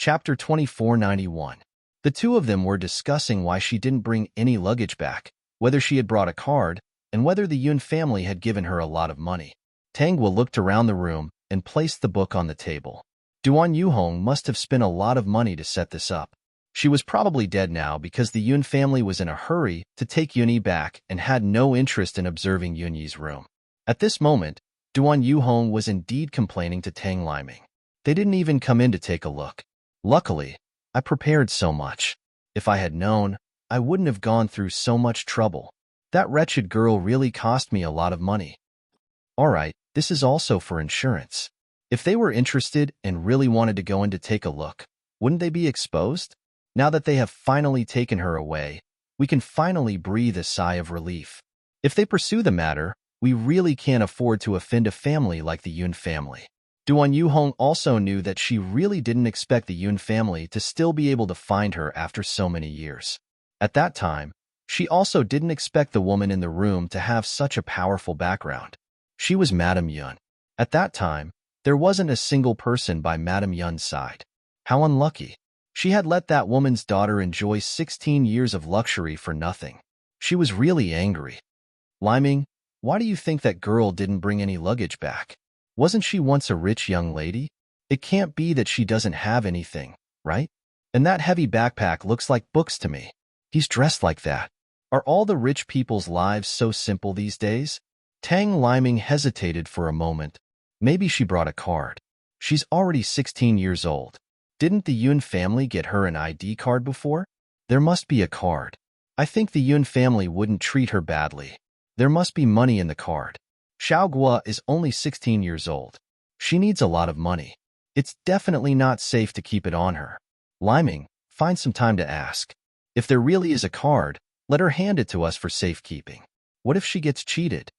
Chapter 2491. The two of them were discussing why she didn't bring any luggage back, whether she had brought a card, and whether the Yun family had given her a lot of money. Tangwa looked around the room and placed the book on the table. Duan Yuhong must have spent a lot of money to set this up. She was probably dead now because the Yun family was in a hurry to take Yunyi back and had no interest in observing Yunyi's room. At this moment, Duan Yuhong was indeed complaining to Tang Liming. They didn't even come in to take a look. Luckily, I prepared so much. If I had known, I wouldn't have gone through so much trouble. That wretched girl really cost me a lot of money. All right, this is also for insurance. If they were interested and really wanted to go in to take a look, wouldn't they be exposed? Now that they have finally taken her away, we can finally breathe a sigh of relief. If they pursue the matter, we really can't afford to offend a family like the Yun family. Duan Yuhong also knew that she really didn't expect the Yun family to still be able to find her after so many years. At that time, she also didn't expect the woman in the room to have such a powerful background. She was Madame Yun. At that time, there wasn't a single person by Madame Yun's side. How unlucky. She had let that woman's daughter enjoy 16 years of luxury for nothing. She was really angry. Liming, why do you think that girl didn't bring any luggage back? Wasn't she once a rich young lady? It can't be that she doesn't have anything, right? And that heavy backpack looks like books to me. He's dressed like that. Are all the rich people's lives so simple these days? Tang Liming hesitated for a moment. Maybe she brought a card. She's already 16 years old. Didn't the Yun family get her an ID card before? There must be a card. I think the Yun family wouldn't treat her badly. There must be money in the card. Xiao Gua is only 16 years old. She needs a lot of money. It's definitely not safe to keep it on her. Liming, find some time to ask. If there really is a card, let her hand it to us for safekeeping. What if she gets cheated?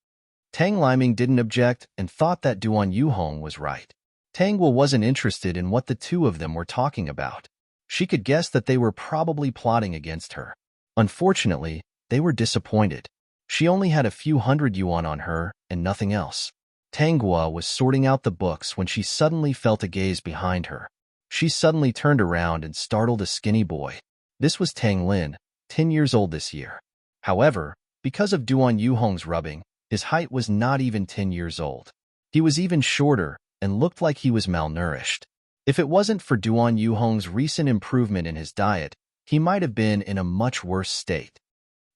Tang Liming didn't object and thought that Duan Yuhong was right. Tangwa wasn't interested in what the two of them were talking about. She could guess that they were probably plotting against her. Unfortunately, they were disappointed. She only had a few hundred yuan on her and nothing else. Tangwa was sorting out the books when she suddenly felt a gaze behind her. She suddenly turned around and startled a skinny boy. This was Tang Lin, 10 years old this year. However, because of Duan Yuhong's rubbing, his height was not even 10 years old. He was even shorter and looked like he was malnourished. If it wasn't for Duan Yuhong's recent improvement in his diet, he might have been in a much worse state.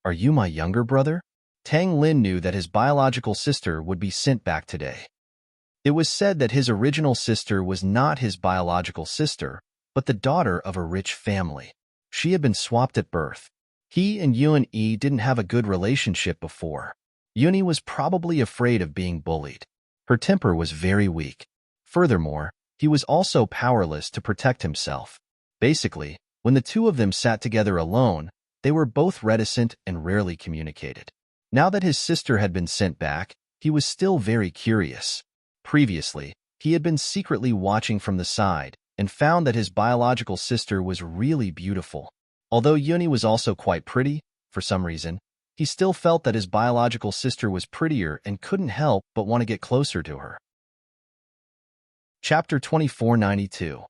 Are you my younger brother? Tang Lin knew that his biological sister would be sent back today. It was said that his original sister was not his biological sister, but the daughter of a rich family. She had been swapped at birth. He and Yuan Yi didn't have a good relationship before. Yuni was probably afraid of being bullied. Her temper was very weak. Furthermore, he was also powerless to protect himself. Basically, when the two of them sat together alone, they were both reticent and rarely communicated. Now that his sister had been sent back, he was still very curious. Previously, he had been secretly watching from the side and found that his biological sister was really beautiful. Although Yuni was also quite pretty, for some reason, he still felt that his biological sister was prettier and couldn't help but want to get closer to her. Chapter 2492.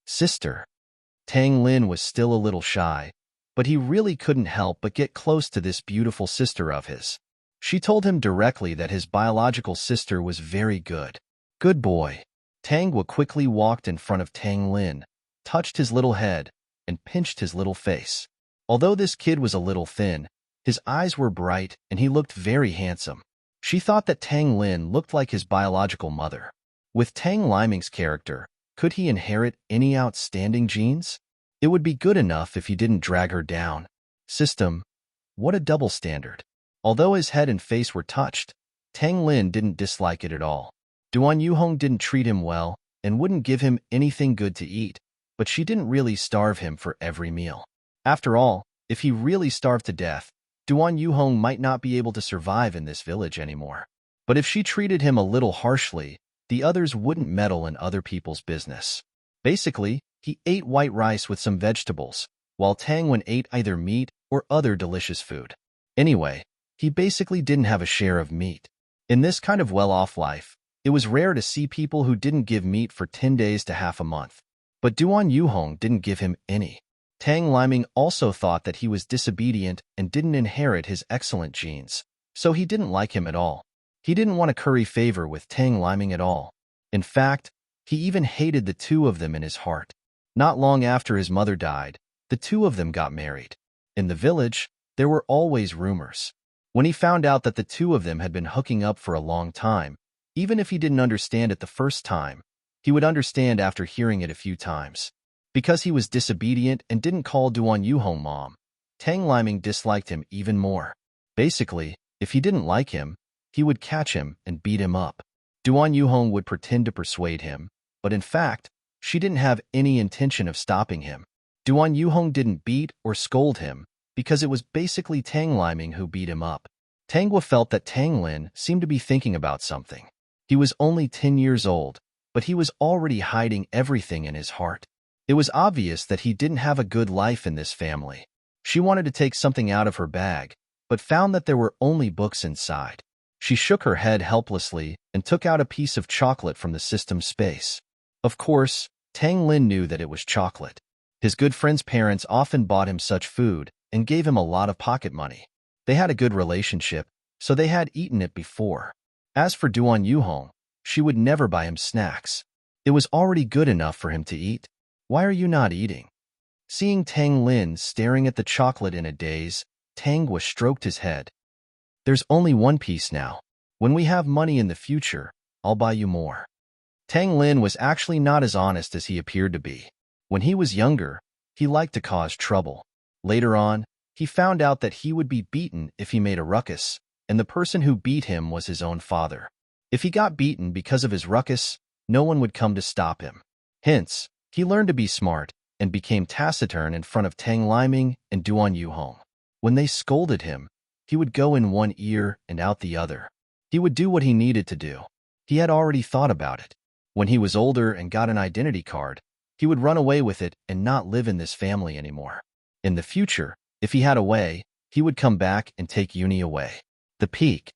Sister. Tang Lin was still a little shy, but he really couldn't help but get close to this beautiful sister of his. She told him directly that his biological sister was very good. Good boy. Tangwa quickly walked in front of Tang Lin, touched his little head, and pinched his little face. Although this kid was a little thin, his eyes were bright and he looked very handsome. She thought that Tang Lin looked like his biological mother. With Tang Liming's character, could he inherit any outstanding genes? It would be good enough if he didn't drag her down. System. What a double standard. Although his head and face were touched, Tang Lin didn't dislike it at all. Duan Yuhong didn't treat him well and wouldn't give him anything good to eat, but she didn't really starve him for every meal. After all, if he really starved to death, Duan Yuhong might not be able to survive in this village anymore. But if she treated him a little harshly, the others wouldn't meddle in other people's business. Basically, he ate white rice with some vegetables, while Tang Wen ate either meat or other delicious food. Anyway, he basically didn't have a share of meat. In this kind of well-off life, it was rare to see people who didn't give meat for 10 days to half a month. But Duan Yuhong didn't give him any. Tang Liming also thought that he was disobedient and didn't inherit his excellent genes, so he didn't like him at all. He didn't want to curry favor with Tang Liming at all. In fact, he even hated the two of them in his heart. Not long after his mother died, the two of them got married. In the village, there were always rumors. When he found out that the two of them had been hooking up for a long time, even if he didn't understand it the first time, he would understand after hearing it a few times. Because he was disobedient and didn't call Duan Yuhong mom, Tang Liming disliked him even more. Basically, if he didn't like him, he would catch him and beat him up. Duan Yuhong would pretend to persuade him, but in fact, she didn't have any intention of stopping him. Duan Yuhong didn't beat or scold him, because it was basically Tang Liming who beat him up. Tangwa felt that Tang Lin seemed to be thinking about something. He was only 10 years old, but he was already hiding everything in his heart. It was obvious that he didn't have a good life in this family. She wanted to take something out of her bag, but found that there were only books inside. She shook her head helplessly and took out a piece of chocolate from the system's space. Of course, Tang Lin knew that it was chocolate. His good friend's parents often bought him such food and gave him a lot of pocket money. They had a good relationship, so they had eaten it before. As for Duan Yuhong, she would never buy him snacks. It was already good enough for him to eat. Why are you not eating? Seeing Tang Lin staring at the chocolate in a daze, Tangwa stroked his head. There's only one piece now. When we have money in the future, I'll buy you more. Tang Lin was actually not as honest as he appeared to be. When he was younger, he liked to cause trouble. Later on, he found out that he would be beaten if he made a ruckus, and the person who beat him was his own father. If he got beaten because of his ruckus, no one would come to stop him. Hence, he learned to be smart and became taciturn in front of Tang Liming and Duan Yuhong. When they scolded him, he would go in one ear and out the other. He would do what he needed to do. He had already thought about it. When he was older and got an identity card, he would run away with it and not live in this family anymore. In the future, if he had a way, he would come back and take Uni away. The Peak.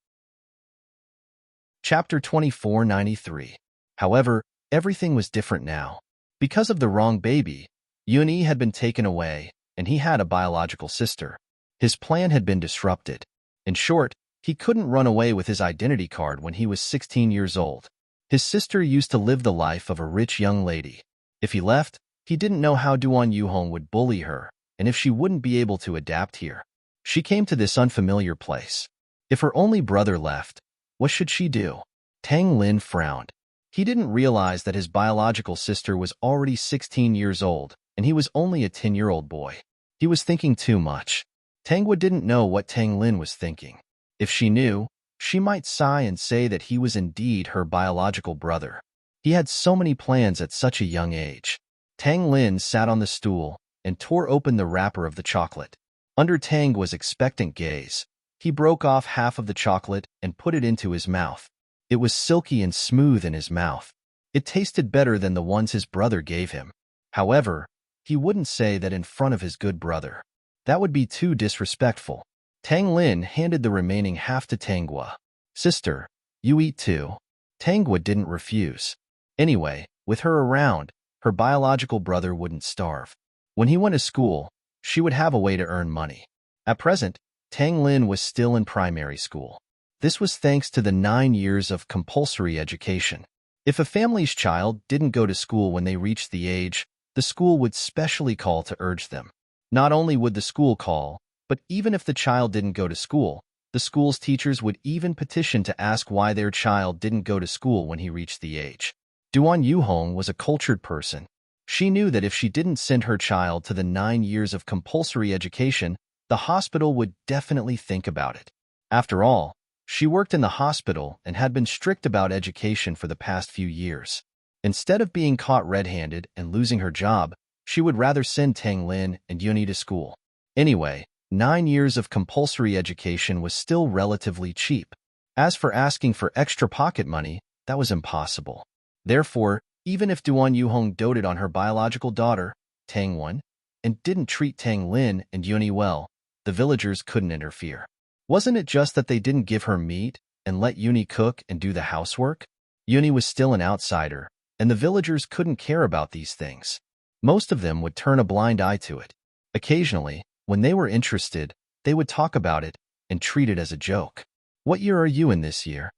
Chapter 2493. However, everything was different now. Because of the wrong baby, Uni had been taken away, and he had a biological sister. His plan had been disrupted. In short, he couldn't run away with his identity card when he was 16 years old. His sister used to live the life of a rich young lady. If he left, he didn't know how Duan Yuhong would bully her, and if she wouldn't be able to adapt here. She came to this unfamiliar place. If her only brother left, what should she do? Tang Lin frowned. He didn't realize that his biological sister was already 16 years old, and he was only a 10-year-old boy. He was thinking too much. Tangwa didn't know what Tang Lin was thinking. If she knew, she might sigh and say that he was indeed her biological brother. He had so many plans at such a young age. Tang Lin sat on the stool and tore open the wrapper of the chocolate. Under Tangwa's expectant gaze, he broke off half of the chocolate and put it into his mouth. It was silky and smooth in his mouth. It tasted better than the ones his brother gave him. However, he wouldn't say that in front of his good brother. That would be too disrespectful. Tang Lin handed the remaining half to Tangwa. Sister, you eat too. Tangwa didn't refuse. Anyway, with her around, her biological brother wouldn't starve. When he went to school, she would have a way to earn money. At present, Tang Lin was still in primary school. This was thanks to the 9 years of compulsory education. If a family's child didn't go to school when they reached the age, the school would specially call to urge them. Not only would the school call, but even if the child didn't go to school, the school's teachers would even petition to ask why their child didn't go to school when he reached the age. Duan Yuhong was a cultured person. She knew that if she didn't send her child to the 9 years of compulsory education, the hospital would definitely think about it. After all, she worked in the hospital and had been strict about education for the past few years. Instead of being caught red-handed and losing her job, she would rather send Tang Lin and Uni to school. Anyway, 9 years of compulsory education was still relatively cheap. As for asking for extra pocket money, that was impossible. Therefore, even if Duan Yuhong doted on her biological daughter, Tang Wen, and didn't treat Tang Lin and Uni well, the villagers couldn't interfere. Wasn't it just that they didn't give her meat and let Uni cook and do the housework? Uni was still an outsider, and the villagers couldn't care about these things. Most of them would turn a blind eye to it. Occasionally, when they were interested, they would talk about it and treat it as a joke. What year are you in this year?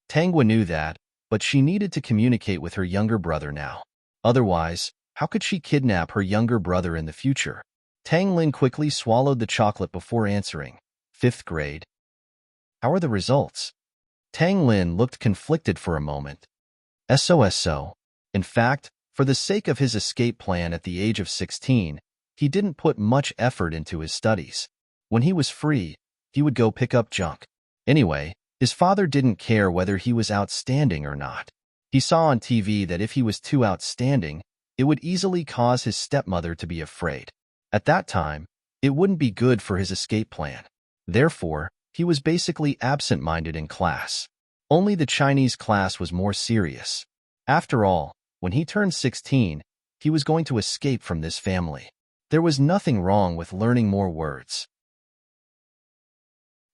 Tangwa knew that, but she needed to communicate with her younger brother now. Otherwise, how could she kidnap her younger brother in the future? Tang Lin quickly swallowed the chocolate before answering. 5th grade. How are the results? Tang Lin looked conflicted for a moment. So. In fact, for the sake of his escape plan at the age of 16, he didn't put much effort into his studies. When he was free, he would go pick up junk. Anyway, his father didn't care whether he was outstanding or not. He saw on TV that if he was too outstanding, it would easily cause his stepmother to be afraid. At that time, it wouldn't be good for his escape plan. Therefore, he was basically absent-minded in class. Only the Chinese class was more serious. After all, when he turned 16, he was going to escape from this family. There was nothing wrong with learning more words.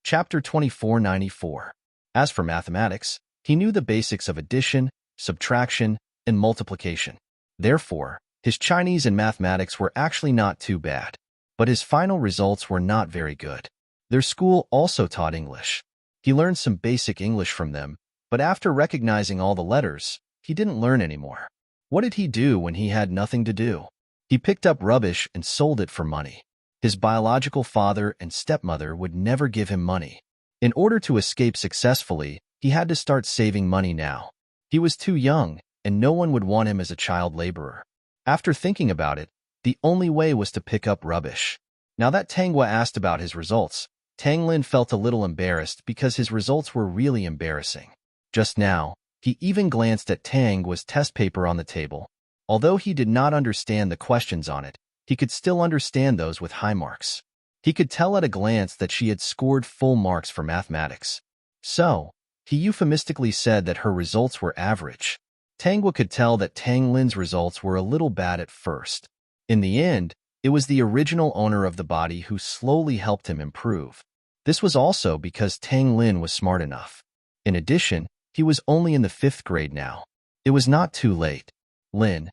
Chapter 2494. As for mathematics, he knew the basics of addition, subtraction, and multiplication. Therefore, his Chinese and mathematics were actually not too bad. But his final results were not very good. Their school also taught English. He learned some basic English from them, but after recognizing all the letters, he didn't learn anymore. What did he do when he had nothing to do? He picked up rubbish and sold it for money. His biological father and stepmother would never give him money. In order to escape successfully, he had to start saving money now. He was too young, and no one would want him as a child laborer. After thinking about it, the only way was to pick up rubbish. Now that Tangwa asked about his results, Tang Lin felt a little embarrassed because his results were really embarrassing. Just now, he even glanced at Tangwa's test paper on the table. Although he did not understand the questions on it, he could still understand those with high marks. He could tell at a glance that she had scored full marks for mathematics. So, he euphemistically said that her results were average. Tangwa could tell that Tang Lin's results were a little bad at first. In the end, it was the original owner of the body who slowly helped him improve. This was also because Tang Lin was smart enough. In addition, he was only in the 5th grade now. It was not too late. Lin,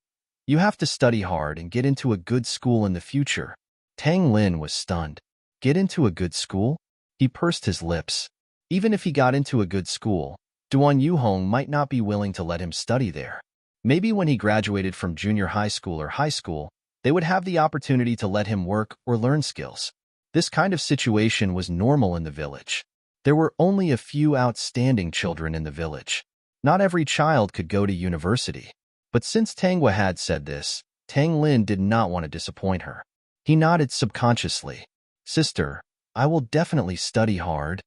you have to study hard and get into a good school in the future. Tang Lin was stunned. Get into a good school? He pursed his lips. Even if he got into a good school, Duan Yuhong might not be willing to let him study there. Maybe when he graduated from junior high school or high school, they would have the opportunity to let him work or learn skills. This kind of situation was normal in the village. There were only a few outstanding children in the village. Not every child could go to university. But since Tangwa had said this, Tang Lin did not want to disappoint her. He nodded subconsciously. Sister, I will definitely study hard.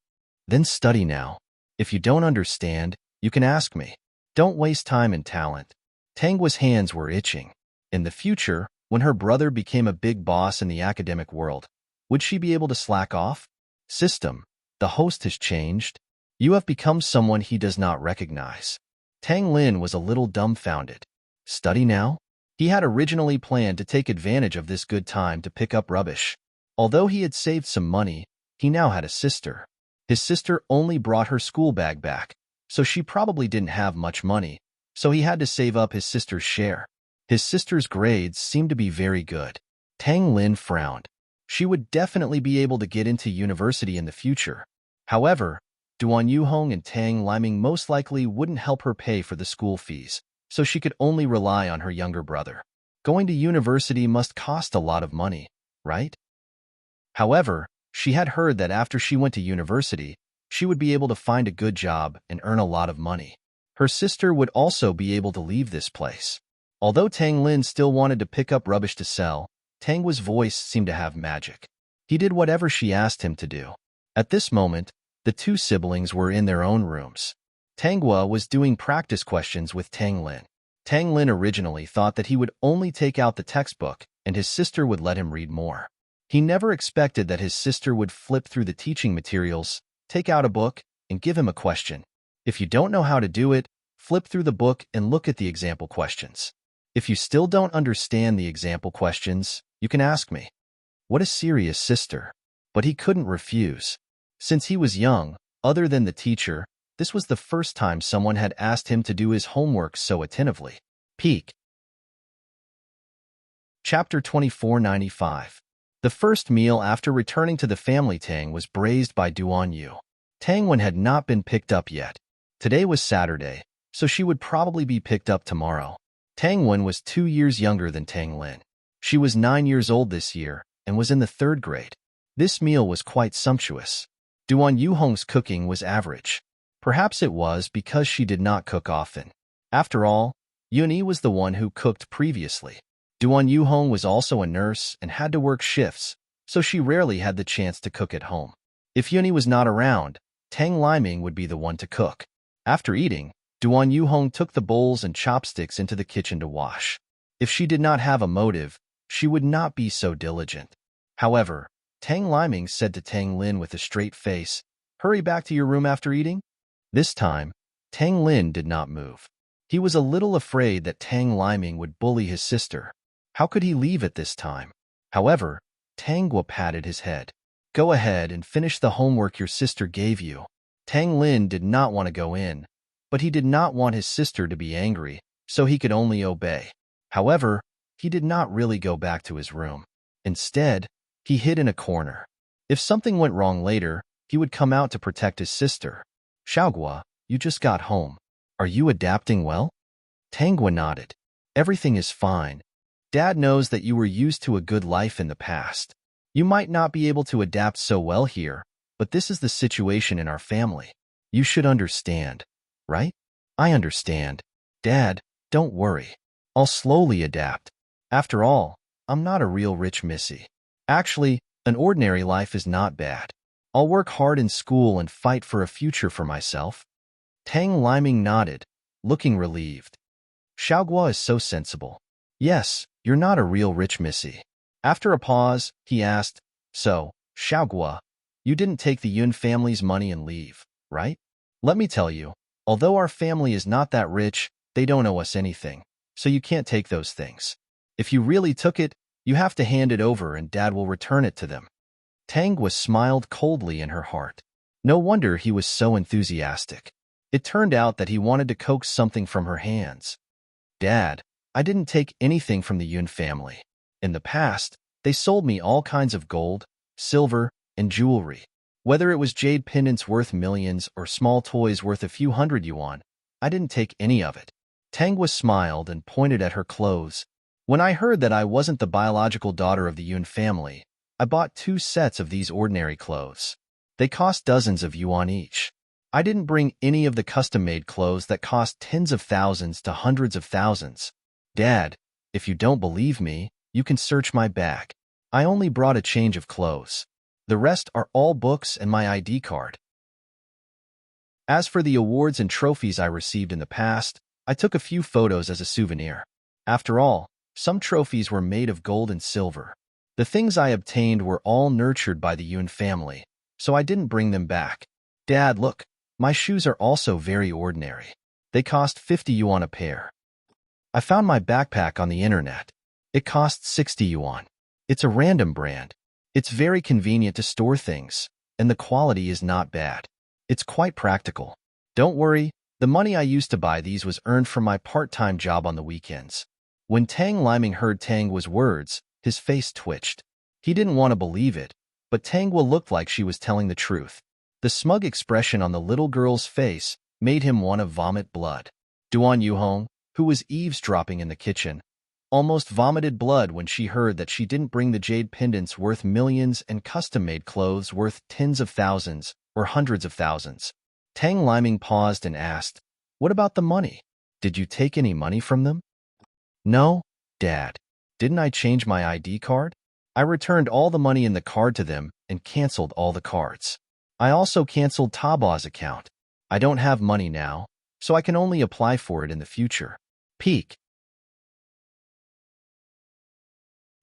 Then study now. If you don't understand, you can ask me. Don't waste time and talent. Tangwa's hands were itching. In the future, when her brother became a big boss in the academic world, would she be able to slack off? System, the host has changed. You have become someone he does not recognize. Tang Lin was a little dumbfounded. Study now? He had originally planned to take advantage of this good time to pick up rubbish. Although he had saved some money, he now had a sister. His sister only brought her school bag back, so she probably didn't have much money, so he had to save up his sister's share. His sister's grades seemed to be very good. Tang Lin frowned. She would definitely be able to get into university in the future. However, Duan Yuhong and Tang Liming most likely wouldn't help her pay for the school fees, so she could only rely on her younger brother. Going to university must cost a lot of money, right? However, she had heard that after she went to university, she would be able to find a good job and earn a lot of money. Her sister would also be able to leave this place. Although Tang Lin still wanted to pick up rubbish to sell, Tangwa's voice seemed to have magic. He did whatever she asked him to do. At this moment, the two siblings were in their own rooms. Tangwa was doing practice questions with Tang Lin. Tang Lin originally thought that he would only take out the textbook and his sister would let him read more. He never expected that his sister would flip through the teaching materials, take out a book, and give him a question. If you don't know how to do it, flip through the book and look at the example questions. If you still don't understand the example questions, you can ask me. What a serious sister. But he couldn't refuse. Since he was young, other than the teacher, this was the first time someone had asked him to do his homework so attentively. Peak. Chapter 2495. The first meal after returning to the family Tang was braised by Duan Yu. Tangwen had not been picked up yet. Today was Saturday, so she would probably be picked up tomorrow. Tangwen was 2 years younger than Tang Lin. She was 9 years old this year and was in the 3rd grade. This meal was quite sumptuous. Duan Yuhong's cooking was average. Perhaps it was because she did not cook often. After all, Yuni was the one who cooked previously. Duan Yuhong was also a nurse and had to work shifts, so she rarely had the chance to cook at home. If Yuni was not around, Tang Liming would be the one to cook. After eating, Duan Yuhong took the bowls and chopsticks into the kitchen to wash. If she did not have a motive, she would not be so diligent. However, Tang Liming said to Tang Lin with a straight face, "Hurry back to your room after eating." This time, Tang Lin did not move. He was a little afraid that Tang Liming would bully his sister. How could he leave at this time? However, Tang Guo patted his head. "Go ahead and finish the homework your sister gave you." Tang Lin did not want to go in, but he did not want his sister to be angry, so he could only obey. However, he did not really go back to his room. Instead, he hid in a corner. If something went wrong later, he would come out to protect his sister. "Xiaoguo, you just got home. Are you adapting well?" Tang Guo nodded. "Everything is fine. Dad knows that you were used to a good life in the past. You might not be able to adapt so well here, but this is the situation in our family. You should understand, right?" "I understand. Dad, don't worry. I'll slowly adapt. After all, I'm not a real rich missy. Actually, an ordinary life is not bad. I'll work hard in school and fight for a future for myself." Tang Liming nodded, looking relieved. Xiaoguo is so sensible. "Yes, you're not a real rich missy." After a pause, he asked, "So, Xiaoguo, you didn't take the Yun family's money and leave, right? Let me tell you, although our family is not that rich, they don't owe us anything, so you can't take those things. If you really took it, you have to hand it over and Dad will return it to them." Tang Guo smiled coldly in her heart. No wonder he was so enthusiastic. It turned out that he wanted to coax something from her hands. "Dad, I didn't take anything from the Yun family. In the past, they sold me all kinds of gold, silver, and jewelry. Whether it was jade pendants worth millions or small toys worth a few hundred yuan, I didn't take any of it." Tang Guo smiled and pointed at her clothes. "When I heard that I wasn't the biological daughter of the Yun family, I bought 2 sets of these ordinary clothes. They cost dozens of yuan each. I didn't bring any of the custom-made clothes that cost tens of thousands to hundreds of thousands. Dad, if you don't believe me, you can search my bag. I only brought a change of clothes. The rest are all books and my ID card." As for the awards and trophies I received in the past, I took a few photos as a souvenir. After all, some trophies were made of gold and silver. The things I obtained were all nurtured by the Yun family, so I didn't bring them back. "Dad, look, my shoes are also very ordinary. They cost 50 yuan a pair. I found my backpack on the internet. It costs 60 yuan. It's a random brand. It's very convenient to store things, and the quality is not bad. It's quite practical. Don't worry, the money I used to buy these was earned from my part-time job on the weekends." When Tang Liming heard Tang Guo's words, his face twitched. He didn't want to believe it, but Tang Guo looked like she was telling the truth. The smug expression on the little girl's face made him want to vomit blood. Duan Yuhong, who was eavesdropping in the kitchen, almost vomited blood when she heard that she didn't bring the jade pendants worth millions and custom-made clothes worth tens of thousands or hundreds of thousands. Tang Liming paused and asked, "What about the money? Did you take any money from them?" "No, Dad. Didn't I change my ID card? I returned all the money in the card to them and canceled all the cards. I also canceled Taba's account. I don't have money now, so I can only apply for it in the future." Peak.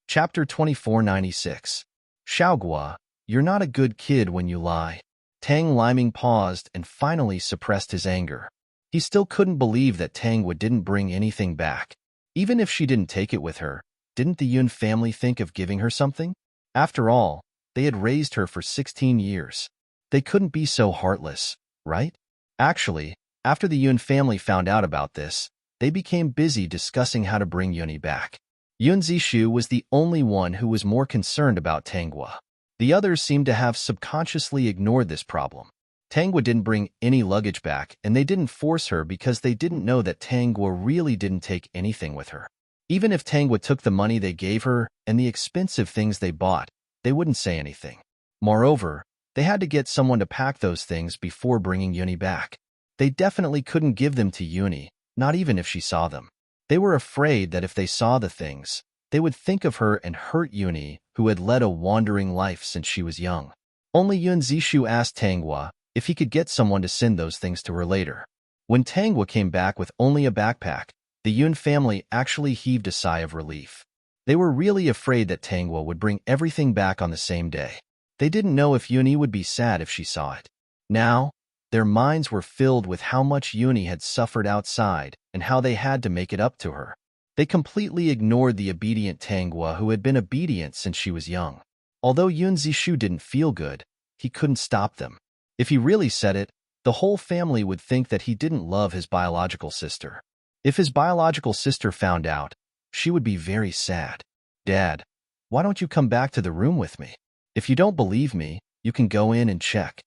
Chapter 2496. Xiaoguo, you're not a good kid when you lie. Tang Liming paused and finally suppressed his anger. He still couldn't believe that Tang Guo didn't bring anything back. Even if she didn't take it with her, didn't the Yun family think of giving her something? After all, they had raised her for 16 years. They couldn't be so heartless, right? Actually, after the Yun family found out about this, they became busy discussing how to bring Yuni back. Yun Zishu was the only one who was more concerned about Tanghua. The others seemed to have subconsciously ignored this problem. Tanghua didn't bring any luggage back, and they didn't force her because they didn't know that Tanghua really didn't take anything with her. Even if Tanghua took the money they gave her and the expensive things they bought, they wouldn't say anything. Moreover, they had to get someone to pack those things before bringing Yuni back. They definitely couldn't give them to Yuni, not even if she saw them. They were afraid that if they saw the things, they would think of her and hurt Yuni, who had led a wandering life since she was young. Only Yun Zishu asked Tanghua if he could get someone to send those things to her later. When Tanghua came back with only a backpack, the Yun family actually heaved a sigh of relief. They were really afraid that Tanghua would bring everything back on the same day. They didn't know if Yuni would be sad if she saw it. Now, their minds were filled with how much Yuni had suffered outside and how they had to make it up to her. They completely ignored the obedient Tanghua, who had been obedient since she was young. Although Yun Zishu didn't feel good, he couldn't stop them. If he really said it, the whole family would think that he didn't love his biological sister. If his biological sister found out, she would be very sad. "Dad, why don't you come back to the room with me? If you don't believe me, you can go in and check.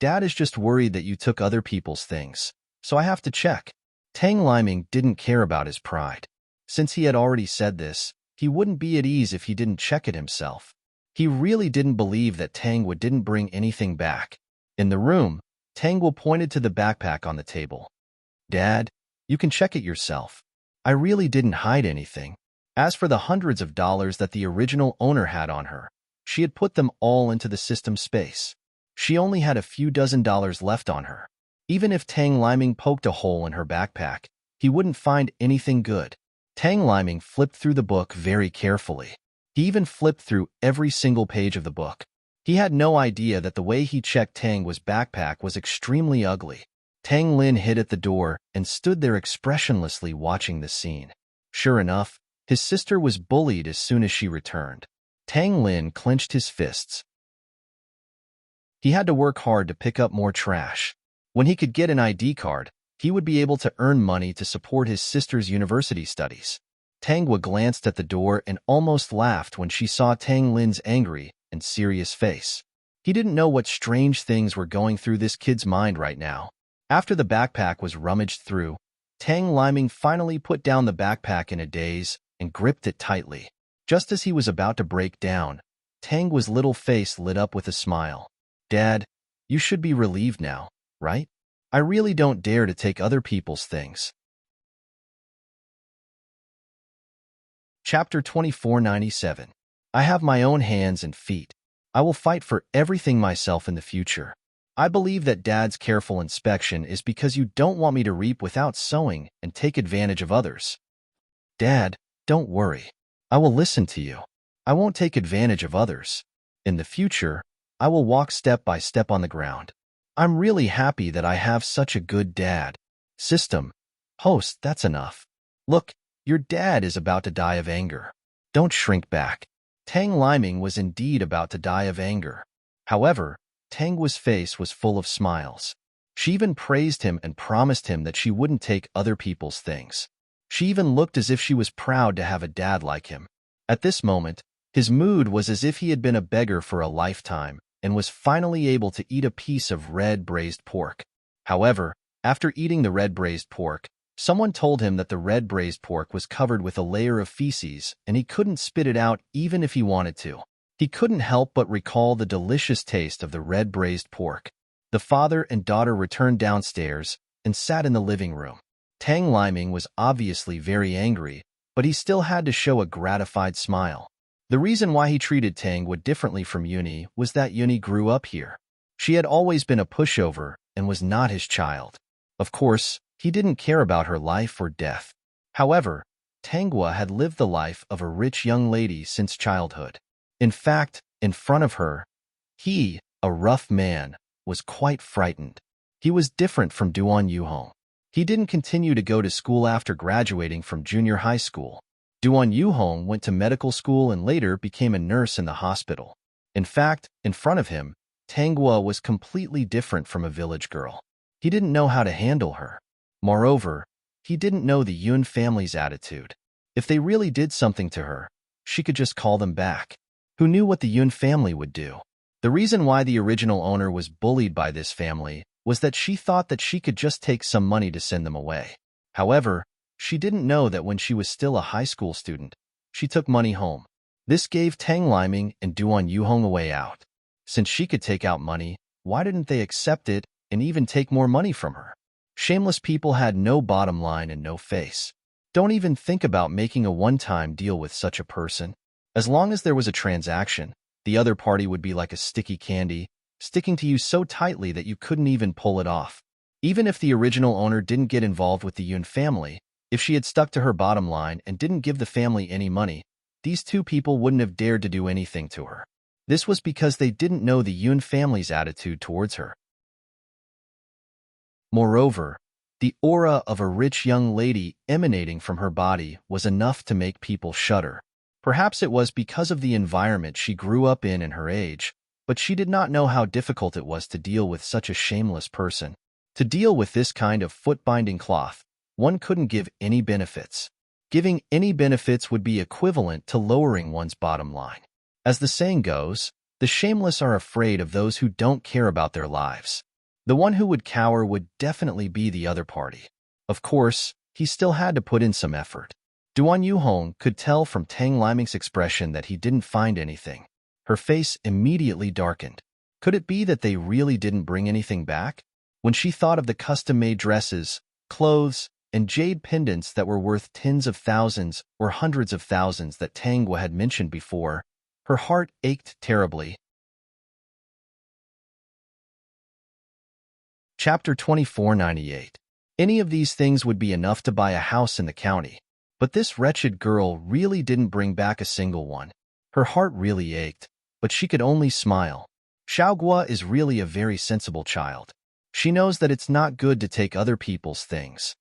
Dad is just worried that you took other people's things, so I have to check." Tang Liming didn't care about his pride. Since he had already said this, he wouldn't be at ease if he didn't check it himself. He really didn't believe that Tanghua didn't bring anything back. In the room, Tanghua pointed to the backpack on the table. "Dad, you can check it yourself. I really didn't hide anything." As for the hundreds of dollars that the original owner had on her, she had put them all into the system space. She only had a few dozen dollars left on her. Even if Tang Liming poked a hole in her backpack, he wouldn't find anything good. Tang Liming flipped through the book very carefully. He even flipped through every single page of the book. He had no idea that the way he checked Tang's backpack was extremely ugly. Tang Lin hid at the door and stood there expressionlessly watching the scene. Sure enough, his sister was bullied as soon as she returned. Tang Lin clenched his fists. He had to work hard to pick up more trash. When he could get an ID card, he would be able to earn money to support his sister's university studies. Tanghua glanced at the door and almost laughed when she saw Tang Lin's angry and serious face. He didn't know what strange things were going through this kid's mind right now. After the backpack was rummaged through, Tang Liming finally put down the backpack in a daze and gripped it tightly. Just as he was about to break down, Tanghua's little face lit up with a smile. "Dad, you should be relieved now, right? I really don't dare to take other people's things." Chapter 2497. I have my own hands and feet. I will fight for everything myself in the future. I believe that Dad's careful inspection is because you don't want me to reap without sowing and take advantage of others. Dad, don't worry. I will listen to you. I won't take advantage of others. In the future, I will walk step by step on the ground. I'm really happy that I have such a good dad. System. Host, that's enough. Look, your dad is about to die of anger. Don't shrink back. Tang Liming was indeed about to die of anger. However, Tanghua's face was full of smiles. She even praised him and promised him that she wouldn't take other people's things. She even looked as if she was proud to have a dad like him. At this moment, his mood was as if he had been a beggar for a lifetime and was finally able to eat a piece of red braised pork. However, after eating the red braised pork, someone told him that the red braised pork was covered with a layer of feces and he couldn't spit it out even if he wanted to. He couldn't help but recall the delicious taste of the red braised pork. The father and daughter returned downstairs and sat in the living room. Tang Liming was obviously very angry, but he still had to show a gratified smile. The reason why he treated Tanghua differently from Yuni was that Yuni grew up here. She had always been a pushover and was not his child. Of course, he didn't care about her life or death. However, Tanghua had lived the life of a rich young lady since childhood. In fact, in front of her, he, a rough man, was quite frightened. He was different from Duan Yuhong. He didn't continue to go to school after graduating from junior high school. Duan Yuhong went to medical school and later became a nurse in the hospital. In fact, in front of him, Tanghua was completely different from a village girl. He didn't know how to handle her. Moreover, he didn't know the Yun family's attitude. If they really did something to her, she could just call them back. Who knew what the Yun family would do? The reason why the original owner was bullied by this family was that she thought that she could just take some money to send them away. However, she didn't know that when she was still a high school student, she took money home. This gave Tang Liming and Duan Yuhong a way out. Since she could take out money, why didn't they accept it and even take more money from her? Shameless people had no bottom line and no face. Don't even think about making a one-time deal with such a person. As long as there was a transaction, the other party would be like a sticky candy, sticking to you so tightly that you couldn't even pull it off. Even if the original owner didn't get involved with the Yun family, if she had stuck to her bottom line and didn't give the family any money, these two people wouldn't have dared to do anything to her. This was because they didn't know the Yun family's attitude towards her. Moreover, the aura of a rich young lady emanating from her body was enough to make people shudder. Perhaps it was because of the environment she grew up in her age, but she did not know how difficult it was to deal with such a shameless person. To deal with this kind of foot-binding cloth, one couldn't give any benefits. Giving any benefits would be equivalent to lowering one's bottom line. As the saying goes, the shameless are afraid of those who don't care about their lives. The one who would cower would definitely be the other party. Of course, he still had to put in some effort. Duan Yuhong could tell from Tang Liming's expression that he didn't find anything. Her face immediately darkened. Could it be that they really didn't bring anything back? When she thought of the custom-made dresses, clothes, and jade pendants that were worth tens of thousands or hundreds of thousands that Tang Hua had mentioned before, her heart ached terribly. Chapter 2498. Any of these things would be enough to buy a house in the county, but this wretched girl really didn't bring back a single one. Her heart really ached, but she could only smile. Xiaogua is really a very sensible child. She knows that it's not good to take other people's things.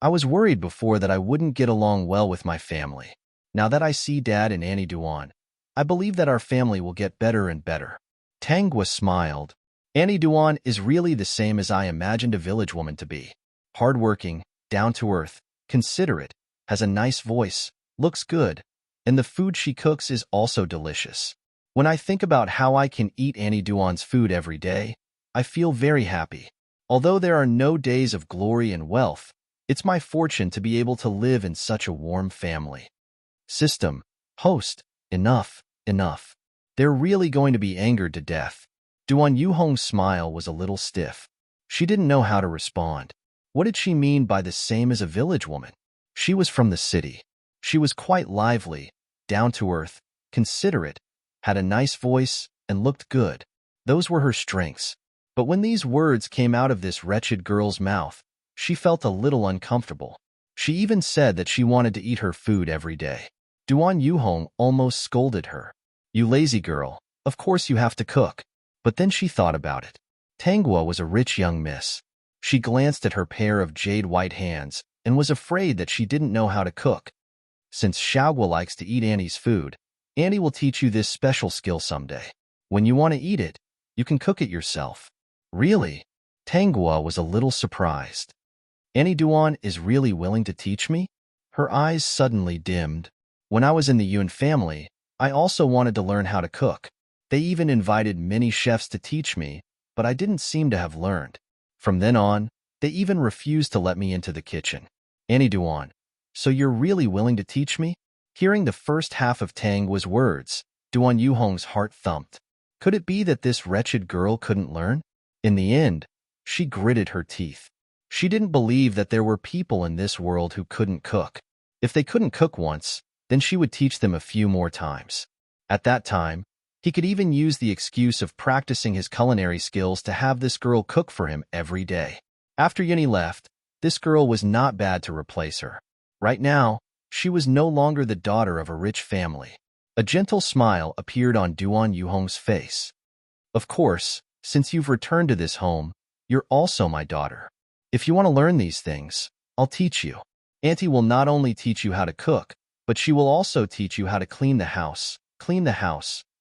I was worried before that I wouldn't get along well with my family. Now that I see Dad and Annie Duan, I believe that our family will get better and better. Tang Hua smiled. Annie Duan is really the same as I imagined a village woman to be. Hardworking, down-to-earth, considerate, has a nice voice, looks good, and the food she cooks is also delicious. When I think about how I can eat Annie Duan's food every day, I feel very happy. Although there are no days of glory and wealth, it's my fortune to be able to live in such a warm family. System, host, enough, enough. They're really going to be angered to death. Duan Yuhong's smile was a little stiff. She didn't know how to respond. What did she mean by the same as a village woman? She was from the city. She was quite lively, down-to-earth, considerate, had a nice voice, and looked good. Those were her strengths. But when these words came out of this wretched girl's mouth, she felt a little uncomfortable. She even said that she wanted to eat her food every day. Duan Yuhong almost scolded her. You lazy girl, of course you have to cook. But then she thought about it. Tang Hua was a rich young miss. She glanced at her pair of jade-white hands and was afraid that she didn't know how to cook. Since Xiaogua likes to eat Annie's food, Annie will teach you this special skill someday. When you want to eat it, you can cook it yourself. Really? Tang Hua was a little surprised. Annie Duan is really willing to teach me? Her eyes suddenly dimmed. When I was in the Yun family, I also wanted to learn how to cook. They even invited many chefs to teach me, but I didn't seem to have learned. From then on, they even refused to let me into the kitchen. Annie Duan, so you're really willing to teach me? Hearing the first half of Tang Hua's words, Duan Yuhong's heart thumped. Could it be that this wretched girl couldn't learn? In the end, she gritted her teeth. She didn't believe that there were people in this world who couldn't cook. If they couldn't cook once, then she would teach them a few more times. At that time, he could even use the excuse of practicing his culinary skills to have this girl cook for him every day. After Yuni left, this girl was not bad to replace her. Right now, she was no longer the daughter of a rich family. A gentle smile appeared on Duan Yuhong's face. Of course, since you've returned to this home, you're also my daughter. If you want to learn these things, I'll teach you. Auntie will not only teach you how to cook, but she will also teach you how to clean the house,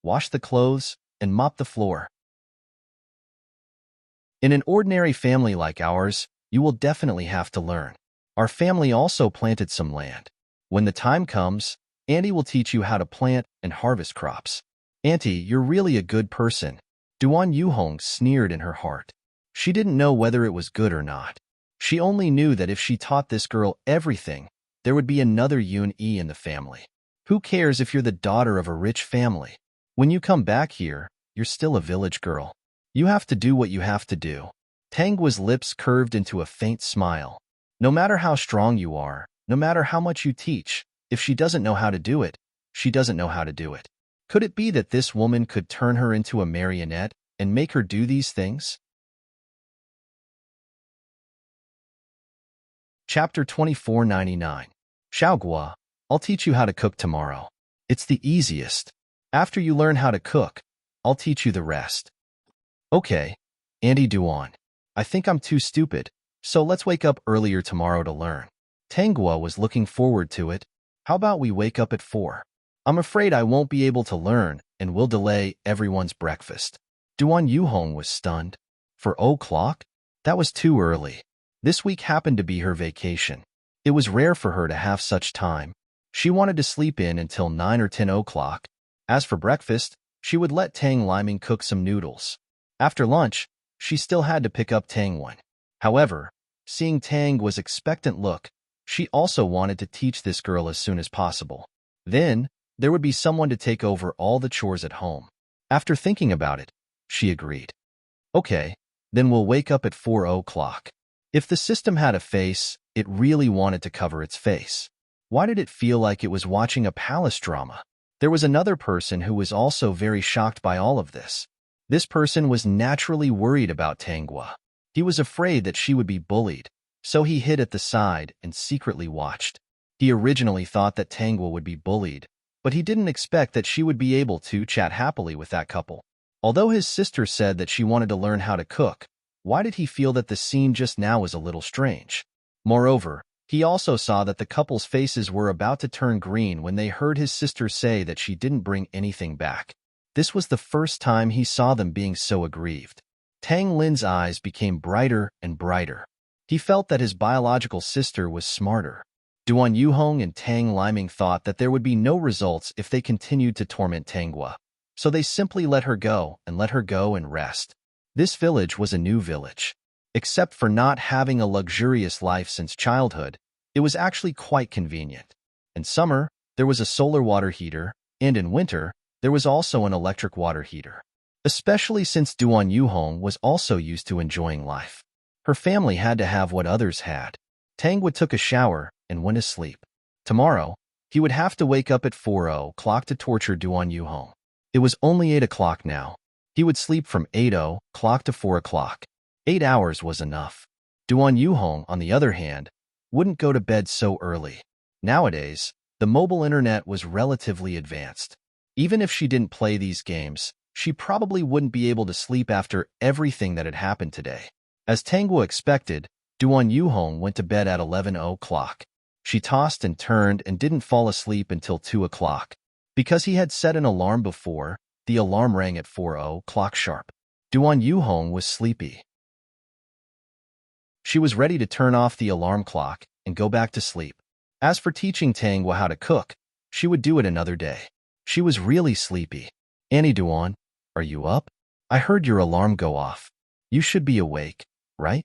wash the clothes, and mop the floor. In an ordinary family like ours, you will definitely have to learn. Our family also planted some land. When the time comes, Auntie will teach you how to plant and harvest crops. Auntie, you're really a good person. Duan Yuhong sneered in her heart. She didn't know whether it was good or not. She only knew that if she taught this girl everything, there would be another Yun Yi in the family. Who cares if you're the daughter of a rich family? When you come back here, you're still a village girl. You have to do what you have to do. Tangwa's lips curved into a faint smile. No matter how strong you are, no matter how much you teach, if she doesn't know how to do it, she doesn't know how to do it. Could it be that this woman could turn her into a marionette and make her do these things? Chapter 2499. Xiaogua, I'll teach you how to cook tomorrow. It's the easiest. After you learn how to cook, I'll teach you the rest. Okay, Auntie Duan. I think I'm too stupid, so let's wake up earlier tomorrow to learn. Tanghua was looking forward to it. How about we wake up at 4? I'm afraid I won't be able to learn and will delay everyone's breakfast. Duan Yuhong was stunned. 4 o'clock? That was too early. This week happened to be her vacation. It was rare for her to have such time. She wanted to sleep in until 9 or 10 o'clock. As for breakfast, she would let Tang Liming cook some noodles. After lunch, she still had to pick up Tangwen. However, seeing Tangwa's expectant look, she also wanted to teach this girl as soon as possible. Then, there would be someone to take over all the chores at home. After thinking about it, she agreed. Okay, then we'll wake up at 4 o'clock. If the system had a face, it really wanted to cover its face. Why did it feel like it was watching a palace drama? There was another person who was also very shocked by all of this. This person was naturally worried about Tanghua. He was afraid that she would be bullied, so he hid at the side and secretly watched. He originally thought that Tanghua would be bullied, but he didn't expect that she would be able to chat happily with that couple. Although his sister said that she wanted to learn how to cook, why did he feel that the scene just now was a little strange? Moreover, he also saw that the couple's faces were about to turn green when they heard his sister say that she didn't bring anything back. This was the first time he saw them being so aggrieved. Tang Lin's eyes became brighter and brighter. He felt that his biological sister was smarter. Duan Yuhong and Tang Liming thought that there would be no results if they continued to torment Tanghua, so they simply let her go and rest. This village was a new village. Except for not having a luxurious life since childhood, it was actually quite convenient. In summer, there was a solar water heater, and in winter, there was also an electric water heater. Especially since Duan Yuhong was also used to enjoying life. Her family had to have what others had. Tanghua took a shower and went to sleep. Tomorrow, he would have to wake up at 4 o'clock to torture Duan Yuhong. It was only 8 o'clock now. He would sleep from 8 o'clock to 4 o'clock. 8 hours was enough. Duan Yuhong, on the other hand, wouldn't go to bed so early. Nowadays, the mobile internet was relatively advanced. Even if she didn't play these games, she probably wouldn't be able to sleep after everything that had happened today. As Tanghua expected, Duan Yuhong went to bed at 11 o'clock. She tossed and turned and didn't fall asleep until 2 o'clock. Because he had set an alarm before, the alarm rang at 4 o'clock sharp. Duan Yuhong was sleepy. She was ready to turn off the alarm clock and go back to sleep. As for teaching Tanghua how to cook, she would do it another day. She was really sleepy. Auntie Duan, are you up? I heard your alarm go off. You should be awake, right?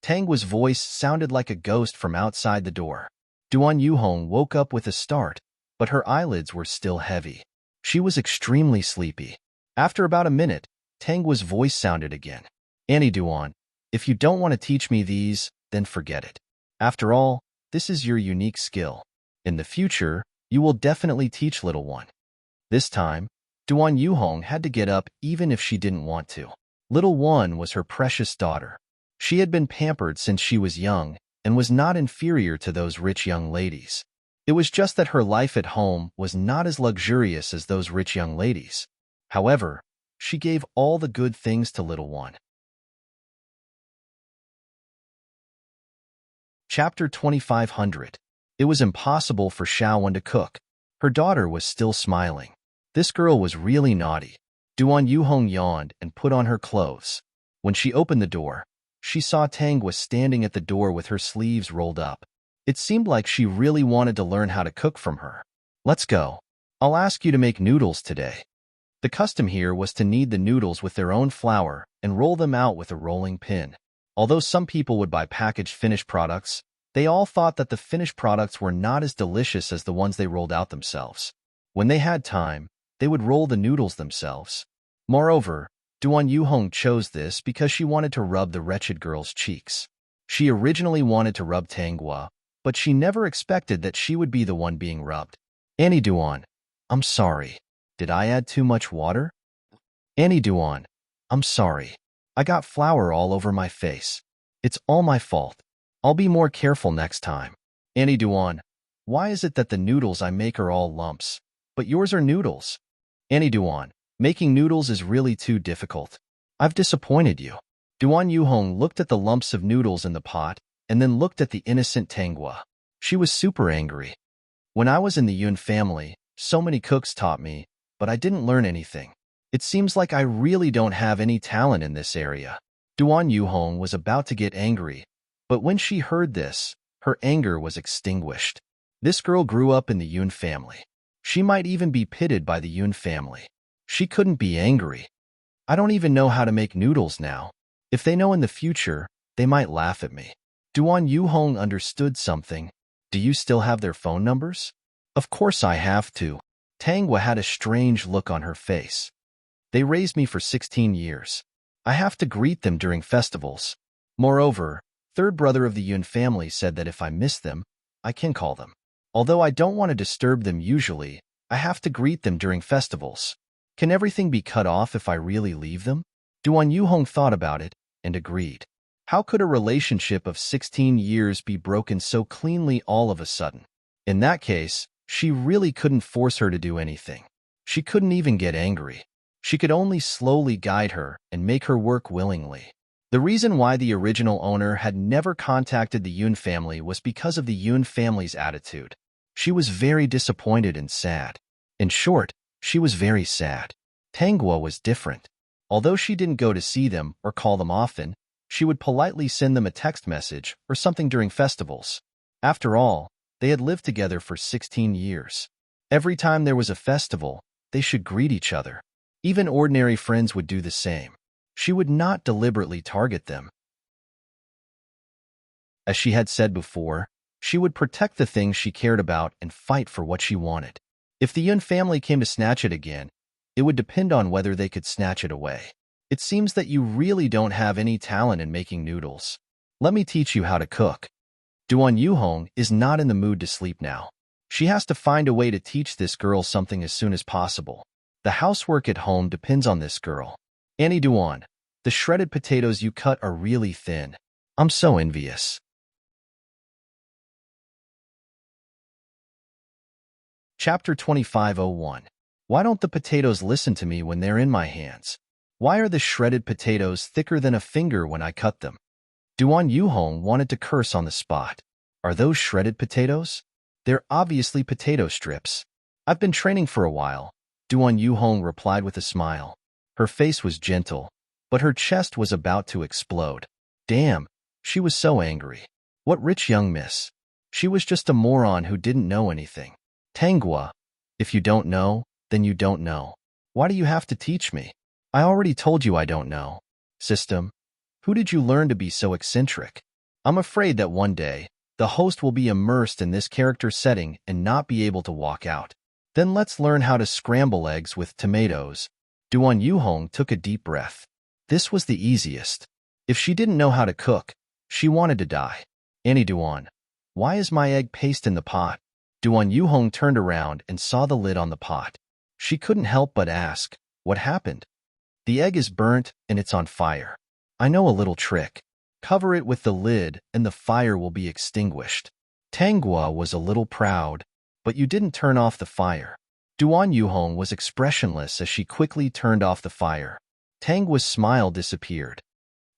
Tanghua's voice sounded like a ghost from outside the door. Duan Yuhong woke up with a start, but her eyelids were still heavy. She was extremely sleepy. After about a minute, Tanghua's voice sounded again. Auntie Duan, if you don't want to teach me these, then forget it. After all, this is your unique skill. In the future, you will definitely teach little one. This time, Duan Yuhong had to get up even if she didn't want to. Little one was her precious daughter. She had been pampered since she was young and was not inferior to those rich young ladies. It was just that her life at home was not as luxurious as those rich young ladies. However, she gave all the good things to little one. Chapter 2500. It was impossible for Xiaowen to cook. Her daughter was still smiling. This girl was really naughty. Duan Yuhong yawned and put on her clothes. When she opened the door, she saw Tanghua standing at the door with her sleeves rolled up. It seemed like she really wanted to learn how to cook from her. Let's go. I'll ask you to make noodles today. The custom here was to knead the noodles with their own flour and roll them out with a rolling pin. Although some people would buy packaged finished products, they all thought that the finished products were not as delicious as the ones they rolled out themselves. When they had time, they would roll the noodles themselves. Moreover, Duan Yuhong chose this because she wanted to rub the wretched girl's cheeks. She originally wanted to rub Tanghua, but she never expected that she would be the one being rubbed. Annie Duan, I'm sorry. Did I add too much water? Annie Duan, I'm sorry. I got flour all over my face. It's all my fault. I'll be more careful next time. Annie Duan, why is it that the noodles I make are all lumps, but yours are noodles? Annie Duan, making noodles is really too difficult. I've disappointed you. Duan Yuhong looked at the lumps of noodles in the pot and then looked at the innocent Tanghua. She was super angry. When I was in the Yun family, so many cooks taught me, but I didn't learn anything. It seems like I really don't have any talent in this area. Duan Yuhong was about to get angry, but when she heard this, her anger was extinguished. This girl grew up in the Yun family. She might even be pitted by the Yun family. She couldn't be angry. I don't even know how to make noodles now. If they know in the future, they might laugh at me. Duan Yuhong understood something. Do you still have their phone numbers? Of course I have to. Tanghua had a strange look on her face. They raised me for 16 years. I have to greet them during festivals. Moreover, third brother of the Yun family said that if I miss them, I can call them. Although I don't want to disturb them usually, I have to greet them during festivals. Can everything be cut off if I really leave them? Duan Yuhong thought about it and agreed. How could a relationship of 16 years be broken so cleanly all of a sudden? In that case, she really couldn't force her to do anything. She couldn't even get angry. She could only slowly guide her and make her work willingly. The reason why the original owner had never contacted the Yun family was because of the Yun family's attitude. She was very disappointed and sad. In short, she was very sad. Tanghua was different. Although she didn't go to see them or call them often, she would politely send them a text message or something during festivals. After all, they had lived together for 16 years. Every time there was a festival, they should greet each other. Even ordinary friends would do the same. She would not deliberately target them. As she had said before, she would protect the things she cared about and fight for what she wanted. If the Yun family came to snatch it again, it would depend on whether they could snatch it away. It seems that you really don't have any talent in making noodles. Let me teach you how to cook. Duan Yuhong is not in the mood to sleep now. She has to find a way to teach this girl something as soon as possible. The housework at home depends on this girl. Annie Duan, the shredded potatoes you cut are really thin. I'm so envious. Chapter 2501. Why don't the potatoes listen to me when they're in my hands? Why are the shredded potatoes thicker than a finger when I cut them? Duan Yuhong wanted to curse on the spot. Are those shredded potatoes? They're obviously potato strips. I've been training for a while, Duan Yuhong replied with a smile. Her face was gentle, but her chest was about to explode. Damn, she was so angry. What rich young miss. She was just a moron who didn't know anything. Tanghua, if you don't know, then you don't know. Why do you have to teach me? I already told you I don't know. System, who did you learn to be so eccentric? I'm afraid that one day, the host will be immersed in this character setting and not be able to walk out. Then let's learn how to scramble eggs with tomatoes. Duan Yuhong took a deep breath. This was the easiest. If she didn't know how to cook, she wanted to die. Annie Duan, why is my egg paste in the pot? Duan Yuhong turned around and saw the lid on the pot. She couldn't help but ask, what happened? The egg is burnt and it's on fire. I know a little trick. Cover it with the lid and the fire will be extinguished. Tanghua was a little proud, but you didn't turn off the fire. Duan Yuhong was expressionless as she quickly turned off the fire. Tanghua's smile disappeared.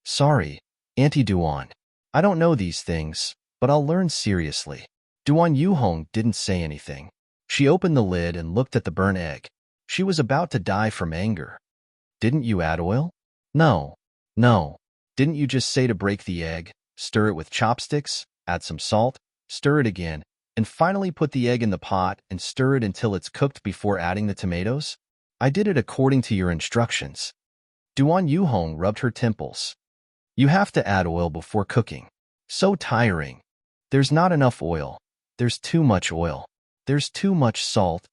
Sorry, Auntie Duan. I don't know these things, but I'll learn seriously. Duan Yuhong didn't say anything. She opened the lid and looked at the burnt egg. She was about to die from anger. Didn't you add oil? No. Didn't you just say to break the egg, stir it with chopsticks, add some salt, stir it again, and finally put the egg in the pot and stir it until it's cooked before adding the tomatoes? I did it according to your instructions. Duan Yuhong rubbed her temples. You have to add oil before cooking. So tiring. There's not enough oil. There's too much oil. There's too much salt.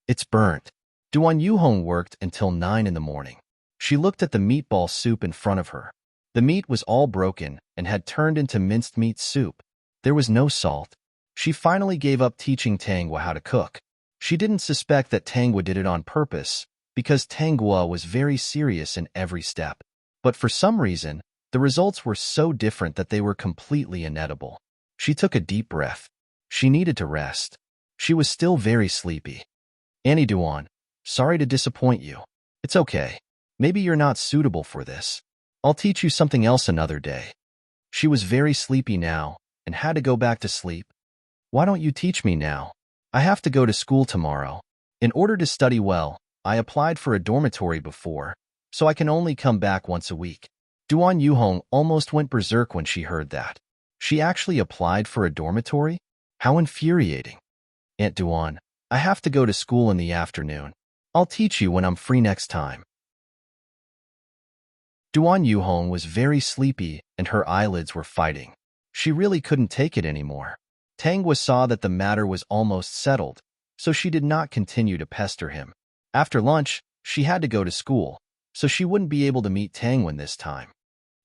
It's burnt. Duan Yuhong worked until 9 in the morning. She looked at the meatball soup in front of her. The meat was all broken and had turned into minced meat soup. There was no salt. She finally gave up teaching Tanghua how to cook. She didn't suspect that Tanghua did it on purpose, because Tanghua was very serious in every step. But for some reason, the results were so different that they were completely inedible. She took a deep breath. She needed to rest. She was still very sleepy. Annie Duan, sorry to disappoint you. It's okay. Maybe you're not suitable for this. I'll teach you something else another day. She was very sleepy now and had to go back to sleep. Why don't you teach me now? I have to go to school tomorrow. In order to study well, I applied for a dormitory before, so I can only come back once a week. Duan Yuhong almost went berserk when she heard that. She actually applied for a dormitory? How infuriating. Aunt Duan, I have to go to school in the afternoon. I'll teach you when I'm free next time. Duan Yuhong was very sleepy and her eyelids were fighting. She really couldn't take it anymore. Tanghua saw that the matter was almost settled, so she did not continue to pester him. After lunch, she had to go to school, so she wouldn't be able to meet Tanghua this time.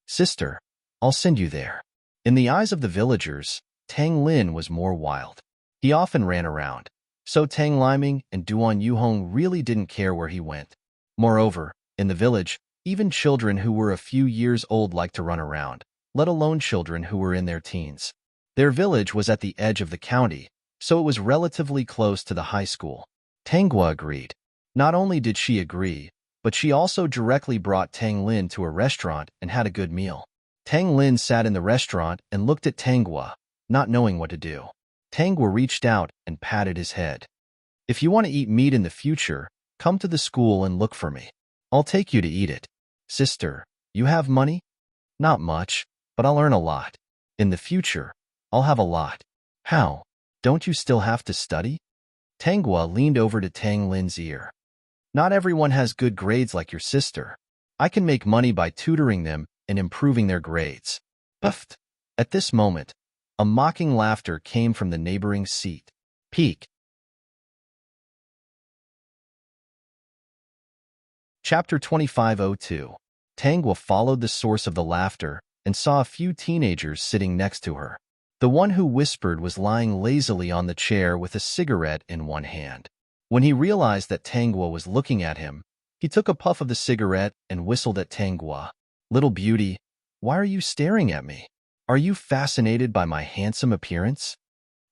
Sister, I'll send you there. In the eyes of the villagers, Tang Lin was more wild. He often ran around, so Tang Liming and Duan Yuhong really didn't care where he went. Moreover, in the village, even children who were a few years old liked to run around, let alone children who were in their teens. Their village was at the edge of the county, so it was relatively close to the high school. Tanghua agreed. Not only did she agree, but she also directly brought Tang Lin to a restaurant and had a good meal. Tang Lin sat in the restaurant and looked at Tanghua, not knowing what to do. Tanghua reached out and patted his head. If you want to eat meat in the future, come to the school and look for me. I'll take you to eat it. Sister, you have money? Not much, but I'll earn a lot. In the future, I'll have a lot. How? Don't you still have to study? Tanghua leaned over to Tang Lin's ear. Not everyone has good grades like your sister. I can make money by tutoring them and improving their grades. Puffed. At this moment, a mocking laughter came from the neighboring seat. Peek. Chapter 2502. Tanghua followed the source of the laughter and saw a few teenagers sitting next to her. The one who whispered was lying lazily on the chair with a cigarette in one hand. When he realized that Tanghua was looking at him, he took a puff of the cigarette and whistled at Tanghua. Little beauty, why are you staring at me? Are you fascinated by my handsome appearance?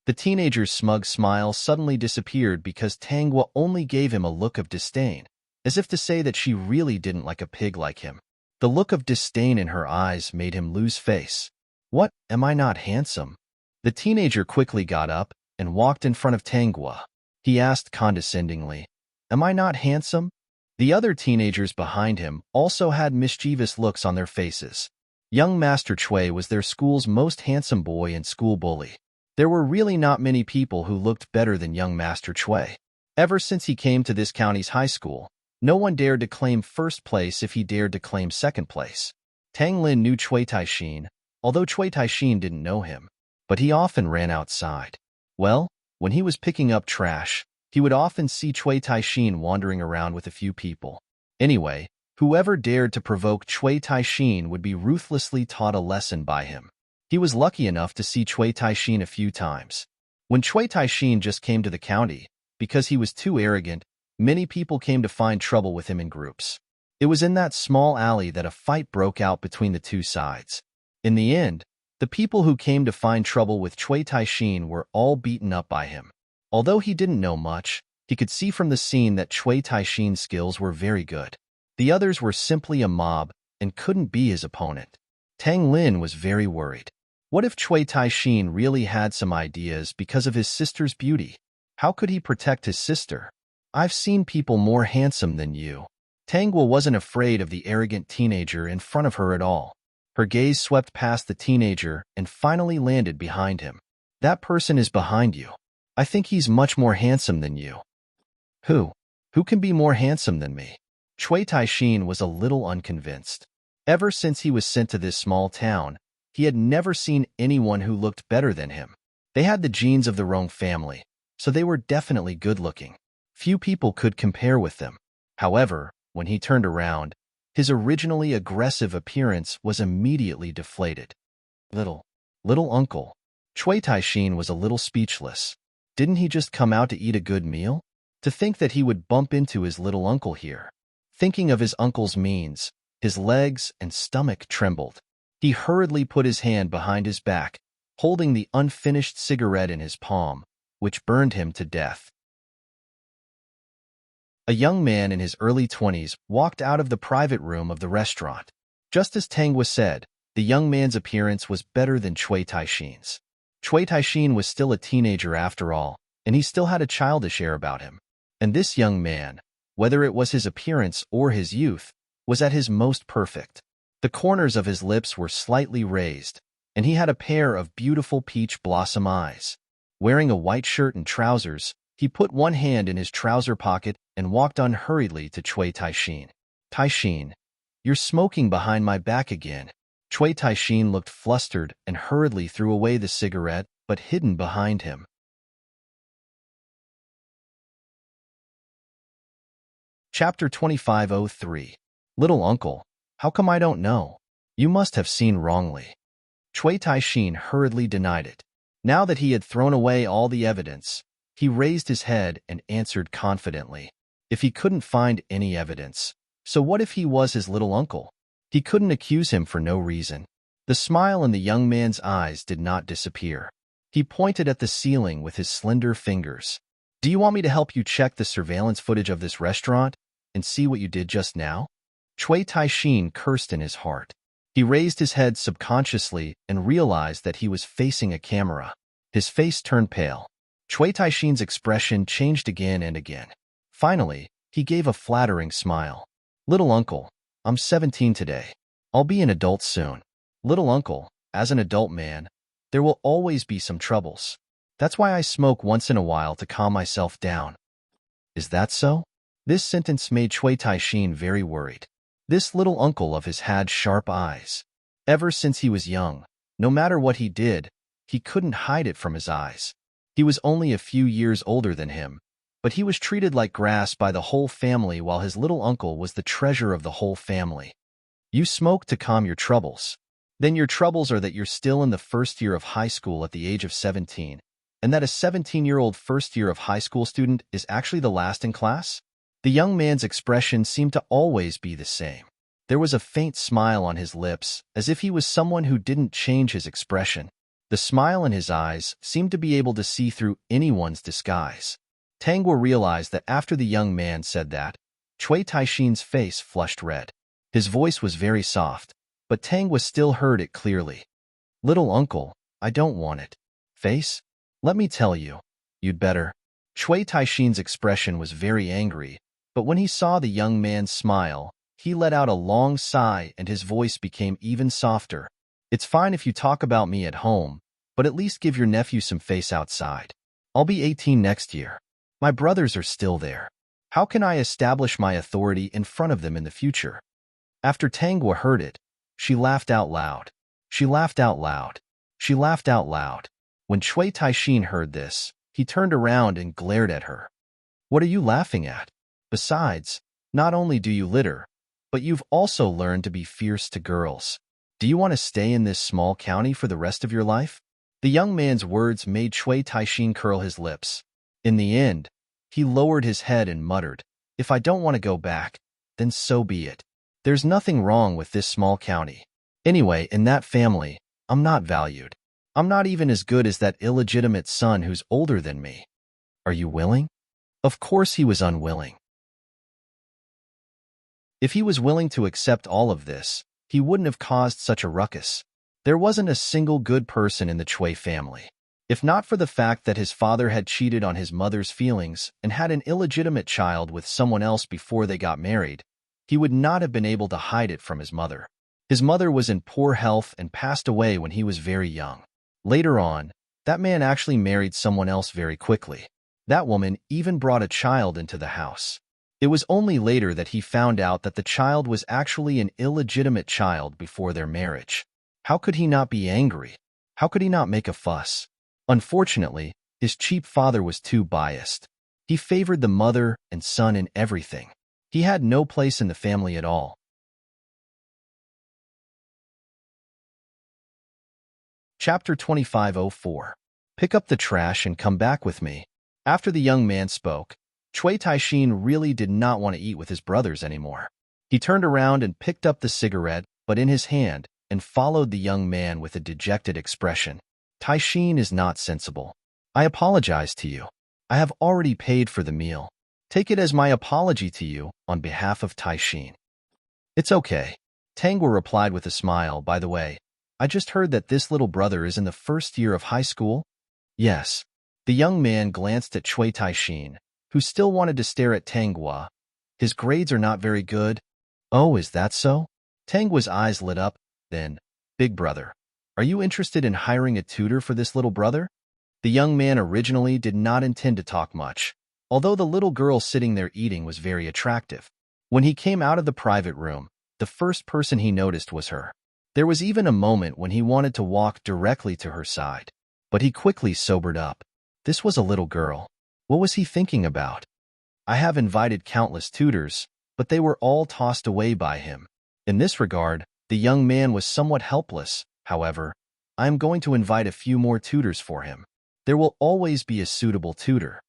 The teenager's smug smile suddenly disappeared because Tanghua only gave him a look of disdain, as if to say that she really didn't like a pig like him. The look of disdain in her eyes made him lose face. What, am I not handsome? The teenager quickly got up and walked in front of Tanghua. He asked condescendingly, Am I not handsome? The other teenagers behind him also had mischievous looks on their faces. Young Master Chui was their school's most handsome boy and school bully. There were really not many people who looked better than young Master Chui. Ever since he came to this county's high school, no one dared to claim first place if he dared to claim second place. Tang Lin knew Chui Taixin, although Chui Taixin didn't know him, but he often ran outside. Well, when he was picking up trash, he would often see Chui Taixin wandering around with a few people. Anyway, whoever dared to provoke Chui Taixin would be ruthlessly taught a lesson by him. He was lucky enough to see Chui Taixin a few times. When Chui Taixin just came to the county, because he was too arrogant, many people came to find trouble with him in groups. It was in that small alley that a fight broke out between the two sides. In the end, the people who came to find trouble with Chui Taixin were all beaten up by him. Although he didn't know much, he could see from the scene that Chui Taixin's skills were very good. The others were simply a mob and couldn't be his opponent. Tang Lin was very worried. What if Chui Taixin really had some ideas because of his sister's beauty? How could he protect his sister? I've seen people more handsome than you. Tanghua wasn't afraid of the arrogant teenager in front of her at all. Her gaze swept past the teenager and finally landed behind him. That person is behind you. I think he's much more handsome than you. Who? Who can be more handsome than me? Cui Taishin was a little unconvinced. Ever since he was sent to this small town, he had never seen anyone who looked better than him. They had the genes of the Rong family, so they were definitely good-looking. Few people could compare with them. However, when he turned around, his originally aggressive appearance was immediately deflated. Little uncle. Cui Taishin was a little speechless. Didn't he just come out to eat a good meal? To think that he would bump into his little uncle here. Thinking of his uncle's means, his legs and stomach trembled. He hurriedly put his hand behind his back, holding the unfinished cigarette in his palm, which burned him to death. A young man in his early 20s walked out of the private room of the restaurant. Just as Tangwa said, the young man's appearance was better than Cui Taishin's. Cui Taishin was still a teenager after all, and he still had a childish air about him. And this young man, whether it was his appearance or his youth, was at his most perfect. The corners of his lips were slightly raised, and he had a pair of beautiful peach blossom eyes. Wearing a white shirt and trousers, he put one hand in his trouser pocket and walked unhurriedly to Cui Taishin. Taishin, you're smoking behind my back again. Cui Taishin looked flustered and hurriedly threw away the cigarette, but hidden behind him. Chapter 2503. Little Uncle, how come I don't know? You must have seen wrongly. Cui Taishin hurriedly denied it. Now that he had thrown away all the evidence, he raised his head and answered confidently. If he couldn't find any evidence, so what if he was his little uncle? He couldn't accuse him for no reason. The smile in the young man's eyes did not disappear. He pointed at the ceiling with his slender fingers. Do you want me to help you check the surveillance footage of this restaurant and see what you did just now? Cui Taishin cursed in his heart. He raised his head subconsciously and realized that he was facing a camera. His face turned pale. Cui Taishin's expression changed again and again. Finally, he gave a flattering smile. Little uncle, I'm 17 today. I'll be an adult soon. Little uncle, as an adult man, there will always be some troubles. That's why I smoke once in a while to calm myself down. Is that so? This sentence made Cui Taishin very worried. This little uncle of his had sharp eyes. Ever since he was young, no matter what he did, he couldn't hide it from his eyes. He was only a few years older than him, but he was treated like grass by the whole family while his little uncle was the treasure of the whole family. You smoke to calm your troubles. Then your troubles are that you're still in the first year of high school at the age of 17, and that a 17-year-old first year of high school student is actually the last in class? The young man's expression seemed to always be the same. There was a faint smile on his lips, as if he was someone who didn't change his expression. The smile in his eyes seemed to be able to see through anyone's disguise. Tangwa realized that after the young man said that, Cui Taishin's face flushed red. His voice was very soft, but Tangwa still heard it clearly. Little uncle, I don't want it. Face? Let me tell you, you'd better. Cui Taishin's expression was very angry, but when he saw the young man's smile, he let out a long sigh and his voice became even softer. It's fine if you talk about me at home, but at least give your nephew some face outside. I'll be 18 next year. My brothers are still there. How can I establish my authority in front of them in the future? After Tangwa heard it, she laughed out loud. She laughed out loud. She laughed out loud. When Cui Taishin heard this, he turned around and glared at her. What are you laughing at? Besides, not only do you litter, but you've also learned to be fierce to girls. Do you want to stay in this small county for the rest of your life? The young man's words made Cui Taishin curl his lips. In the end, he lowered his head and muttered, If I don't want to go back, then so be it. There's nothing wrong with this small county. Anyway, in that family, I'm not valued. I'm not even as good as that illegitimate son who's older than me. Are you willing? Of course he was unwilling. If he was willing to accept all of this, he wouldn't have caused such a ruckus. There wasn't a single good person in the Cui family. If not for the fact that his father had cheated on his mother's feelings and had an illegitimate child with someone else before they got married, he would not have been able to hide it from his mother. His mother was in poor health and passed away when he was very young. Later on, That man actually married someone else very quickly. That woman even brought a child into the house. It was only later that he found out that the child was actually an illegitimate child before their marriage. How could he not be angry? How could he not make a fuss? Unfortunately, his cheap father was too biased. He favored the mother and son in everything. He had no place in the family at all. Chapter 2504. Pick up the trash and come back with me. After the young man spoke, Cui Taixin really did not want to eat with his brothers anymore. He turned around and picked up the cigarette, but in his hand, and followed the young man with a dejected expression. Taixin is not sensible. I apologize to you. I have already paid for the meal. Take it as my apology to you on behalf of Taixin. It's okay. Tangwa replied with a smile. By the way, I just heard that this little brother is in the first year of high school? Yes. The young man glanced at Cui Taixin, who still wanted to stare at Tangwa. His grades are not very good. Oh, is that so? Tangwa's eyes lit up. Then, big brother, are you interested in hiring a tutor for this little brother? The young man originally did not intend to talk much, although the little girl sitting there eating was very attractive. When he came out of the private room, the first person he noticed was her. There was even a moment when he wanted to walk directly to her side, but he quickly sobered up. This was a little girl. What was he thinking about? I have invited countless tutors, but they were all tossed away by him. In this regard, the young man was somewhat helpless. However, I am going to invite a few more tutors for him. There will always be a suitable tutor.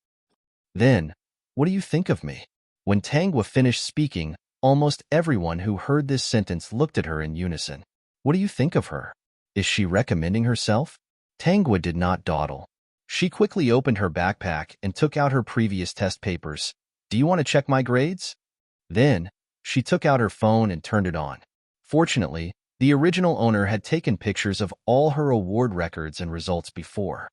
Then, what do you think of me? When Tangwa finished speaking, almost everyone who heard this sentence looked at her in unison. What do you think of her? Is she recommending herself? Tangwa did not dawdle. She quickly opened her backpack and took out her previous test papers. Do you want to check my grades? Then, she took out her phone and turned it on. Fortunately, the original owner had taken pictures of all her award records and results before.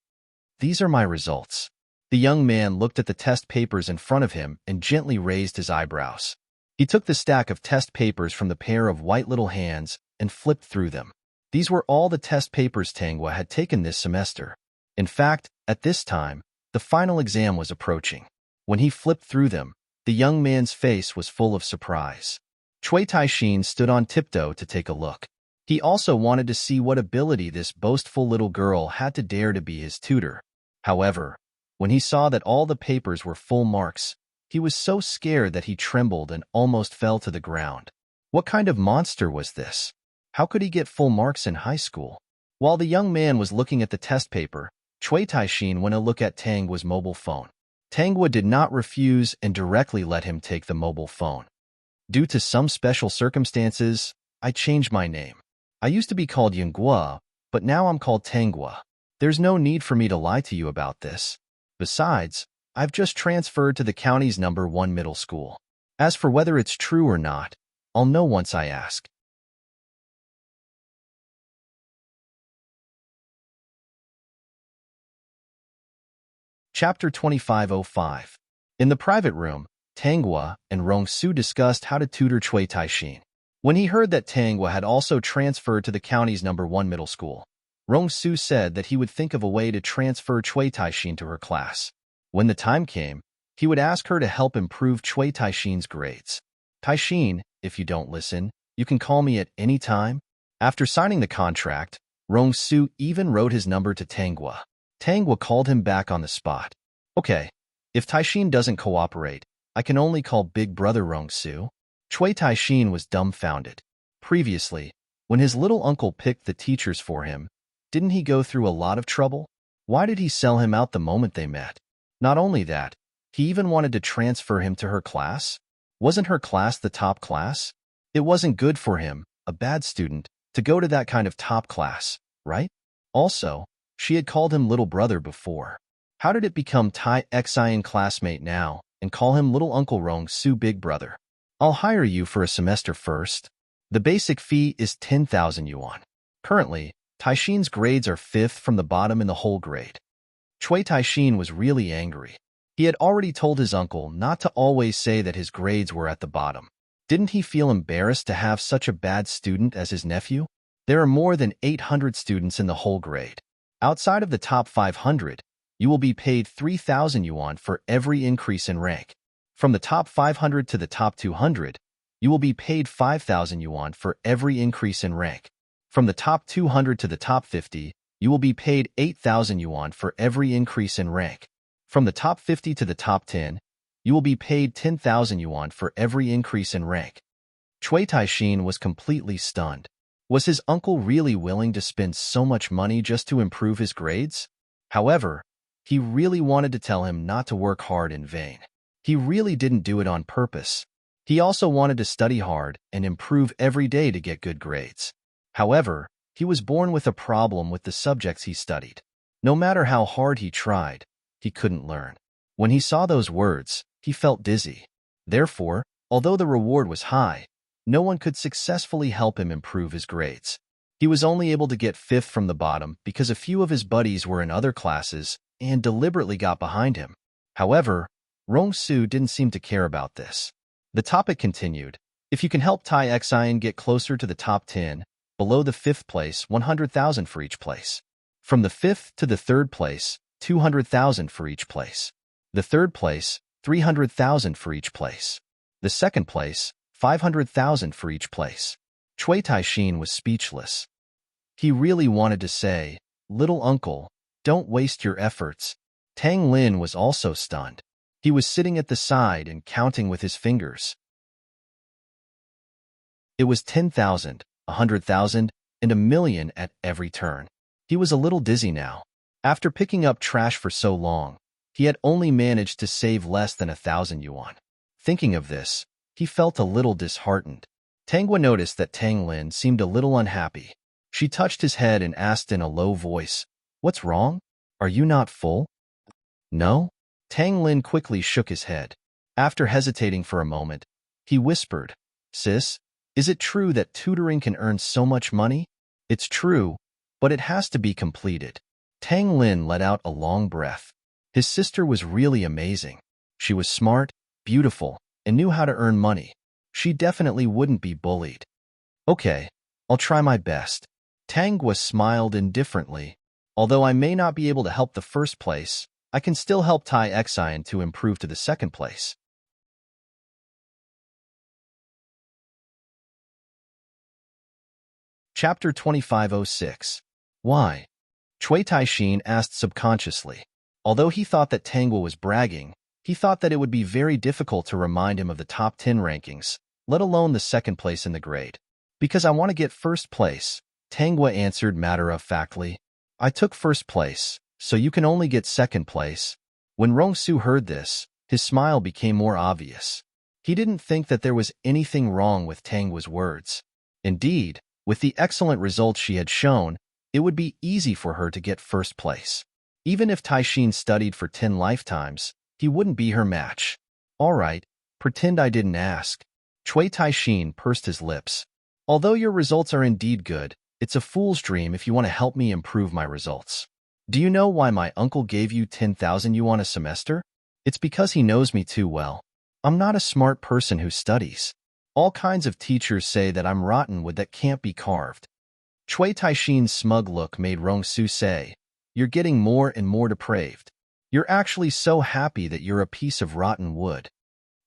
These are my results. The young man looked at the test papers in front of him and gently raised his eyebrows. He took the stack of test papers from the pair of white little hands and flipped through them. These were all the test papers Tangwa had taken this semester. In fact, at this time, the final exam was approaching. When he flipped through them, the young man's face was full of surprise. Cui Taixin stood on tiptoe to take a look. He also wanted to see what ability this boastful little girl had to dare to be his tutor. However, when he saw that all the papers were full marks, he was so scared that he trembled and almost fell to the ground. What kind of monster was this? How could he get full marks in high school? While the young man was looking at the test paper, Cui Taixin went a look at Tangwa's mobile phone. Tangwa did not refuse and directly let him take the mobile phone. Due to some special circumstances, I changed my name. I used to be called Yunguo, but now I'm called Tangwa. There's no need for me to lie to you about this. Besides, I've just transferred to the county's #1 middle school. As for whether it's true or not, I'll know once I ask. Chapter 2505. In the private room, Tangwa and Rongsu discussed how to tutor Cui Taixin. When he heard that Tangwa had also transferred to the county's #1 middle school, Rongsu said that he would think of a way to transfer Cui Taixin to her class. When the time came, he would ask her to help improve Cui Taixin's grades. Taixin, if you don't listen, you can call me at any time. After signing the contract, Rongsu even wrote his number to Tangwa. Tangwa called him back on the spot. Okay, if Taixin doesn't cooperate, I can only call Big Brother Rongsu. Cui Taixin was dumbfounded. Previously, when his little uncle picked the teachers for him, didn't he go through a lot of trouble? Why did he sell him out the moment they met? Not only that, he even wanted to transfer him to her class. Wasn't her class the top class? It wasn't good for him, a bad student, to go to that kind of top class, right? Also, she had called him little brother before. How did it become Tai Xian classmate now and call him little Uncle Rongsu big brother? I'll hire you for a semester first. The basic fee is 10,000 yuan. Currently, Taixin's grades are 5th from the bottom in the whole grade. Cui Taixin was really angry. He had already told his uncle not to always say that his grades were at the bottom. Didn't he feel embarrassed to have such a bad student as his nephew? There are more than 800 students in the whole grade. Outside of the top 500, you will be paid 3,000 yuan for every increase in rank. From the top 500 to the top 200, you will be paid 5,000 yuan for every increase in rank. From the top 200 to the top 50, you will be paid 8,000 yuan for every increase in rank. From the top 50 to the top 10, you will be paid 10,000 yuan for every increase in rank. Cui Taixin was completely stunned. Was his uncle really willing to spend so much money just to improve his grades? However, he really wanted to tell him not to work hard in vain. He really didn't do it on purpose. He also wanted to study hard and improve every day to get good grades. However, he was born with a problem with the subjects he studied. No matter how hard he tried, he couldn't learn. When he saw those words, he felt dizzy. Therefore, although the reward was high, no one could successfully help him improve his grades. He was only able to get fifth from the bottom because a few of his buddies were in other classes and deliberately got behind him. However, Rong-su didn't seem to care about this. The topic continued. If you can help Tai Xian get closer to the top 10, below the 5th place, 100,000 for each place. From the 5th to the 3rd place, 200,000 for each place. The 3rd place, 300,000 for each place. The 2nd place, 500,000 for each place. Cui Taixin was speechless. He really wanted to say, "Little uncle, don't waste your efforts." Tang Lin was also stunned. He was sitting at the side and counting with his fingers. It was 10,000, 100,000, and 1,000,000 at every turn. He was a little dizzy now. After picking up trash for so long, he had only managed to save less than 1,000 yuan. Thinking of this, he felt a little disheartened. Tanghua noticed that Tang Lin seemed a little unhappy. She touched his head and asked in a low voice, "What's wrong? Are you not full?" "No?" Tang Lin quickly shook his head. After hesitating for a moment, he whispered, "Sis, is it true that tutoring can earn so much money?" "It's true, but it has to be completed." Tang Lin let out a long breath. His sister was really amazing. She was smart, beautiful, and knew how to earn money. She definitely wouldn't be bullied. "Okay, I'll try my best." Tanghua smiled indifferently. "Although I may not be able to help the 1st place, I can still help Tai Xian to improve to the 2nd place." Chapter 2506. Why? Cui Taixin asked subconsciously. Although he thought that Tanghua was bragging, he thought that it would be very difficult to remind him of the top 10 rankings, let alone the 2nd place in the grade. "Because I want to get 1st place," Tanghua answered matter-of-factly. "I took 1st place, so you can only get 2nd place." When Rong-su heard this, his smile became more obvious. He didn't think that there was anything wrong with Tanghua's words. Indeed, with the excellent results she had shown, it would be easy for her to get 1st place. Even if Taixin studied for 10 lifetimes, he wouldn't be her match. "All right, pretend I didn't ask." Cui Taixin pursed his lips. "Although your results are indeed good, it's a fool's dream if you want to help me improve my results. Do you know why my uncle gave you 10,000 yuan a semester? It's because he knows me too well. I'm not a smart person who studies. All kinds of teachers say that I'm rotten wood that can't be carved." Cui Taixin's smug look made Rong-su say, "You're getting more and more depraved. You're actually so happy that you're a piece of rotten wood."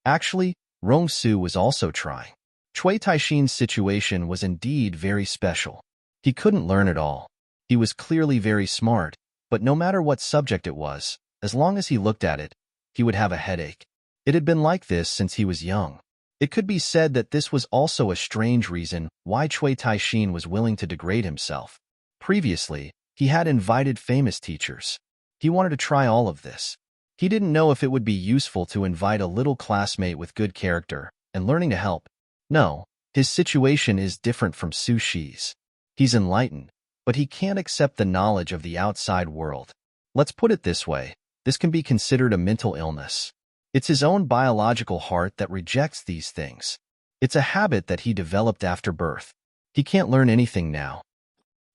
Actually, Rong-su was also trying. Cui Taixin's situation was indeed very special. He couldn't learn at all. He was clearly very smart, but no matter what subject it was, as long as he looked at it, he would have a headache. It had been like this since he was young. It could be said that this was also a strange reason why Cui Taixin was willing to degrade himself. Previously, he had invited famous teachers. He wanted to try all of this. He didn't know if it would be useful to invite a little classmate with good character and learning to help. No, his situation is different from Su Shi's. He's enlightened, but he can't accept the knowledge of the outside world. Let's put it this way, this can be considered a mental illness. It's his own biological heart that rejects these things. It's a habit that he developed after birth. He can't learn anything now.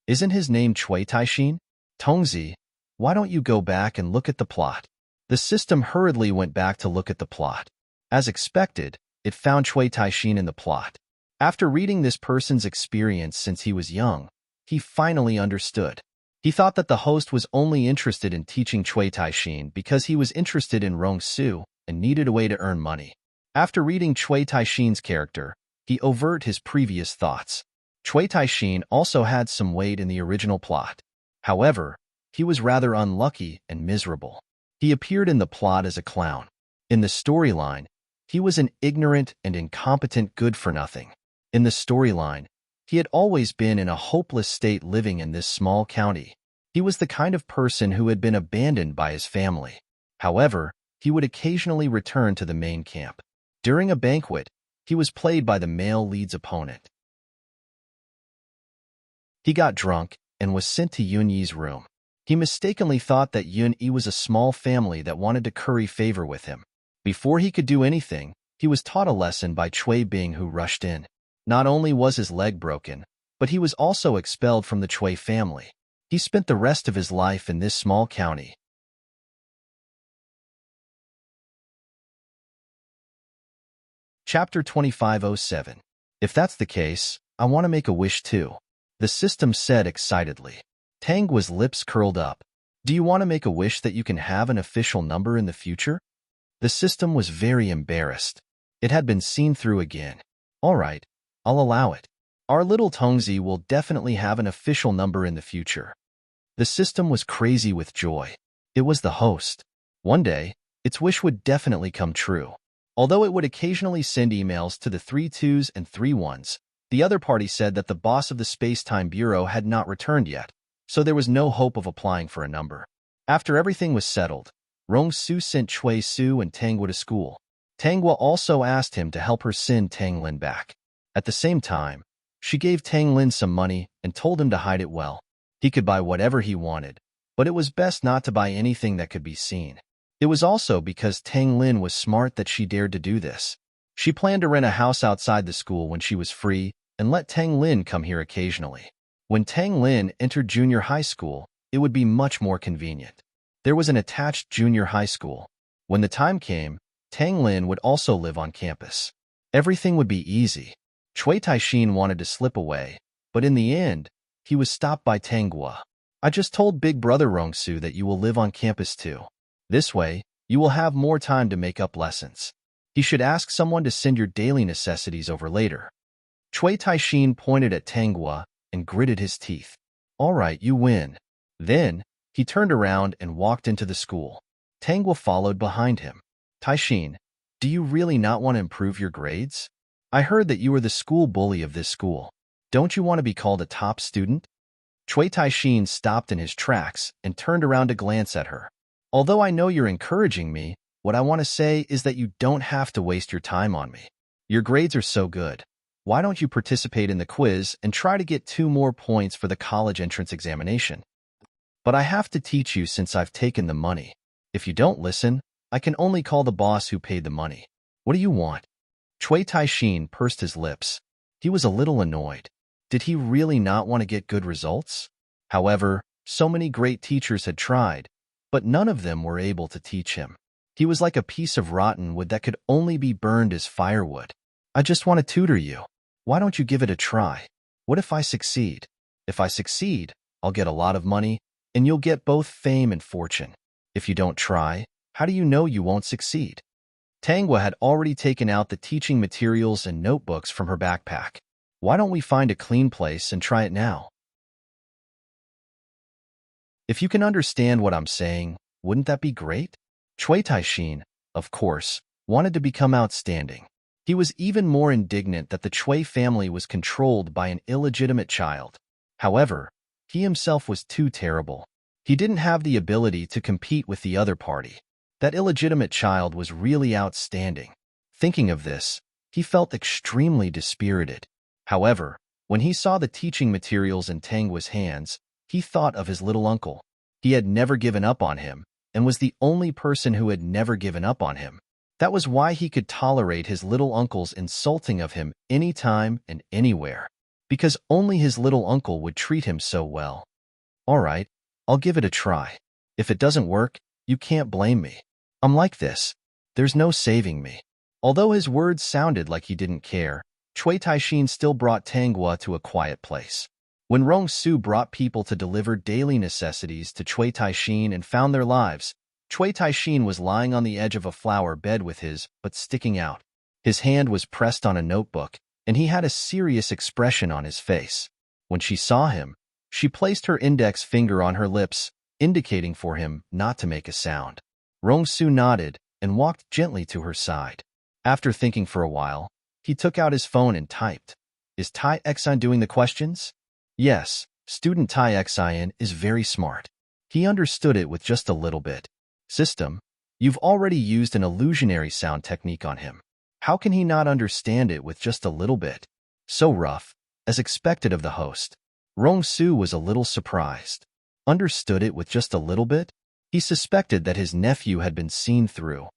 Isn't his name Cui Taixin? Tongzi, why don't you go back and look at the plot? The system hurriedly went back to look at the plot. As expected, it found Cui Taixin in the plot. After reading this person's experience since he was young, he finally understood. He thought that the host was only interested in teaching Cui Taixin because he was interested in Rong Su and needed a way to earn money. After reading Cui Taixin's character, he overt his previous thoughts. Cui Taixin also had some weight in the original plot. However, he was rather unlucky and miserable. He appeared in the plot as a clown. In the storyline, he was an ignorant and incompetent good-for-nothing. In the storyline, he had always been in a hopeless state living in this small county. He was the kind of person who had been abandoned by his family. However, he would occasionally return to the main camp. During a banquet, he was played by the male lead's opponent. He got drunk and was sent to Yun Yi's room. He mistakenly thought that Yun Yi was a small family that wanted to curry favor with him. Before he could do anything, he was taught a lesson by Cui Bing, who rushed in. Not only was his leg broken, but he was also expelled from the Cui family. He spent the rest of his life in this small county. Chapter 2507. If that's the case, I want to make a wish too, the system said excitedly. Tangwa's lips curled up. Do you want to make a wish that you can have an official number in the future? The system was very embarrassed. It had been seen through again. All right, I'll allow it. Our little Tongzi will definitely have an official number in the future. The system was crazy with joy. It was the host. One day, its wish would definitely come true. Although it would occasionally send emails to the 3-2s and 3-1s, the other party said that the boss of the Space-Time Bureau had not returned yet, so there was no hope of applying for a number. After everything was settled, Rong Su sent Cui Su and Tangwa to school. Tangwa also asked him to help her send Tang Lin back. At the same time, she gave Tang Lin some money and told him to hide it well. He could buy whatever he wanted, but it was best not to buy anything that could be seen. It was also because Tang Lin was smart that she dared to do this. She planned to rent a house outside the school when she was free and let Tang Lin come here occasionally. When Tang Lin entered junior high school, it would be much more convenient. There was an attached junior high school. When the time came, Tang Lin would also live on campus. Everything would be easy. Cui Taixin wanted to slip away, but in the end, he was stopped by Tangwa. I just told Big Brother Rong Su that you will live on campus too. This way, you will have more time to make up lessons. He should ask someone to send your daily necessities over later. Cui Taixin pointed at Tangwa and gritted his teeth. All right, you win. Then, he turned around and walked into the school. Tangwa followed behind him. Taixin, do you really not want to improve your grades? I heard that you are the school bully of this school. Don't you want to be called a top student? Cui Taixin stopped in his tracks and turned around to glance at her. Although I know you're encouraging me, what I want to say is that you don't have to waste your time on me. Your grades are so good. Why don't you participate in the quiz and try to get 2 more points for the college entrance examination? But I have to teach you since I've taken the money. If you don't listen, I can only call the boss who paid the money. What do you want? Cui Taixin pursed his lips. He was a little annoyed. Did he really not want to get good results? However, so many great teachers had tried, but none of them were able to teach him. He was like a piece of rotten wood that could only be burned as firewood. I just want to tutor you. Why don't you give it a try? What if I succeed? If I succeed, I'll get a lot of money, and you'll get both fame and fortune. If you don't try, how do you know you won't succeed? Tangwa had already taken out the teaching materials and notebooks from her backpack. Why don't we find a clean place and try it now? If you can understand what I'm saying, wouldn't that be great? Cui Taixin, of course, wanted to become outstanding. He was even more indignant that the Cui family was controlled by an illegitimate child. However, he himself was too terrible. He didn't have the ability to compete with the other party. That illegitimate child was really outstanding. Thinking of this, he felt extremely dispirited. However, when he saw the teaching materials in Tangwa's hands, he thought of his little uncle. He had never given up on him, and was the only person who had never given up on him. That was why he could tolerate his little uncle's insulting of him anytime and anywhere, because only his little uncle would treat him so well. All right, I'll give it a try. If it doesn't work, you can't blame me. I'm like this. There's no saving me. Although his words sounded like he didn't care, Cui Taixin still brought Tangwa to a quiet place. When Rong Su brought people to deliver daily necessities to Cui Taixin and found their lives, Cui Taixin was lying on the edge of a flower bed with his butt sticking out. His hand was pressed on a notebook, and he had a serious expression on his face. When she saw him, she placed her index finger on her lips, indicating for him not to make a sound. Rong Su nodded and walked gently to her side. After thinking for a while, he took out his phone and typed, "Is Tai Xin doing the questions?" Yes, student Tai Xin is very smart. He understood it with just a little bit. System, you've already used an illusionary sound technique on him. How can he not understand it with just a little bit? So rough, as expected of the host. Rong Su was a little surprised. Understood it with just a little bit? He suspected that his nephew had been seen through.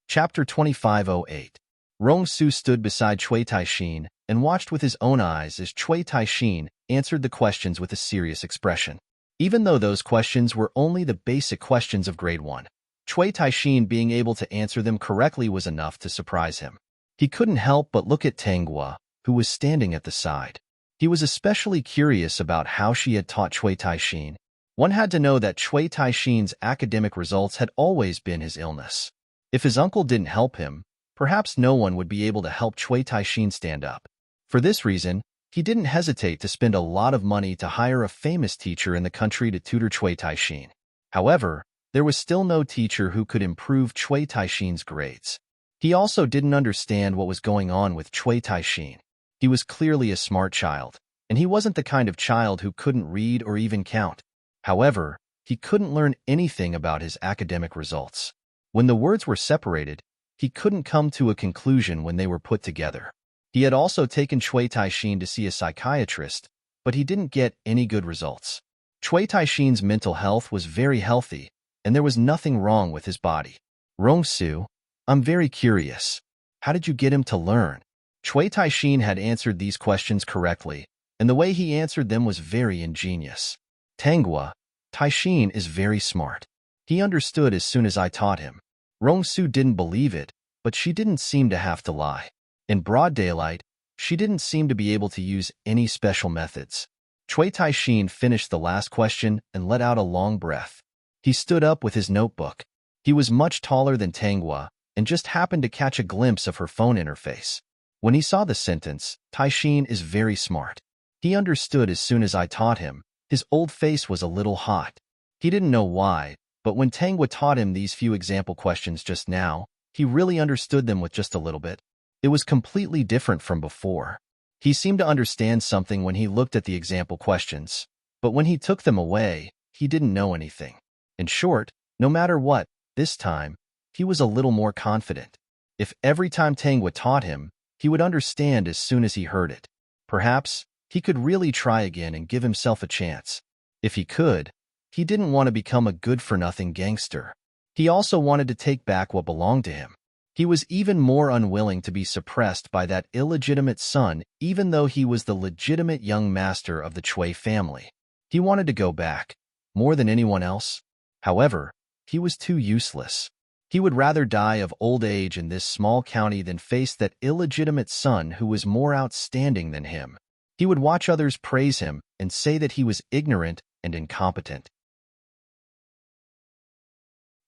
Chapter 2508. Rong Su stood beside Cui Taixin and watched with his own eyes as Cui Taixin answered the questions with a serious expression. Even though those questions were only the basic questions of grade 1, Cui Taixin being able to answer them correctly was enough to surprise him. He couldn't help but look at Tanghua, who was standing at the side. He was especially curious about how she had taught Cui Taixin. One had to know that Cui Taixin's academic results had always been his illness. If his uncle didn't help him, perhaps no one would be able to help Cui Taixin stand up. For this reason, he didn't hesitate to spend a lot of money to hire a famous teacher in the country to tutor Cui Taixin. However, there was still no teacher who could improve Cui Taixin's grades. He also didn't understand what was going on with Cui Taixin. He was clearly a smart child, and he wasn't the kind of child who couldn't read or even count. However, he couldn't learn anything about his academic results. When the words were separated, he couldn't come to a conclusion when they were put together. He had also taken Cui Taixin to see a psychiatrist, but he didn't get any good results. Cui Taixin's mental health was very healthy, and there was nothing wrong with his body. Rong Su, I'm very curious. How did you get him to learn? Cui Taixin had answered these questions correctly, and the way he answered them was very ingenious. Tanghua, Taixin is very smart. He understood as soon as I taught him. Rong Su didn't believe it, but she didn't seem to have to lie. In broad daylight, she didn't seem to be able to use any special methods. Cui Taixin finished the last question and let out a long breath. He stood up with his notebook. He was much taller than Tanghua and just happened to catch a glimpse of her phone interface. When he saw the sentence, Taixin is very smart. He understood as soon as I taught him. His old face was a little hot. He didn't know why, but when Tanghua taught him these few example questions just now, he really understood them with just a little bit. It was completely different from before. He seemed to understand something when he looked at the example questions, but when he took them away, he didn't know anything. In short, no matter what, this time, he was a little more confident. If every time Tanghua taught him, he would understand as soon as he heard it. Perhaps he could really try again and give himself a chance. If he could, he didn't want to become a good-for-nothing gangster. He also wanted to take back what belonged to him. He was even more unwilling to be suppressed by that illegitimate son, even though he was the legitimate young master of the Cui family. He wanted to go back, more than anyone else. However, he was too useless. He would rather die of old age in this small county than face that illegitimate son who was more outstanding than him. He would watch others praise him and say that he was ignorant and incompetent.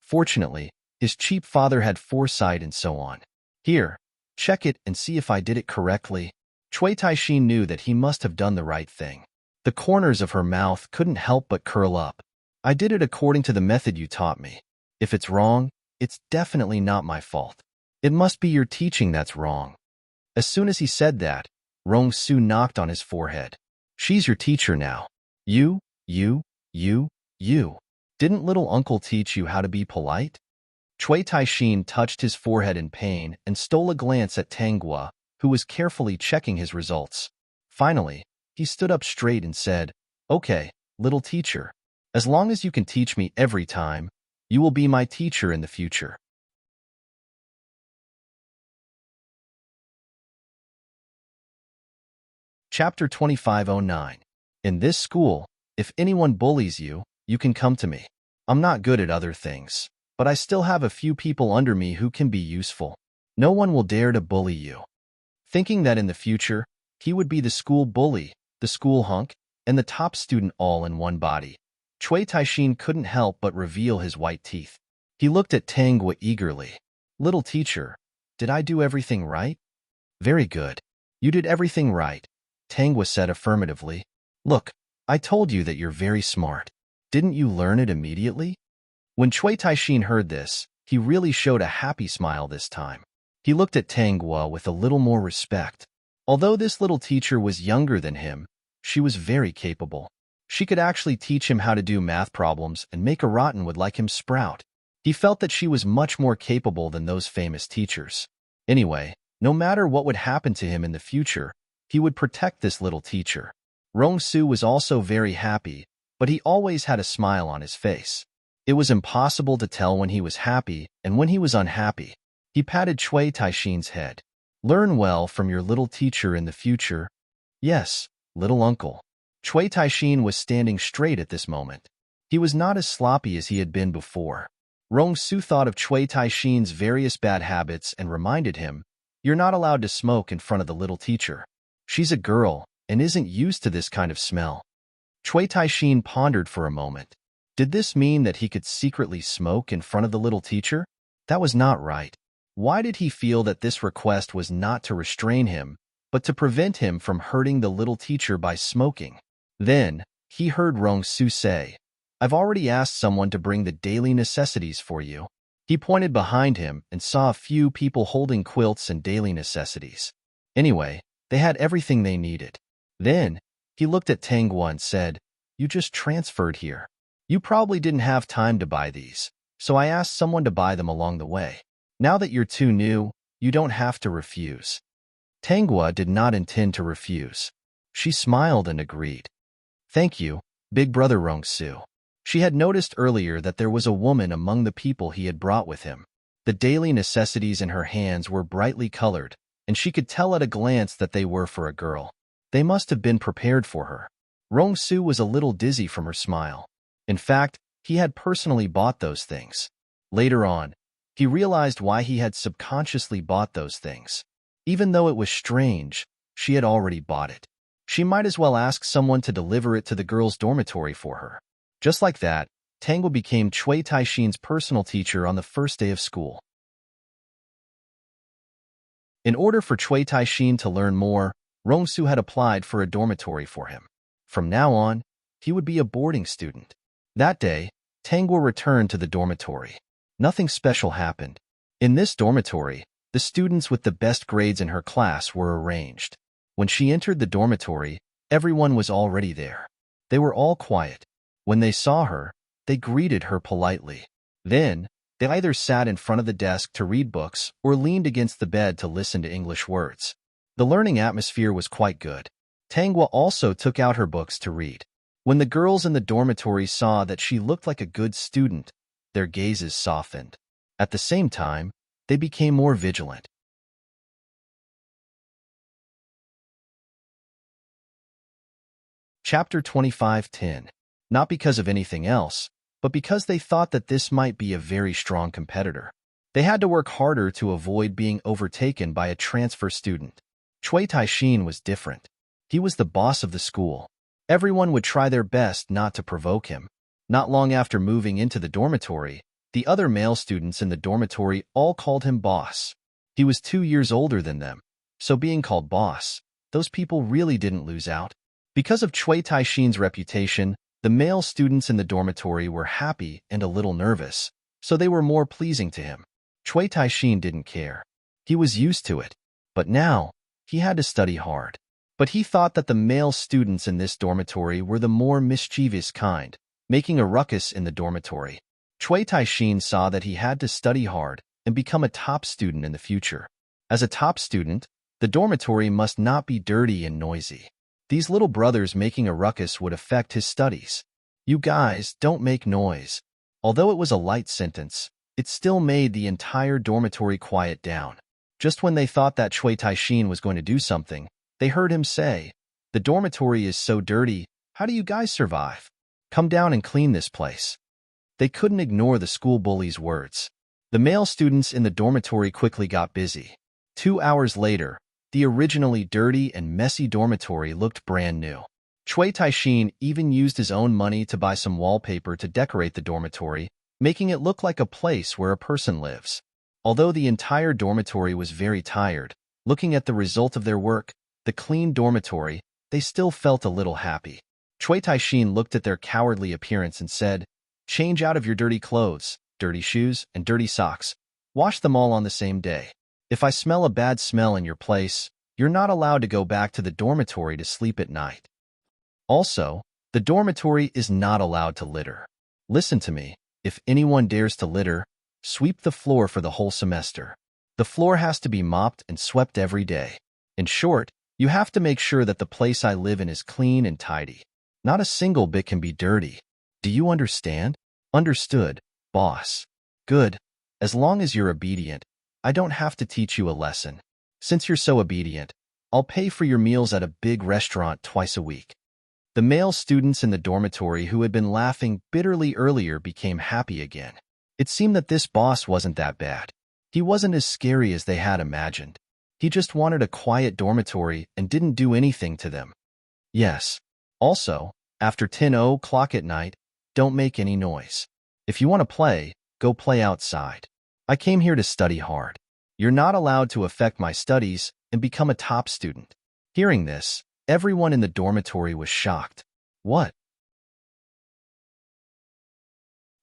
Fortunately, his cheap father had foresight and so on. Here, check it and see if I did it correctly. Cui Taixin knew that he must have done the right thing. The corners of her mouth couldn't help but curl up. I did it according to the method you taught me. If it's wrong, it's definitely not my fault. It must be your teaching that's wrong. As soon as he said that, Rong Su knocked on his forehead. She's your teacher now. You. Didn't little uncle teach you how to be polite? Cui Taixin touched his forehead in pain and stole a glance at Tanghua, who was carefully checking his results. Finally, he stood up straight and said, "Okay, little teacher. As long as you can teach me every time, you will be my teacher in the future." Chapter 2509. In this school, if anyone bullies you, you can come to me. I'm not good at other things, but I still have a few people under me who can be useful. No one will dare to bully you. Thinking that in the future, he would be the school bully, the school hunk, and the top student all in one body, Cui Taishin couldn't help but reveal his white teeth. He looked at Tangwa eagerly. Little teacher, did I do everything right? Very good. You did everything right, Tangwa said affirmatively. Look, I told you that you're very smart. Didn't you learn it immediately? When Cui Taishin heard this, he really showed a happy smile this time. He looked at Tangwa with a little more respect. Although this little teacher was younger than him, she was very capable. She could actually teach him how to do math problems and make a Rottenwood like him sprout. He felt that she was much more capable than those famous teachers. Anyway, no matter what would happen to him in the future, he would protect this little teacher. Rong-su was also very happy, but he always had a smile on his face. It was impossible to tell when he was happy and when he was unhappy. He patted Cui Taishin's head. Learn well from your little teacher in the future. Yes, little uncle. Cui Taishin was standing straight at this moment. He was not as sloppy as he had been before. Rong-su thought of Cui Taishin's various bad habits and reminded him, you're not allowed to smoke in front of the little teacher. She's a girl and isn't used to this kind of smell. Cui Taishin pondered for a moment. Did this mean that he could secretly smoke in front of the little teacher? That was not right. Why did he feel that this request was not to restrain him, but to prevent him from hurting the little teacher by smoking? Then, he heard Rong-su say, I've already asked someone to bring the daily necessities for you. He pointed behind him and saw a few people holding quilts and daily necessities. Anyway, they had everything they needed. Then, he looked at Tangwa and said, you just transferred here. You probably didn't have time to buy these, so I asked someone to buy them along the way. Now that you're too new, you don't have to refuse. Tangwa did not intend to refuse. She smiled and agreed. Thank you, big brother Rong-su. She had noticed earlier that there was a woman among the people he had brought with him. The daily necessities in her hands were brightly colored, and she could tell at a glance that they were for a girl. They must have been prepared for her. Rong-su was a little dizzy from her smile. In fact, he had personally bought those things. Later on, he realized why he had subconsciously bought those things. Even though it was strange, she had already bought it. She might as well ask someone to deliver it to the girls' dormitory for her. Just like that, Tangwa became Cui Taishin's personal teacher on the first day of school. In order for Cui Taishin to learn more, Rong-su had applied for a dormitory for him. From now on, he would be a boarding student. That day, Tangwa returned to the dormitory. Nothing special happened. In this dormitory, the students with the best grades in her class were arranged. When she entered the dormitory, everyone was already there. They were all quiet. When they saw her, they greeted her politely. Then, they either sat in front of the desk to read books or leaned against the bed to listen to English words. The learning atmosphere was quite good. Tangwa also took out her books to read. When the girls in the dormitory saw that she looked like a good student, their gazes softened. At the same time, they became more vigilant. Chapter 25:10. Not because of anything else, but because they thought that this might be a very strong competitor. They had to work harder to avoid being overtaken by a transfer student. Cui Taishin was different. He was the boss of the school. Everyone would try their best not to provoke him. Not long after moving into the dormitory, the other male students in the dormitory all called him boss. He was 2 years older than them, so being called boss, those people really didn't lose out. Because of Cui Taishin's reputation, the male students in the dormitory were happy and a little nervous, so they were more pleasing to him. Cui Taishin didn't care. He was used to it. But now, he had to study hard. But he thought that the male students in this dormitory were the more mischievous kind, making a ruckus in the dormitory. Cui Taishin saw that he had to study hard and become a top student in the future. As a top student, the dormitory must not be dirty and noisy. These little brothers making a ruckus would affect his studies. You guys, don't make noise. Although it was a light sentence, it still made the entire dormitory quiet down. Just when they thought that Cui Taishin was going to do something, they heard him say, the dormitory is so dirty, how do you guys survive? Come down and clean this place. They couldn't ignore the school bully's words. The male students in the dormitory quickly got busy. 2 hours later, the originally dirty and messy dormitory looked brand new. Cui Taishin even used his own money to buy some wallpaper to decorate the dormitory, making it look like a place where a person lives. Although the entire dormitory was very tired, looking at the result of their work, the clean dormitory, they still felt a little happy. Cui Taishin looked at their cowardly appearance and said, "Change out of your dirty clothes, dirty shoes, and dirty socks. Wash them all on the same day. If I smell a bad smell in your place, you're not allowed to go back to the dormitory to sleep at night. Also, the dormitory is not allowed to litter. Listen to me, if anyone dares to litter, sweep the floor for the whole semester. The floor has to be mopped and swept every day. In short, you have to make sure that the place I live in is clean and tidy. Not a single bit can be dirty. Do you understand?" "Understood, boss." "Good. As long as you're obedient, I don't have to teach you a lesson. Since you're so obedient, I'll pay for your meals at a big restaurant twice a week." The male students in the dormitory who had been laughing bitterly earlier became happy again. It seemed that this boss wasn't that bad. He wasn't as scary as they had imagined. He just wanted a quiet dormitory and didn't do anything to them. Yes. Also, after 10 o'clock at night, don't make any noise. If you want to play, go play outside. I came here to study hard. You're not allowed to affect my studies and become a top student." Hearing this, everyone in the dormitory was shocked. What?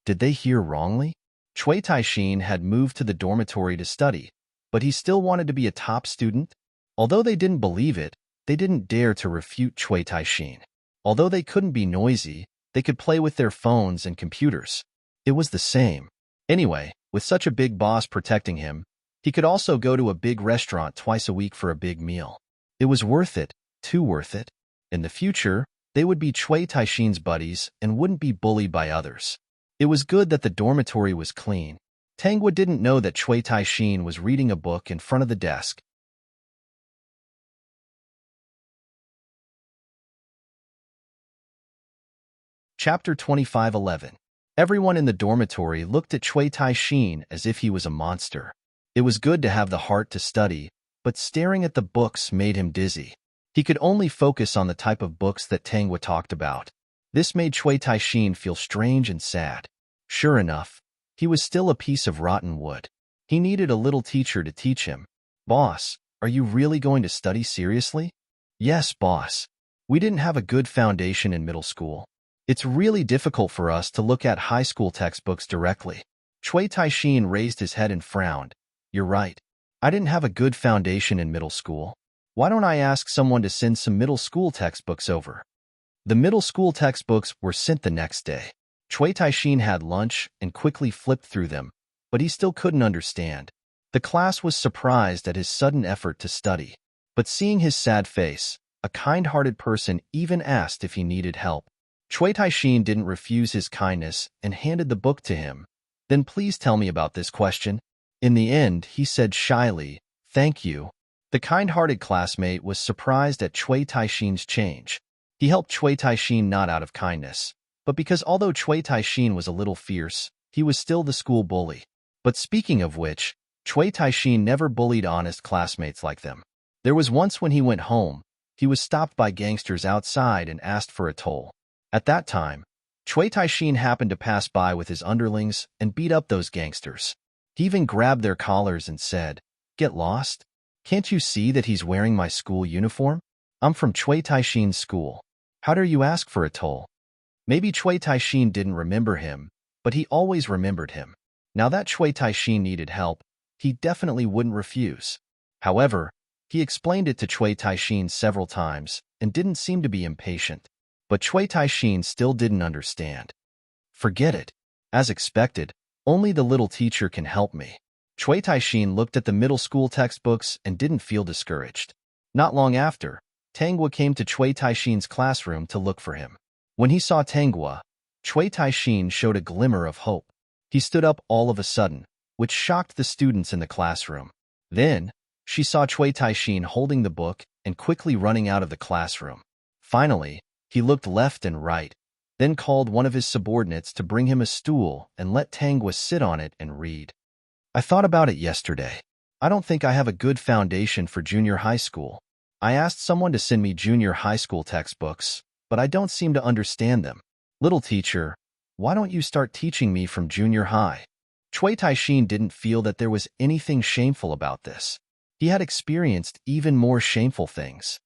Did they hear wrongly? Cui Taishin had moved to the dormitory to study, but he still wanted to be a top student? Although they didn't believe it, they didn't dare to refute Cui Taishin. Although they couldn't be noisy, they could play with their phones and computers. It was the same. Anyway, with such a big boss protecting him, he could also go to a big restaurant twice a week for a big meal. It was worth it, too worth it. In the future, they would be Cui Taishin's buddies and wouldn't be bullied by others. It was good that the dormitory was clean. Tanghua didn't know that Cui Taishin was reading a book in front of the desk. Chapter 25:11. Everyone in the dormitory looked at Cui Taishin as if he was a monster. It was good to have the heart to study, but staring at the books made him dizzy. He could only focus on the type of books that Tanghua talked about. This made Cui Taishin feel strange and sad. Sure enough, he was still a piece of rotten wood. He needed a little teacher to teach him. "Boss, are you really going to study seriously?" "Yes, boss. We didn't have a good foundation in middle school. It's really difficult for us to look at high school textbooks directly." Cui Taishin raised his head and frowned. "You're right. I didn't have a good foundation in middle school. Why don't I ask someone to send some middle school textbooks over?" The middle school textbooks were sent the next day. Cui Taishin had lunch and quickly flipped through them, but he still couldn't understand. The class was surprised at his sudden effort to study. But seeing his sad face, a kind-hearted person even asked if he needed help. Cui Taishin didn't refuse his kindness and handed the book to him. "Then please tell me about this question." In the end, he said shyly, "Thank you." The kind-hearted classmate was surprised at Cui Taishin's change. He helped Cui Taishin not out of kindness, but because although Cui Taishin was a little fierce, he was still the school bully. But speaking of which, Cui Taishin never bullied honest classmates like them. There was once when he went home, he was stopped by gangsters outside and asked for a toll. At that time, Cui Taishin happened to pass by with his underlings and beat up those gangsters. He even grabbed their collars and said, "Get lost? Can't you see that he's wearing my school uniform? I'm from Cui Taishin's school. How dare you ask for a toll?" Maybe Cui Taishin didn't remember him, but he always remembered him. Now that Cui Taishin needed help, he definitely wouldn't refuse. However, he explained it to Cui Taishin several times and didn't seem to be impatient. But Cui Taishin still didn't understand. "Forget it. As expected, only the little teacher can help me." Cui Taishin looked at the middle school textbooks and didn't feel discouraged. Not long after, Tanghua came to Cui Taishin's classroom to look for him. When he saw Tanghua, Cui Taishin showed a glimmer of hope. He stood up all of a sudden, which shocked the students in the classroom. Then, she saw Cui Taishin holding the book and quickly running out of the classroom. Finally, he looked left and right, then called one of his subordinates to bring him a stool and let Tanghua sit on it and read. I thought about it yesterday. I don't think I have a good foundation for junior high school. I asked someone to send me junior high school textbooks, but I don't seem to understand them. Little teacher, why don't you start teaching me from junior high? Cui Taishin didn't feel that there was anything shameful about this. He had experienced even more shameful things.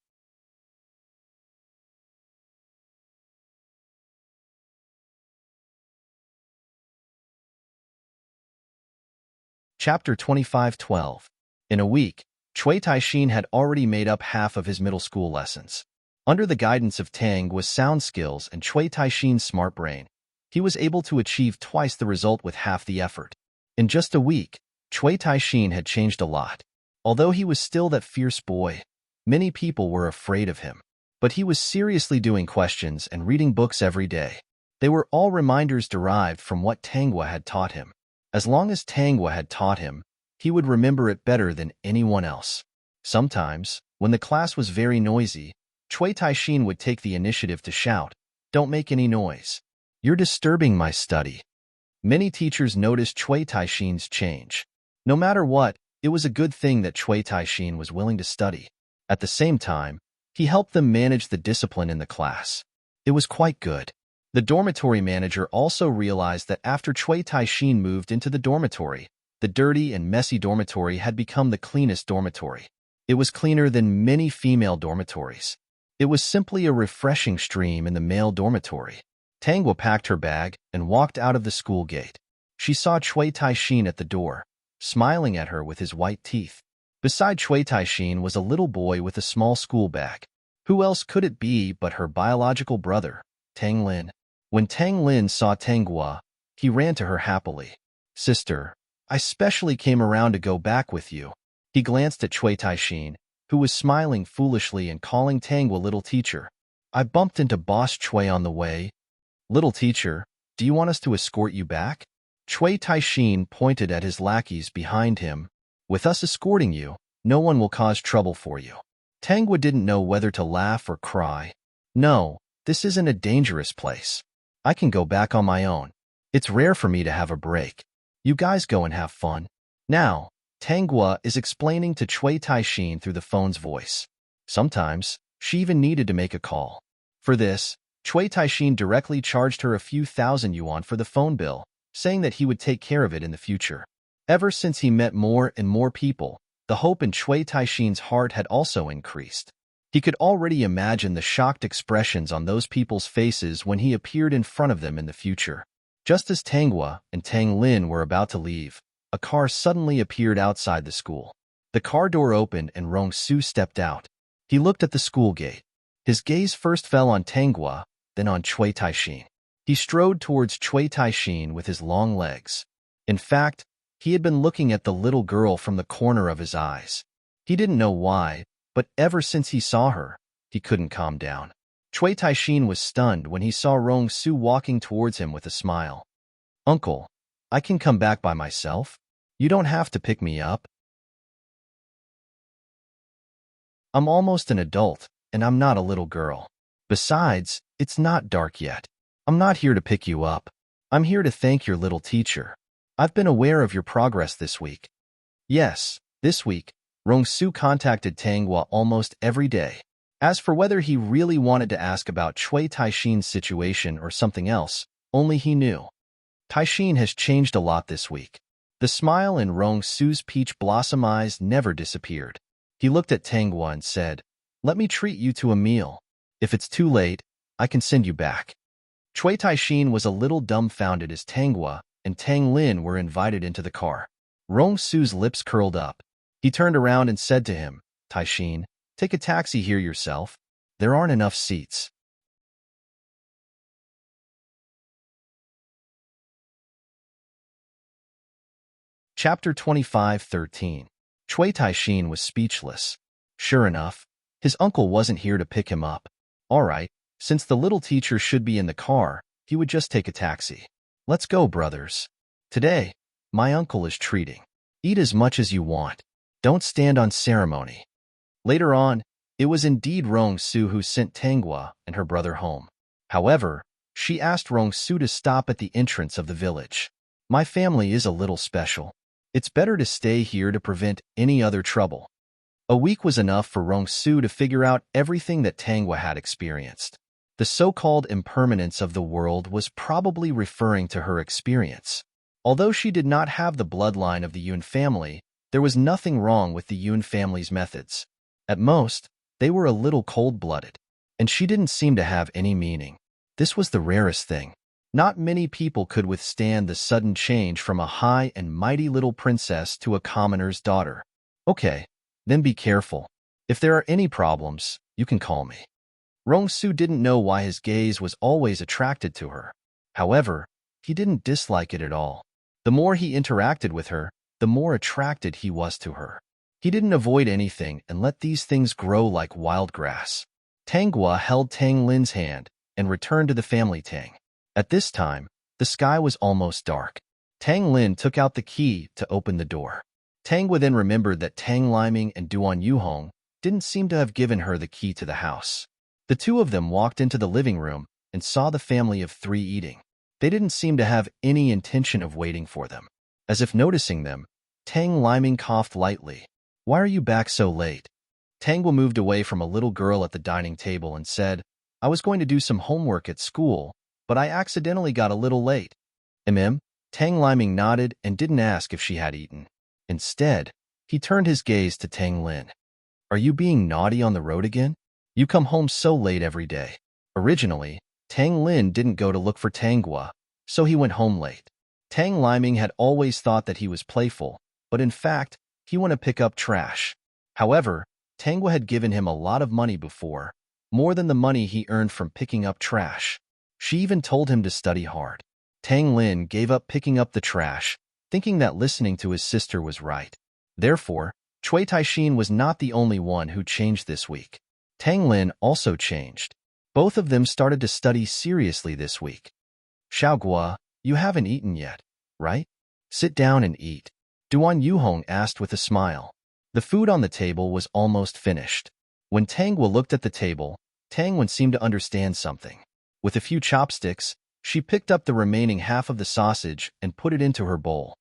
Chapter 25:12. In a week, Cui Taishin had already made up half of his middle school lessons. Under the guidance of Tang with sound skills and Cui Taishin's smart brain, he was able to achieve twice the result with half the effort. In just a week, Cui Taishin had changed a lot. Although he was still that fierce boy, many people were afraid of him. But he was seriously doing questions and reading books every day. They were all reminders derived from what Tangwa had taught him. As long as Tangwa had taught him, he would remember it better than anyone else. Sometimes, when the class was very noisy, Cui Taishin would take the initiative to shout, "Don't make any noise. You're disturbing my study." Many teachers noticed Cui Taishin's change. No matter what, it was a good thing that Cui Taishin was willing to study. At the same time, he helped them manage the discipline in the class. It was quite good. The dormitory manager also realized that after Cui Taishin moved into the dormitory, the dirty and messy dormitory had become the cleanest dormitory. It was cleaner than many female dormitories. It was simply a refreshing stream in the male dormitory. Tangwa packed her bag and walked out of the school gate. She saw Cui Taishin at the door, smiling at her with his white teeth. Beside Cui Taishin was a little boy with a small school bag. Who else could it be but her biological brother, Tang Lin? When Tang Lin saw Tangwa, he ran to her happily. "Sister, I specially came around to go back with you." He glanced at Cui Taishin, who was smiling foolishly and calling Tangwa little teacher. "I bumped into Boss Cui on the way. Little teacher, do you want us to escort you back?" Cui Taishin pointed at his lackeys behind him. "With us escorting you, no one will cause trouble for you." Tangwa didn't know whether to laugh or cry. "No, this isn't a dangerous place. I can go back on my own. It's rare for me to have a break. You guys go and have fun." Now, Tangwa is explaining to Cui Taishin through the phone's voice. Sometimes, she even needed to make a call. For this, Cui Taishin directly charged her a few thousand yuan for the phone bill, saying that he would take care of it in the future. Ever since he met more and more people, the hope in Cui Taishin's heart had also increased. He could already imagine the shocked expressions on those people's faces when he appeared in front of them in the future. Just as Tangwa and Tang Lin were about to leave, a car suddenly appeared outside the school. The car door opened and Rong Su stepped out. He looked at the school gate. His gaze first fell on Tangwa, then on Cui Taishin. He strode towards Cui Taishin with his long legs. In fact, he had been looking at the little girl from the corner of his eyes. He didn't know why, but ever since he saw her, he couldn't calm down. Cui Taishin was stunned when he saw Rong Su walking towards him with a smile. "Uncle, I can come back by myself. You don't have to pick me up. I'm almost an adult, and I'm not a little girl. Besides, it's not dark yet. I'm not here to pick you up. I'm here to thank your little teacher. I've been aware of your progress this week." Yes, this week, Rong Su contacted Tangwa almost every day. As for whether he really wanted to ask about Cui Taishin's situation or something else, only he knew. Taishin has changed a lot this week. The smile in Rong Su's peach blossom eyes never disappeared. He looked at Tangwa and said, "Let me treat you to a meal. If it's too late, I can send you back." Cui Taishin was a little dumbfounded as Tangwa and Tang Lin were invited into the car. Rong Su's lips curled up. He turned around and said to him, "Taishin, take a taxi here yourself. There aren't enough seats." Chapter 25:13. Cui Taishin was speechless. Sure enough, his uncle wasn't here to pick him up. All right, since the little teacher should be in the car, he would just take a taxi. "Let's go, brothers. Today, my uncle is treating. Eat as much as you want. Don't stand on ceremony." Later on, it was indeed Rong Su who sent Tangwa and her brother home. However, she asked Rong Su to stop at the entrance of the village. "My family is a little special. It's better to stay here to prevent any other trouble. A week was enough for Rong-su to figure out everything that Tanghua had experienced. The so-called impermanence of the world was probably referring to her experience. Although she did not have the bloodline of the Yun family, there was nothing wrong with the Yun family's methods. At most, they were a little cold-blooded, and she didn't seem to have any meaning. This was the rarest thing. Not many people could withstand the sudden change from a high and mighty little princess to a commoner's daughter. Okay, then be careful. If there are any problems, you can call me. Rong-su didn't know why his gaze was always attracted to her. However, he didn't dislike it at all. The more he interacted with her, the more attracted he was to her. He didn't avoid anything and let these things grow like wild grass. Tanghua held Tang Lin's hand and returned to the family Tang. At this time, the sky was almost dark. Tang Lin took out the key to open the door. Tanghua then remembered that Tang Liming and Duan Yuhong didn't seem to have given her the key to the house. The two of them walked into the living room and saw the family of three eating. They didn't seem to have any intention of waiting for them. As if noticing them, Tang Liming coughed lightly. "Why are you back so late?" Tanghua moved away from a little girl at the dining table and said, "I was going to do some homework at school, but I accidentally got a little late." Tang Liming nodded and didn't ask if she had eaten. Instead, he turned his gaze to Tang Lin. "Are you being naughty on the road again? You come home so late every day." Originally, Tang Lin didn't go to look for Tanghua, so he went home late. Tang Liming had always thought that he was playful, but in fact, he went to pick up trash. However, Tanghua had given him a lot of money before, more than the money he earned from picking up trash. She even told him to study hard. Tang Lin gave up picking up the trash, thinking that listening to his sister was right. Therefore, Cui Taixin was not the only one who changed this week. Tang Lin also changed. Both of them started to study seriously this week. "Xiaogua, you haven't eaten yet, right? Sit down and eat," Duan Yuhong asked with a smile. The food on the table was almost finished. When Tanghua looked at the table, Tangwen seemed to understand something. With a few chopsticks, she picked up the remaining half of the sausage and put it into her bowl.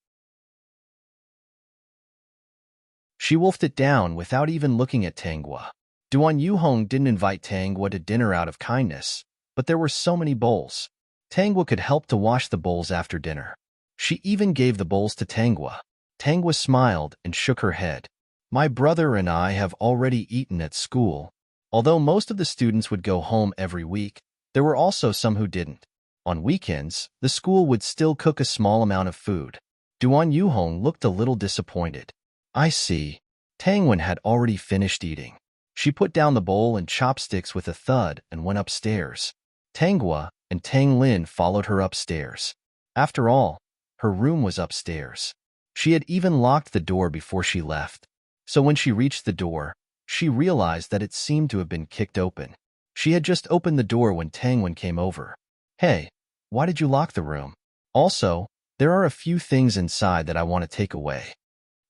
She wolfed it down without even looking at Tanghua. Duan Yuhong didn't invite Tanghua to dinner out of kindness, but there were so many bowls. Tanghua could help to wash the bowls after dinner. She even gave the bowls to Tanghua. Tanghua smiled and shook her head. "My brother and I have already eaten at school." Although most of the students would go home every week, there were also some who didn't. On weekends, the school would still cook a small amount of food. Duan Yuhong looked a little disappointed. "I see." Tangwen had already finished eating. She put down the bowl and chopsticks with a thud and went upstairs. Tanghua and Tang Lin followed her upstairs. After all, her room was upstairs. She had even locked the door before she left. So when she reached the door, she realized that it seemed to have been kicked open. She had just opened the door when Tangwen came over. "Hey, why did you lock the room? Also, there are a few things inside that I want to take away."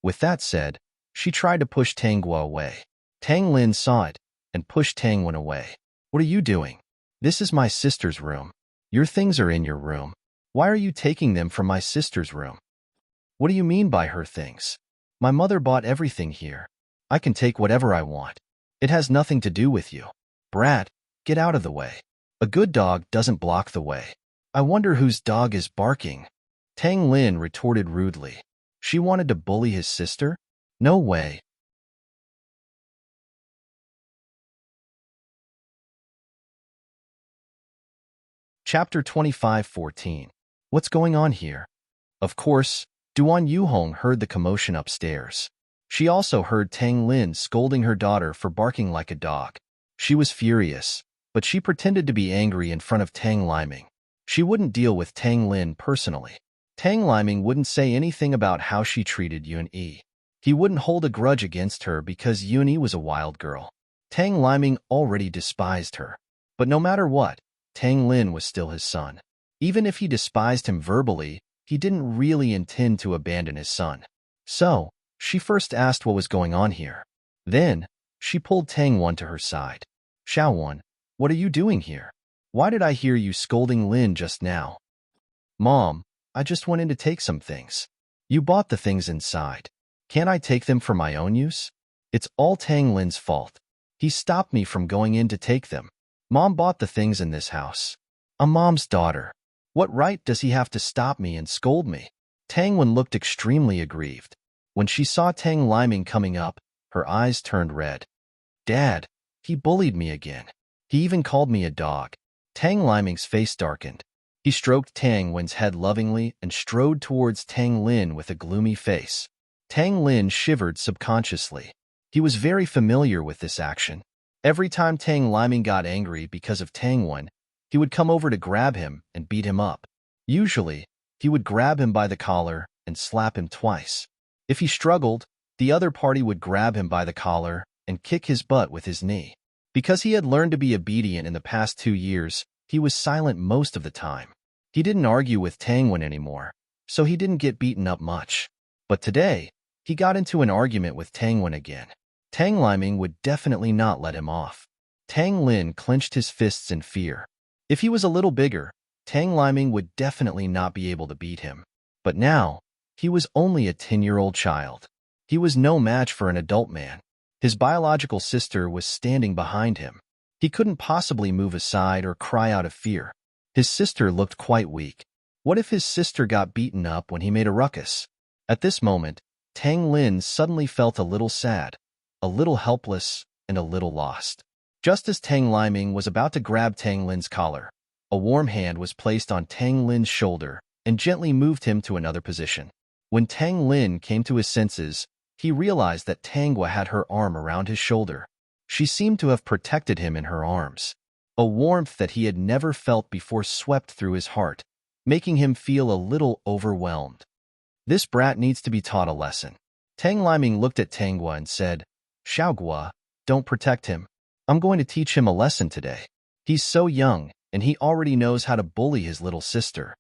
With that said, she tried to push Tanghua away. Tang Lin saw it and pushed Tangwen away. "What are you doing? This is my sister's room. Your things are in your room. Why are you taking them from my sister's room?" "What do you mean by her things? My mother bought everything here. I can take whatever I want. It has nothing to do with you. Brat, get out of the way. A good dog doesn't block the way. I wonder whose dog is barking." Tang Lin retorted rudely. She wanted to bully his sister? No way. Chapter 25:14. What's going on here? Of course, Duan Yuhong heard the commotion upstairs. She also heard Tang Lin scolding her daughter for barking like a dog. She was furious, but she pretended to be angry in front of Tang Liming. She wouldn't deal with Tang Lin personally. Tang Liming wouldn't say anything about how she treated Yun Yi. He wouldn't hold a grudge against her because Yun Yi was a wild girl. Tang Liming already despised her. But no matter what, Tang Lin was still his son. Even if he despised him verbally, he didn't really intend to abandon his son. So, she first asked what was going on here. Then, she pulled Tangwon to her side. "Xiaowon, what are you doing here? Why did I hear you scolding Lin just now?" "Mom, I just went in to take some things." You bought the things inside. Can't I take them for my own use? It's all Tang Lin's fault. He stopped me from going in to take them. Mom bought the things in this house. I'm Mom's daughter. What right does he have to stop me and scold me? Tang Wen looked extremely aggrieved. When she saw Tang Liming coming up, her eyes turned red. Dad, he bullied me again. He even called me a dog. Tang Liming's face darkened. He stroked Tang Wen's head lovingly and strode towards Tang Lin with a gloomy face. Tang Lin shivered subconsciously. He was very familiar with this action. Every time Tang Liming got angry because of Tang Wen, he would come over to grab him and beat him up. Usually, he would grab him by the collar and slap him twice. If he struggled, the other party would grab him by the collar and kick his butt with his knee. Because he had learned to be obedient in the past 2 years, he was silent most of the time. He didn't argue with Tang Wen anymore, so he didn't get beaten up much. But today, he got into an argument with Tang Wen again. Tang Liming would definitely not let him off. Tang Lin clenched his fists in fear. If he was a little bigger, Tang Liming would definitely not be able to beat him. But now, he was only a 10-year-old child. He was no match for an adult man. His biological sister was standing behind him. He couldn't possibly move aside or cry out of fear. His sister looked quite weak. What if his sister got beaten up when he made a ruckus? At this moment, Tang Lin suddenly felt a little sad, a little helpless, and a little lost. Just as Tang Liming was about to grab Tang Lin's collar, a warm hand was placed on Tang Lin's shoulder and gently moved him to another position. When Tang Lin came to his senses, he realized that Tangwa had her arm around his shoulder. She seemed to have protected him in her arms. A warmth that he had never felt before swept through his heart, making him feel a little overwhelmed. This brat needs to be taught a lesson. Tang Liming looked at Tangwa and said, Xiaogua, don't protect him. I'm going to teach him a lesson today. He's so young, and he already knows how to bully his little sister.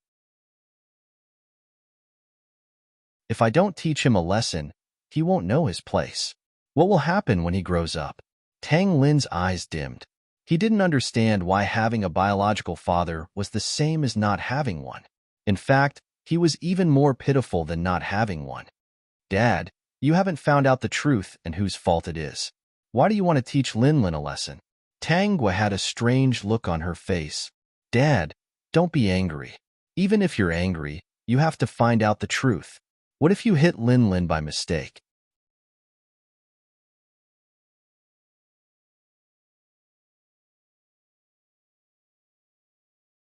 If I don't teach him a lesson, he won't know his place. What will happen when he grows up? Tang Lin's eyes dimmed. He didn't understand why having a biological father was the same as not having one. In fact, he was even more pitiful than not having one. Dad, you haven't found out the truth and whose fault it is. Why do you want to teach Lin Lin a lesson? Tangwa had a strange look on her face. Dad, don't be angry. Even if you're angry, you have to find out the truth. What if you hit Lin Lin by mistake?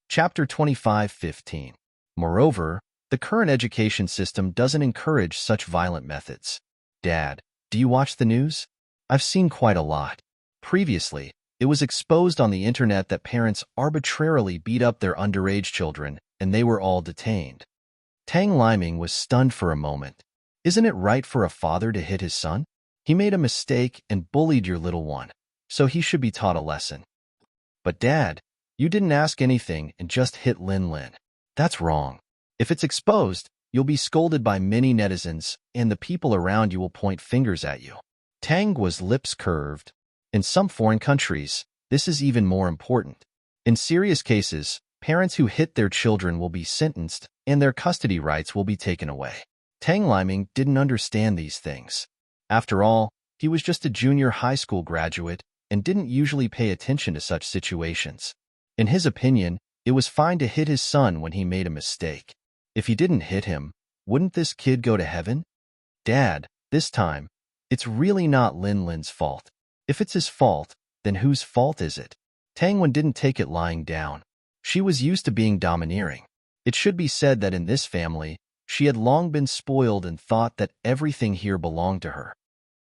Chapter 25:15. Moreover, the current education system doesn't encourage such violent methods. Dad, do you watch the news? I've seen quite a lot. Previously, it was exposed on the internet that parents arbitrarily beat up their underage children, and they were all detained. Tang Liming was stunned for a moment. Isn't it right for a father to hit his son? He made a mistake and bullied your little one, so he should be taught a lesson. But Dad, you didn't ask anything and just hit Lin Lin. That's wrong. If it's exposed, you'll be scolded by many netizens, and the people around you will point fingers at you. Tangwa's lips curved. In some foreign countries, this is even more important. In serious cases, parents who hit their children will be sentenced, and their custody rights will be taken away. Tang Liming didn't understand these things. After all, he was just a junior high school graduate and didn't usually pay attention to such situations. In his opinion, it was fine to hit his son when he made a mistake. If he didn't hit him, wouldn't this kid go to heaven? Dad, this time, it's really not Lin Lin's fault. If it's his fault, then whose fault is it? Tang Wen didn't take it lying down. She was used to being domineering. It should be said that in this family, she had long been spoiled and thought that everything here belonged to her.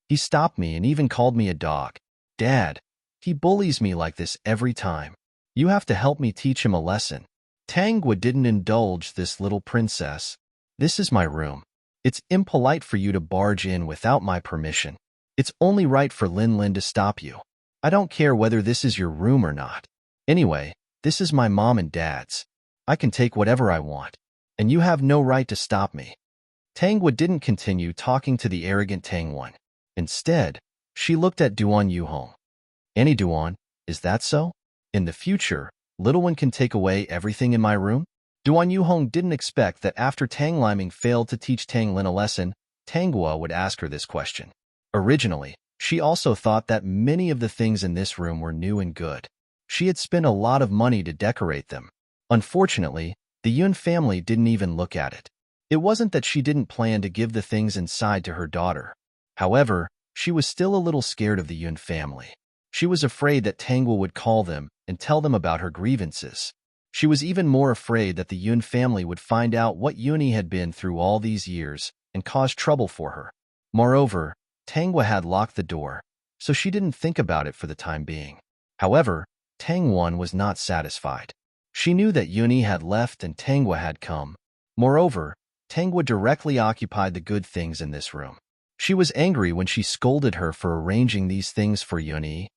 He stopped me and even called me a dog. Dad, he bullies me like this every time. You have to help me teach him a lesson. Tangwa didn't indulge this little princess. This is my room. It's impolite for you to barge in without my permission. It's only right for Lin Lin to stop you. I don't care whether this is your room or not. Anyway, this is my mom and dad's. I can take whatever I want, and you have no right to stop me. Tangwa didn't continue talking to the arrogant Tangwan. Instead, she looked at Duan Yuhong. Any Duan, is that so? In the future, little one can take away everything in my room? Duan Yuhong didn't expect that after Tang Liming failed to teach Tang Lin a lesson, Tang Guo would ask her this question. Originally, she also thought that many of the things in this room were new and good. She had spent a lot of money to decorate them. Unfortunately, the Yun family didn't even look at it. It wasn't that she didn't plan to give the things inside to her daughter. However, she was still a little scared of the Yun family. She was afraid that Tang Guo would call them and tell them about her grievances. She was even more afraid that the Yun family would find out what Yuni had been through all these years and cause trouble for her. Moreover, Tang Guo had locked the door, so she didn't think about it for the time being. However, Tang Wan was not satisfied. She knew that Yuni had left and Tang Guo had come. Moreover, Tang Guo directly occupied the good things in this room. She was angry when she scolded her for arranging these things for Yuni.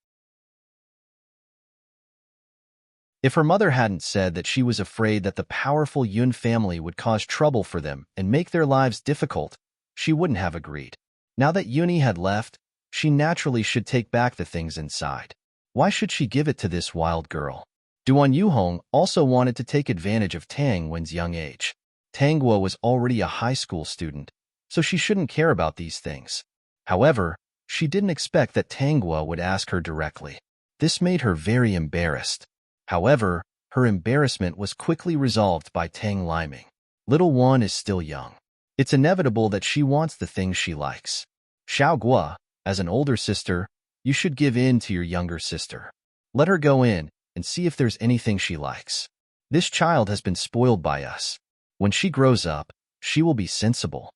If her mother hadn't said that she was afraid that the powerful Yun family would cause trouble for them and make their lives difficult, she wouldn't have agreed. Now that Yuni had left, she naturally should take back the things inside. Why should she give it to this wild girl? Duan Yuhong also wanted to take advantage of Tang Wen's young age. Tang Guo was already a high school student, so she shouldn't care about these things. However, she didn't expect that Tang Guo would ask her directly. This made her very embarrassed. However, her embarrassment was quickly resolved by Tang Liming. Little one is still young. It's inevitable that she wants the things she likes. Xiao Guo, as an older sister, you should give in to your younger sister. Let her go in and see if there's anything she likes. This child has been spoiled by us. When she grows up, she will be sensible.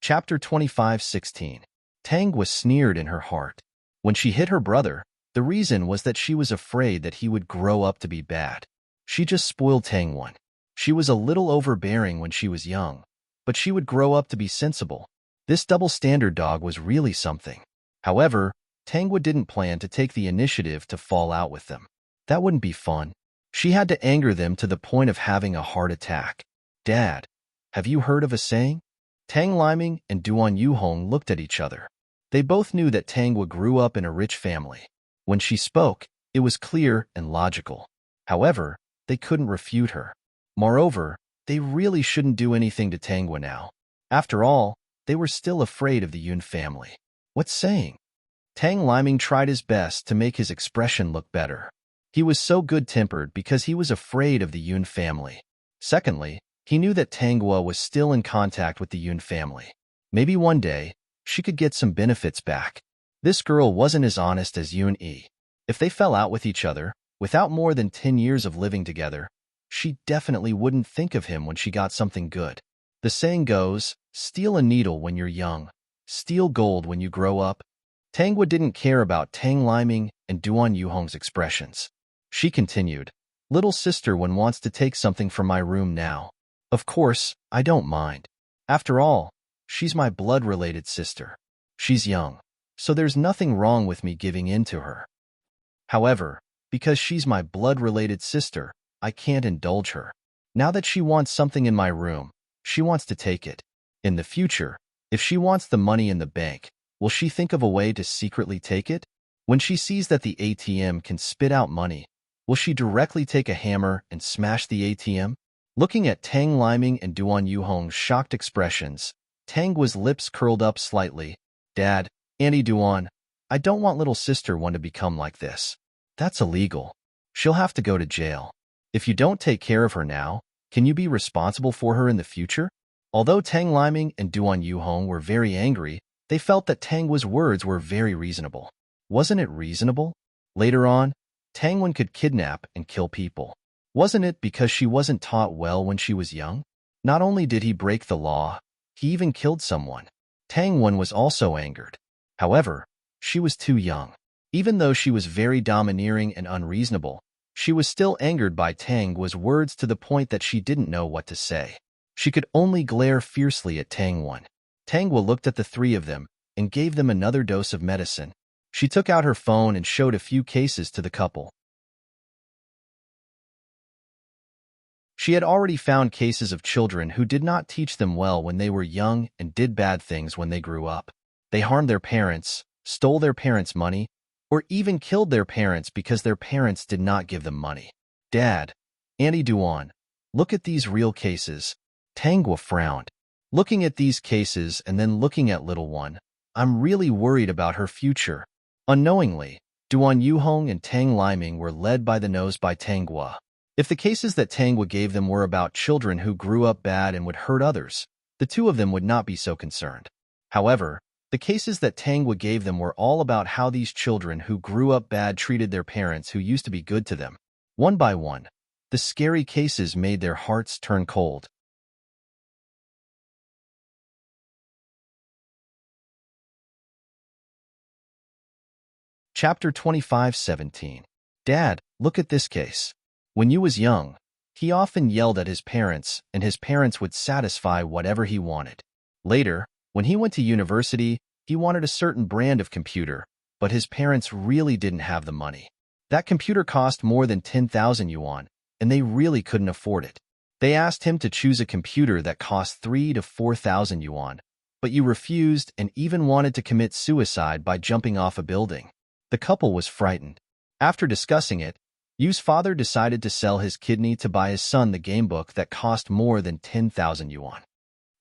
Chapter 25:16. Tang was sneered in her heart. When she hit her brother, the reason was that she was afraid that he would grow up to be bad. She just spoiled Tang Wan. She was a little overbearing when she was young, but she would grow up to be sensible. This double-standard dog was really something. However, Tang Wan didn't plan to take the initiative to fall out with them. That wouldn't be fun. She had to anger them to the point of having a heart attack. Dad, have you heard of a saying? Tang Liming and Duan Yuhong looked at each other. They both knew that Tang Guo grew up in a rich family. When she spoke, it was clear and logical. However, they couldn't refute her. Moreover, they really shouldn't do anything to Tang Guo now. After all, they were still afraid of the Yun family. What's saying? Tang Liming tried his best to make his expression look better. He was so good-tempered because he was afraid of the Yun family. Secondly, he knew that Tang Guo was still in contact with the Yun family. Maybe one day, she could get some benefits back. This girl wasn't as honest as Yun Yi. If they fell out with each other, without more than 10 years of living together, she definitely wouldn't think of him when she got something good. The saying goes, steal a needle when you're young, steal gold when you grow up. Tang Guo didn't care about Tang Liming and Duan Yuhong's expressions. She continued, little sister one wants to take something from my room now. Of course, I don't mind. After all, she's my blood-related sister. She's young, so there's nothing wrong with me giving in to her. However, because she's my blood-related sister, I can't indulge her. Now that she wants something in my room, she wants to take it. In the future, if she wants the money in the bank, will she think of a way to secretly take it? When she sees that the ATM can spit out money, will she directly take a hammer and smash the ATM? Looking at Tang Liming and Duan Yuhong's shocked expressions, Tang Guo's lips curled up slightly. Dad, Auntie Duan, I don't want little sister one to become like this. That's illegal. She'll have to go to jail. If you don't take care of her now, can you be responsible for her in the future? Although Tang Liming and Duan Yuhong were very angry, they felt that Tang Guo's words were very reasonable. Wasn't it reasonable? Later on, Tang Wan could kidnap and kill people. Wasn't it because she wasn't taught well when she was young? Not only did he break the law, he even killed someone. Tang Wan was also angered. However, she was too young. Even though she was very domineering and unreasonable, she was still angered by Tang Guo's words to the point that she didn't know what to say. She could only glare fiercely at Tang Wan. Tang Guo looked at the three of them and gave them another dose of medicine. She took out her phone and showed a few cases to the couple. She had already found cases of children who did not teach them well when they were young and did bad things when they grew up. They harmed their parents, stole their parents' money, or even killed their parents because their parents did not give them money. Dad, Auntie Duan, look at these real cases. Tangwa frowned. Looking at these cases and then looking at little one, I'm really worried about her future. Unknowingly, Duan Yuhong and Tang Liming were led by the nose by Tangwa. If the cases that Tangwa gave them were about children who grew up bad and would hurt others, the two of them would not be so concerned. However, the cases that Tangwa gave them were all about how these children who grew up bad treated their parents who used to be good to them. One by one, the scary cases made their hearts turn cold. Chapter 25:17. Dad, look at this case. When you was young, he often yelled at his parents, and his parents would satisfy whatever he wanted. Later, when he went to university, he wanted a certain brand of computer, but his parents really didn't have the money. That computer cost more than 10,000 yuan, and they really couldn't afford it. They asked him to choose a computer that cost 3 to 4,000 yuan, but you refused and even wanted to commit suicide by jumping off a building. The couple was frightened. After discussing it, Yu's father decided to sell his kidney to buy his son the gamebook that cost more than 10,000 yuan.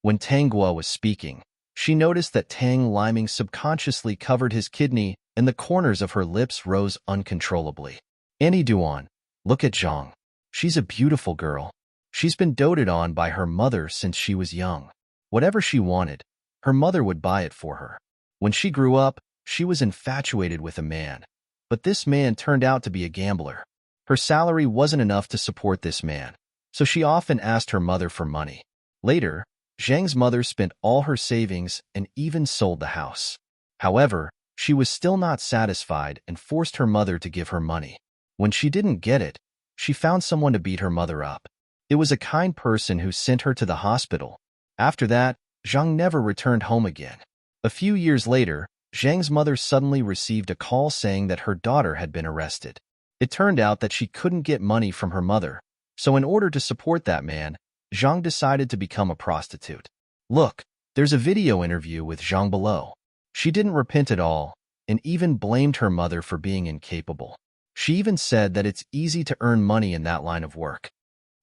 When Tangwa was speaking, she noticed that Tang Liming subconsciously covered his kidney and the corners of her lips rose uncontrollably. Auntie Duan, look at Zhang. She's a beautiful girl. She's been doted on by her mother since she was young. Whatever she wanted, her mother would buy it for her. When she grew up, she was infatuated with a man, but this man turned out to be a gambler. Her salary wasn't enough to support this man, so she often asked her mother for money. Later, Zhang's mother spent all her savings and even sold the house. However, she was still not satisfied and forced her mother to give her money. When she didn't get it, she found someone to beat her mother up. It was a kind person who sent her to the hospital. After that, Zhang never returned home again. A few years later, Zhang's mother suddenly received a call saying that her daughter had been arrested. It turned out that she couldn't get money from her mother, so in order to support that man, Zhang decided to become a prostitute. Look, there's a video interview with Zhang below. She didn't repent at all, and even blamed her mother for being incapable. She even said that it's easy to earn money in that line of work.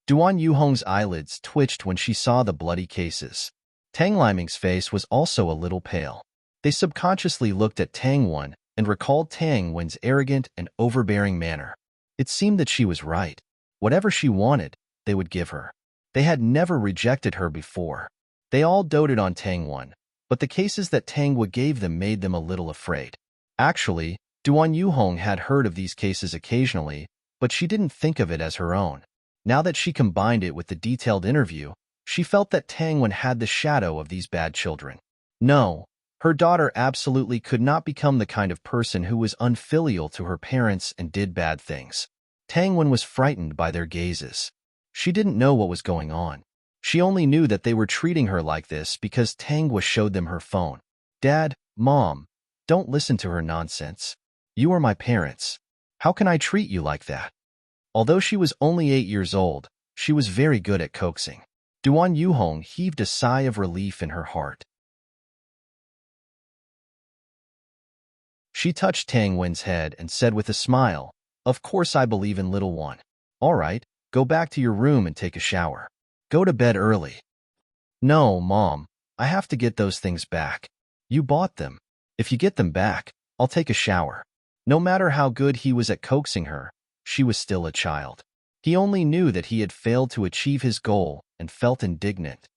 Duan Yuhong's eyelids twitched when she saw the bloody cases. Tang Liming's face was also a little pale. They subconsciously looked at Tang Wen and recalled Tang Wen's arrogant and overbearing manner. It seemed that she was right. Whatever she wanted, they would give her. They had never rejected her before. They all doted on Tang Wen, but the cases that Tangwa gave them made them a little afraid. Actually, Duan Yuhong had heard of these cases occasionally, but she didn't think of it as her own. Now that she combined it with the detailed interview, she felt that Tang Wen had the shadow of these bad children. No, her daughter absolutely could not become the kind of person who was unfilial to her parents and did bad things. Tang Wen was frightened by their gazes. She didn't know what was going on. She only knew that they were treating her like this because Tangwa showed them her phone. Dad, Mom, don't listen to her nonsense. You are my parents. How can I treat you like that? Although she was only 8 years old, she was very good at coaxing. Duan Yuhong heaved a sigh of relief in her heart. She touched Tang Wen's head and said with a smile, "Of course I believe in little one. All right, go back to your room and take a shower. Go to bed early." "No, Mom, I have to get those things back. You bought them. If you get them back, I'll take a shower." No matter how good he was at coaxing her, she was still a child. He only knew that he had failed to achieve his goal and felt indignant.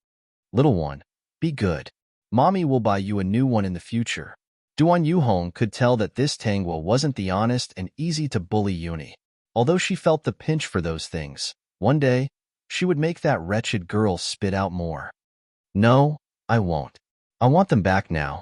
"Little one, be good. Mommy will buy you a new one in the future." Duan Yuhong could tell that this Tangwa wasn't the honest and easy-to-bully Uni. Although she felt the pinch for those things, one day, she would make that wretched girl spit out more. "No, I won't. I want them back now."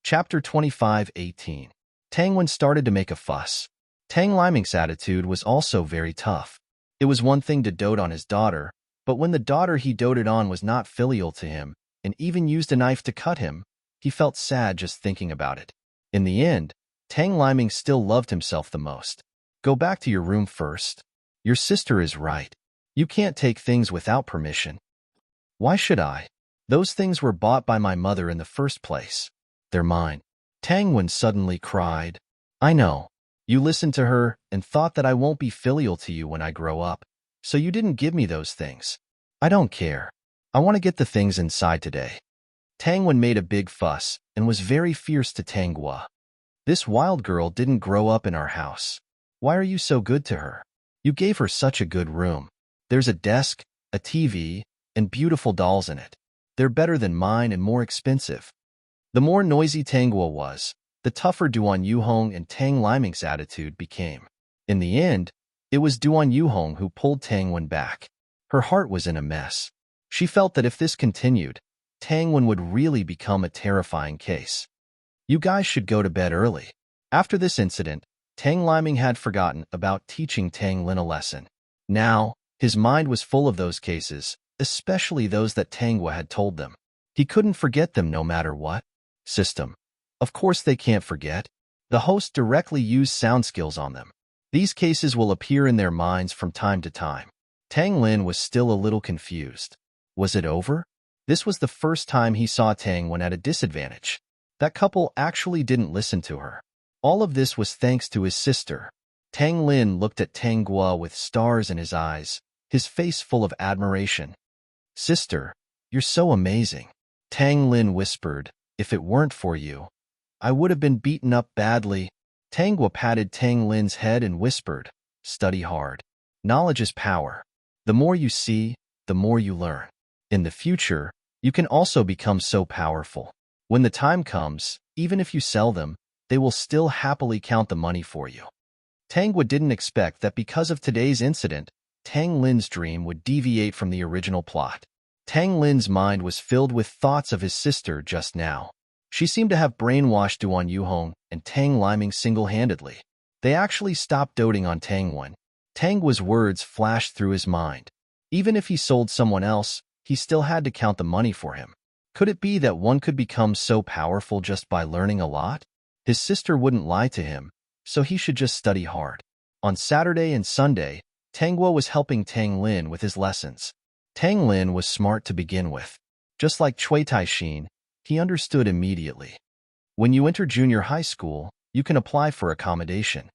Chapter 25:18. Tang Wen started to make a fuss. Tang Liming's attitude was also very tough. It was one thing to dote on his daughter, but when the daughter he doted on was not filial to him and even used a knife to cut him, he felt sad just thinking about it. In the end, Tang Liming still loved himself the most. "Go back to your room first. Your sister is right. You can't take things without permission. Why should I? Those things were bought by my mother in the first place. They're mine. Tang Wen suddenly cried. I know. You listened to her and thought that I won't be filial to you when I grow up, so you didn't give me those things. I don't care. I want to get the things inside today. Tang Wen made a big fuss and was very fierce to Tang Guo. This wild girl didn't grow up in our house. Why are you so good to her? You gave her such a good room. There's a desk, a TV, and beautiful dolls in it. They're better than mine and more expensive. The more noisy Tang Guo was, the tougher Duan Yuhong and Tang Liming's attitude became. In the end, it was Duan Yuhong who pulled Tang Wen back. Her heart was in a mess. She felt that if this continued, Tang Wen would really become a terrifying case. You guys should go to bed early. After this incident, Tang Liming had forgotten about teaching Tang Lin a lesson. Now, his mind was full of those cases, especially those that Tang Guo had told them. He couldn't forget them no matter what. System. Of course they can't forget. The host directly used sound skills on them. These cases will appear in their minds from time to time. Tang Lin was still a little confused. Was it over? This was the first time he saw Tang Wen at a disadvantage. That couple actually didn't listen to her. All of this was thanks to his sister. Tang Lin looked at Tang Guo with stars in his eyes, his face full of admiration. Sister, you're so amazing. Tang Lin whispered, if it weren't for you, I would have been beaten up badly. Tang Guo patted Tang Lin's head and whispered, study hard. Knowledge is power. The more you see, the more you learn. In the future, you can also become so powerful. When the time comes, even if you sell them, they will still happily count the money for you. Tang Guo didn't expect that because of today's incident, Tang Lin's dream would deviate from the original plot. Tang Lin's mind was filled with thoughts of his sister just now. She seemed to have brainwashed Duan Yuhong and Tang Liming single-handedly. They actually stopped doting on Tang Wen. Tang Guo's words flashed through his mind. Even if he sold someone else, he still had to count the money for him. Could it be that one could become so powerful just by learning a lot? His sister wouldn't lie to him, so he should just study hard. On Saturday and Sunday, Tang Guo was helping Tang Lin with his lessons. Tang Lin was smart to begin with. Just like Cui Taixin, he understood immediately. When you enter junior high school, you can apply for accommodation.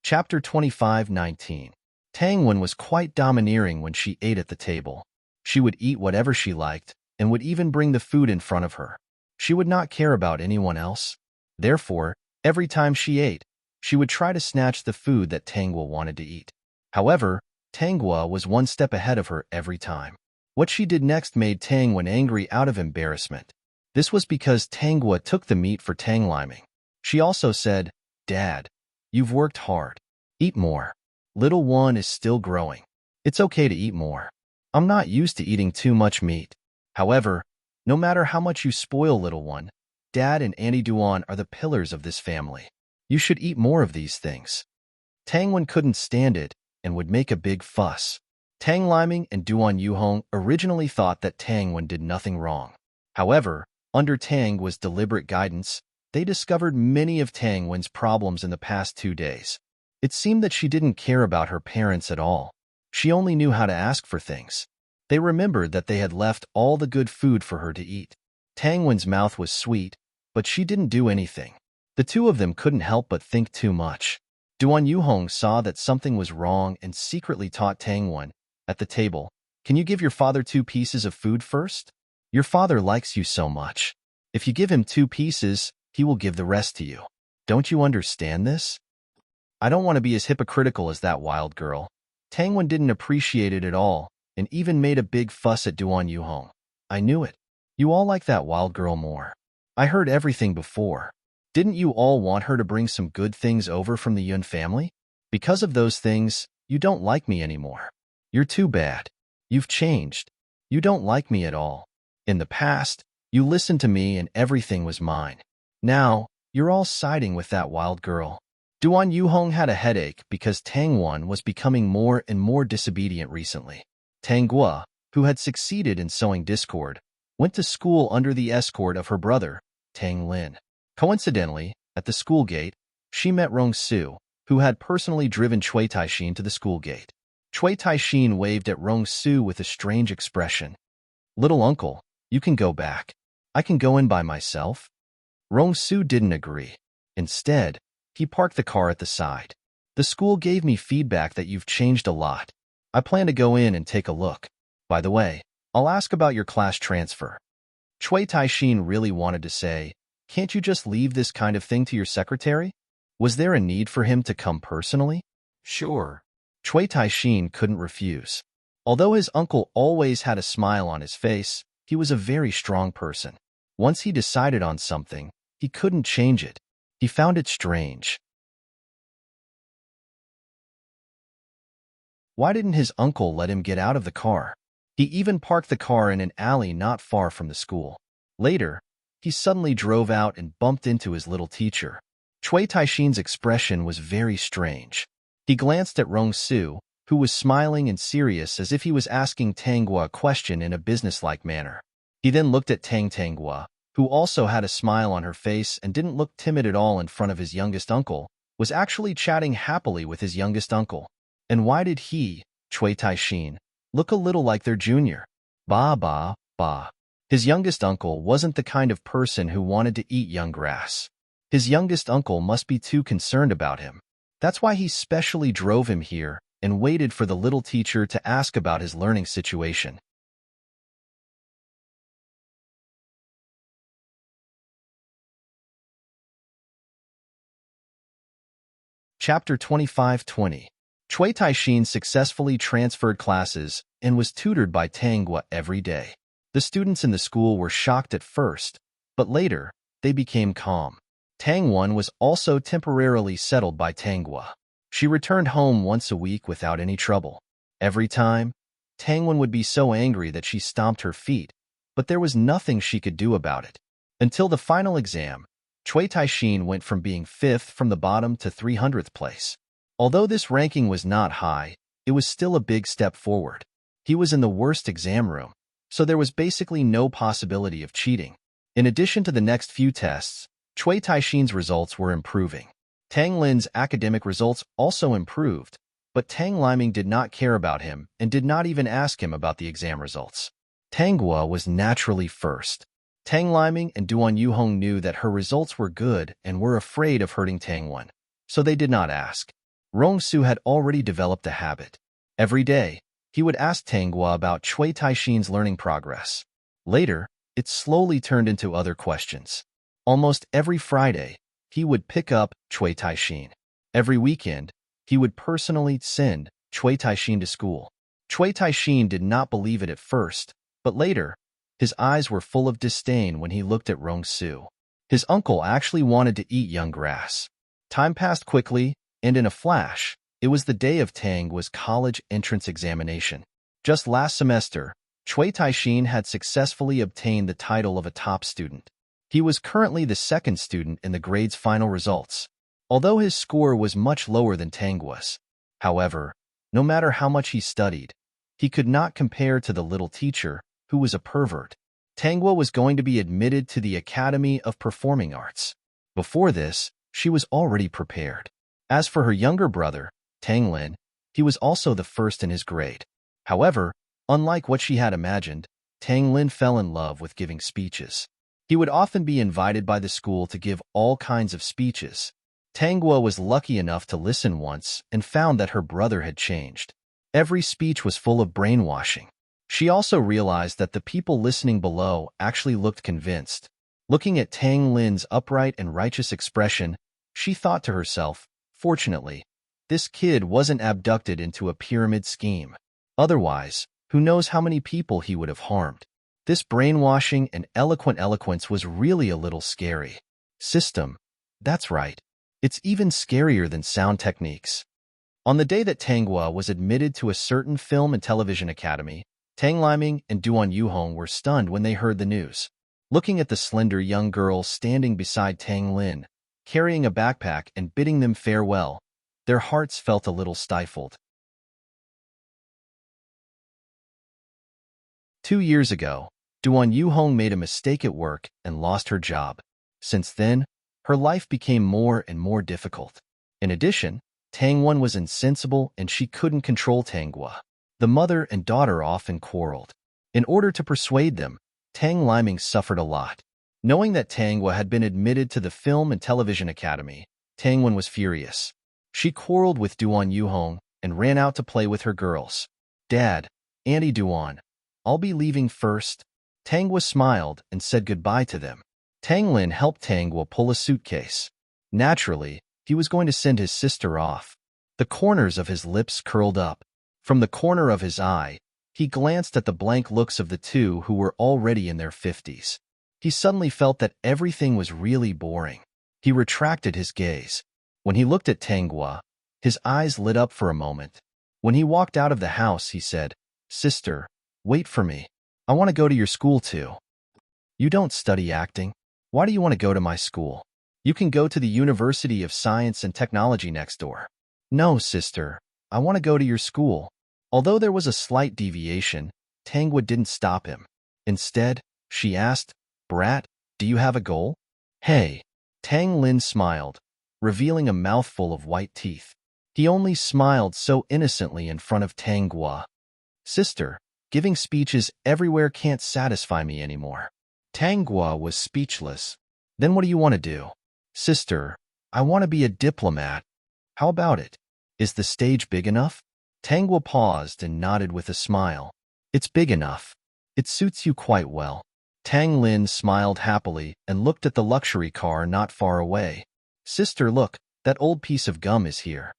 Chapter 25:19. Tang Wen was quite domineering when she ate at the table. She would eat whatever she liked, and would even bring the food in front of her. She would not care about anyone else. Therefore, every time she ate, she would try to snatch the food that Tang Guo wanted to eat. However, Tang Guo was one step ahead of her every time. What she did next made Tang Wen angry out of embarrassment. This was because Tang Guo took the meat for Tang Liming. She also said, Dad, you've worked hard. Eat more. Little one is still growing. It's okay to eat more. I'm not used to eating too much meat. However, no matter how much you spoil little one, Dad and Auntie Duan are the pillars of this family. You should eat more of these things. Tang Wen couldn't stand it and would make a big fuss. Tang Liming and Duan Yuhong originally thought that Tang Wen did nothing wrong. However, under Tang Guo's deliberate guidance, they discovered many of Tang Wen's problems in the past 2 days. It seemed that she didn't care about her parents at all. She only knew how to ask for things. They remembered that they had left all the good food for her to eat. Tang Wen's mouth was sweet, but she didn't do anything. The two of them couldn't help but think too much. Duan Yuhong saw that something was wrong and secretly taught Tang Wen, at the table, can you give your father 2 pieces of food first? Your father likes you so much. If you give him 2 pieces, he will give the rest to you. Don't you understand this? I don't want to be as hypocritical as that wild girl. Tang Wen didn't appreciate it at all, and even made a big fuss at Duan Yuhong. I knew it. You all like that wild girl more. I heard everything before. Didn't you all want her to bring some good things over from the Yun family? Because of those things, you don't like me anymore. You're too bad. You've changed. You don't like me at all. In the past, you listened to me and everything was mine. Now, you're all siding with that wild girl. Duan Yuhong had a headache because Tang Wen was becoming more and more disobedient recently. Tang Guo, who had succeeded in sowing discord, went to school under the escort of her brother, Tang Lin. Coincidentally, at the school gate, she met Rong Su, who had personally driven Cui Taixin to the school gate. Cui Taixin waved at Rong Su with a strange expression. "Little uncle, you can go back. I can go in by myself." Rong Su didn't agree. Instead, he parked the car at the side. "The school gave me feedback that you've changed a lot. I plan to go in and take a look. By the way, I'll ask about your class transfer." Cui Taixin really wanted to say, "Can't you just leave this kind of thing to your secretary?" Was there a need for him to come personally? Sure. Cui Taixin couldn't refuse. Although his uncle always had a smile on his face, he was a very strong person. Once he decided on something, he couldn't change it. He found it strange. Why didn't his uncle let him get out of the car? He even parked the car in an alley not far from the school. Later, he suddenly drove out and bumped into his little teacher. Cui Taixin's expression was very strange. He glanced at Rong Su, who was smiling and serious as if he was asking Tanghua a question in a businesslike manner. He then looked at Tanghua, who also had a smile on her face and didn't look timid at all in front of his youngest uncle, was actually chatting happily with his youngest uncle. And why did he, Cui Taixin, look a little like their junior? Ba. His youngest uncle wasn't the kind of person who wanted to eat young grass. His youngest uncle must be too concerned about him. That's why he specially drove him here and waited for the little teacher to ask about his learning situation. Chapter 25-20. Cui Taixin successfully transferred classes and was tutored by Tanghua every day. The students in the school were shocked at first, but later, they became calm. Tangwan was also temporarily settled by Tanghua. She returned home once a week without any trouble. Every time, Tangwan would be so angry that she stomped her feet, but there was nothing she could do about it. Until the final exam, Cui Taixin went from being 5th from the bottom to 300th place. Although this ranking was not high, it was still a big step forward. He was in the worst exam room, so there was basically no possibility of cheating. In addition to the next few tests, Cui Taixin's results were improving. Tang Lin's academic results also improved, but Tang Liming did not care about him and did not even ask him about the exam results. Tanghua was naturally first. Tang Liming and Duan Yuhong knew that her results were good and were afraid of hurting Tangwan, so they did not ask. Rong Su had already developed a habit. Every day, he would ask Tanghua about Cui Taixin's learning progress. Later, it slowly turned into other questions. Almost every Friday, he would pick up Cui Taixin. Every weekend, he would personally send Cui Taixin to school. Cui Taixin did not believe it at first, but later, his eyes were full of disdain when he looked at Rong Su. His uncle actually wanted to eat young grass. Time passed quickly, and in a flash, it was the day of Tanghua's college entrance examination. Just last semester, Cui Taixin had successfully obtained the title of a top student. He was currently the second student in the grade's final results, although his score was much lower than Tanghua's. However, no matter how much he studied, he could not compare to the little teacher, who was a pervert. Tanghua was going to be admitted to the Academy of Performing Arts. Before this, she was already prepared. As for her younger brother, Tang Lin, he was also the first in his grade. However, unlike what she had imagined, Tang Lin fell in love with giving speeches. He would often be invited by the school to give all kinds of speeches. Tanghua was lucky enough to listen once and found that her brother had changed. Every speech was full of brainwashing. She also realized that the people listening below actually looked convinced. Looking at Tang Lin's upright and righteous expression, she thought to herself, "Fortunately, this kid wasn't abducted into a pyramid scheme. Otherwise, who knows how many people he would have harmed." This brainwashing and eloquent eloquence was really a little scary. System. That's right. It's even scarier than sound techniques. On the day that Tanghua was admitted to a certain film and television academy, Tang Liming and Duan Yuhong were stunned when they heard the news. Looking at the slender young girl standing beside Tang Lin, carrying a backpack and bidding them farewell, their hearts felt a little stifled. 2 years ago, Duan Yuhong made a mistake at work and lost her job. Since then, her life became more and more difficult. In addition, Tang Wen was insensible and she couldn't control Tanghua. The mother and daughter often quarreled. In order to persuade them, Tang Liming suffered a lot. Knowing that Tanghua had been admitted to the Film and Television Academy, Tang Wen was furious. She quarreled with Duan Yuhong and ran out to play with her girls. Dad, Auntie Duan, I'll be leaving first. Tanghua smiled and said goodbye to them. Tang Lin helped Tanghua pull a suitcase. Naturally, he was going to send his sister off. The corners of his lips curled up. From the corner of his eye, he glanced at the blank looks of the two who were already in their 50s. He suddenly felt that everything was really boring. He retracted his gaze. When he looked at Tanghua, his eyes lit up for a moment. When he walked out of the house, he said, "Sister, wait for me. I want to go to your school too." "You don't study acting. Why do you want to go to my school? You can go to the University of Science and Technology next door." "No, sister. I want to go to your school." Although there was a slight deviation, Tanghua didn't stop him. Instead, she asked, "Brat, do you have a goal?" "Hey." Tang Lin smiled, revealing a mouthful of white teeth. He only smiled so innocently in front of Tanghua. "Sister, giving speeches everywhere can't satisfy me anymore." Tanghua was speechless. "Then what do you want to do?" "Sister, I want to be a diplomat." "How about it? Is the stage big enough?" Tanghua paused and nodded with a smile. "It's big enough. It suits you quite well." Tang Lin smiled happily and looked at the luxury car not far away. "Sister, look, that old piece of gum is here."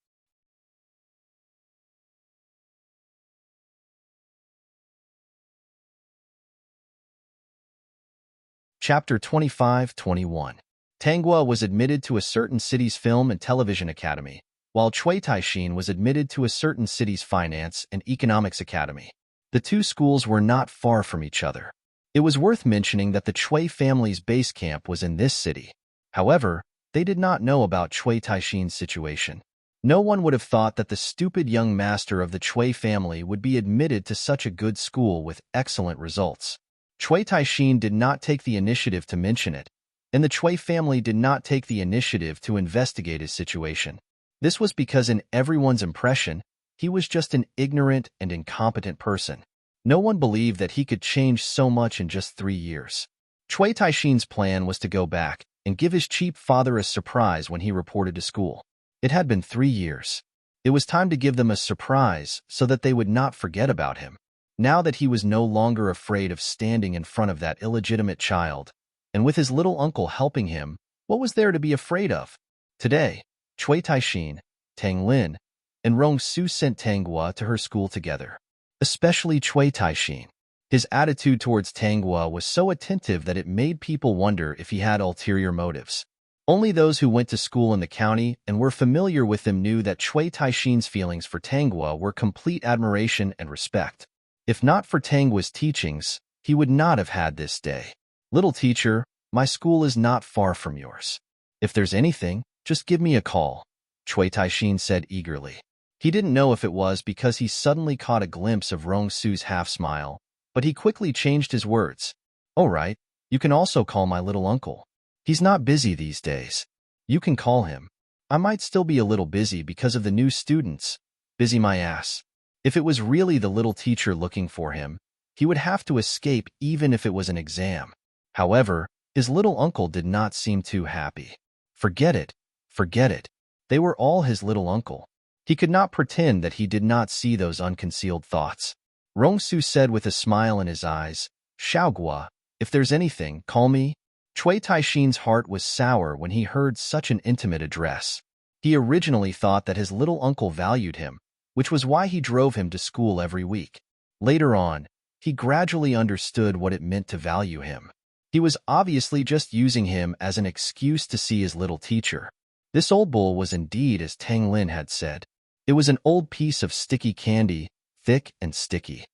Chapter 25-21. Tanghua was admitted to a certain city's Film and Television Academy, while Cui Taixin was admitted to a certain city's Finance and Economics Academy. The two schools were not far from each other. It was worth mentioning that the Cui family's base camp was in this city. However, they did not know about Cui Taixin's situation. No one would have thought that the stupid young master of the Cui family would be admitted to such a good school with excellent results. Cui Taixin did not take the initiative to mention it, and the Cui family did not take the initiative to investigate his situation. This was because in everyone's impression, he was just an ignorant and incompetent person. No one believed that he could change so much in just 3 years. Cui Taixin's plan was to go back and give his cheap father a surprise when he reported to school. It had been 3 years. It was time to give them a surprise so that they would not forget about him. Now that he was no longer afraid of standing in front of that illegitimate child, and with his little uncle helping him, what was there to be afraid of? Today, Cui Taixin, Tang Lin, and Rong Su sent Tanghua to her school together. Especially Cui Taixin. His attitude towards Tanghua was so attentive that it made people wonder if he had ulterior motives. Only those who went to school in the county and were familiar with him knew that Cui Taixin's feelings for Tanghua were complete admiration and respect. If not for Tanghua's teachings, he would not have had this day. "Little teacher, my school is not far from yours. If there's anything, just give me a call," Cui Taixin said eagerly. He didn't know if it was because he suddenly caught a glimpse of Rong Su's half-smile, but he quickly changed his words. "All right, you can also call my little uncle. He's not busy these days. You can call him. I might still be a little busy because of the new students. Busy my ass." If it was really the little teacher looking for him, he would have to escape even if it was an exam. However, his little uncle did not seem too happy. Forget it. Forget it. They were all his little uncle. He could not pretend that he did not see those unconcealed thoughts. Rong Su said with a smile in his eyes, "Xiaogua, if there's anything, call me." Cui Taixin's heart was sour when he heard such an intimate address. He originally thought that his little uncle valued him, which was why he drove him to school every week. Later on, he gradually understood what it meant to value him. He was obviously just using him as an excuse to see his little teacher. This old bull was indeed as Tang Lin had said. It was an old piece of sticky candy, thick and sticky.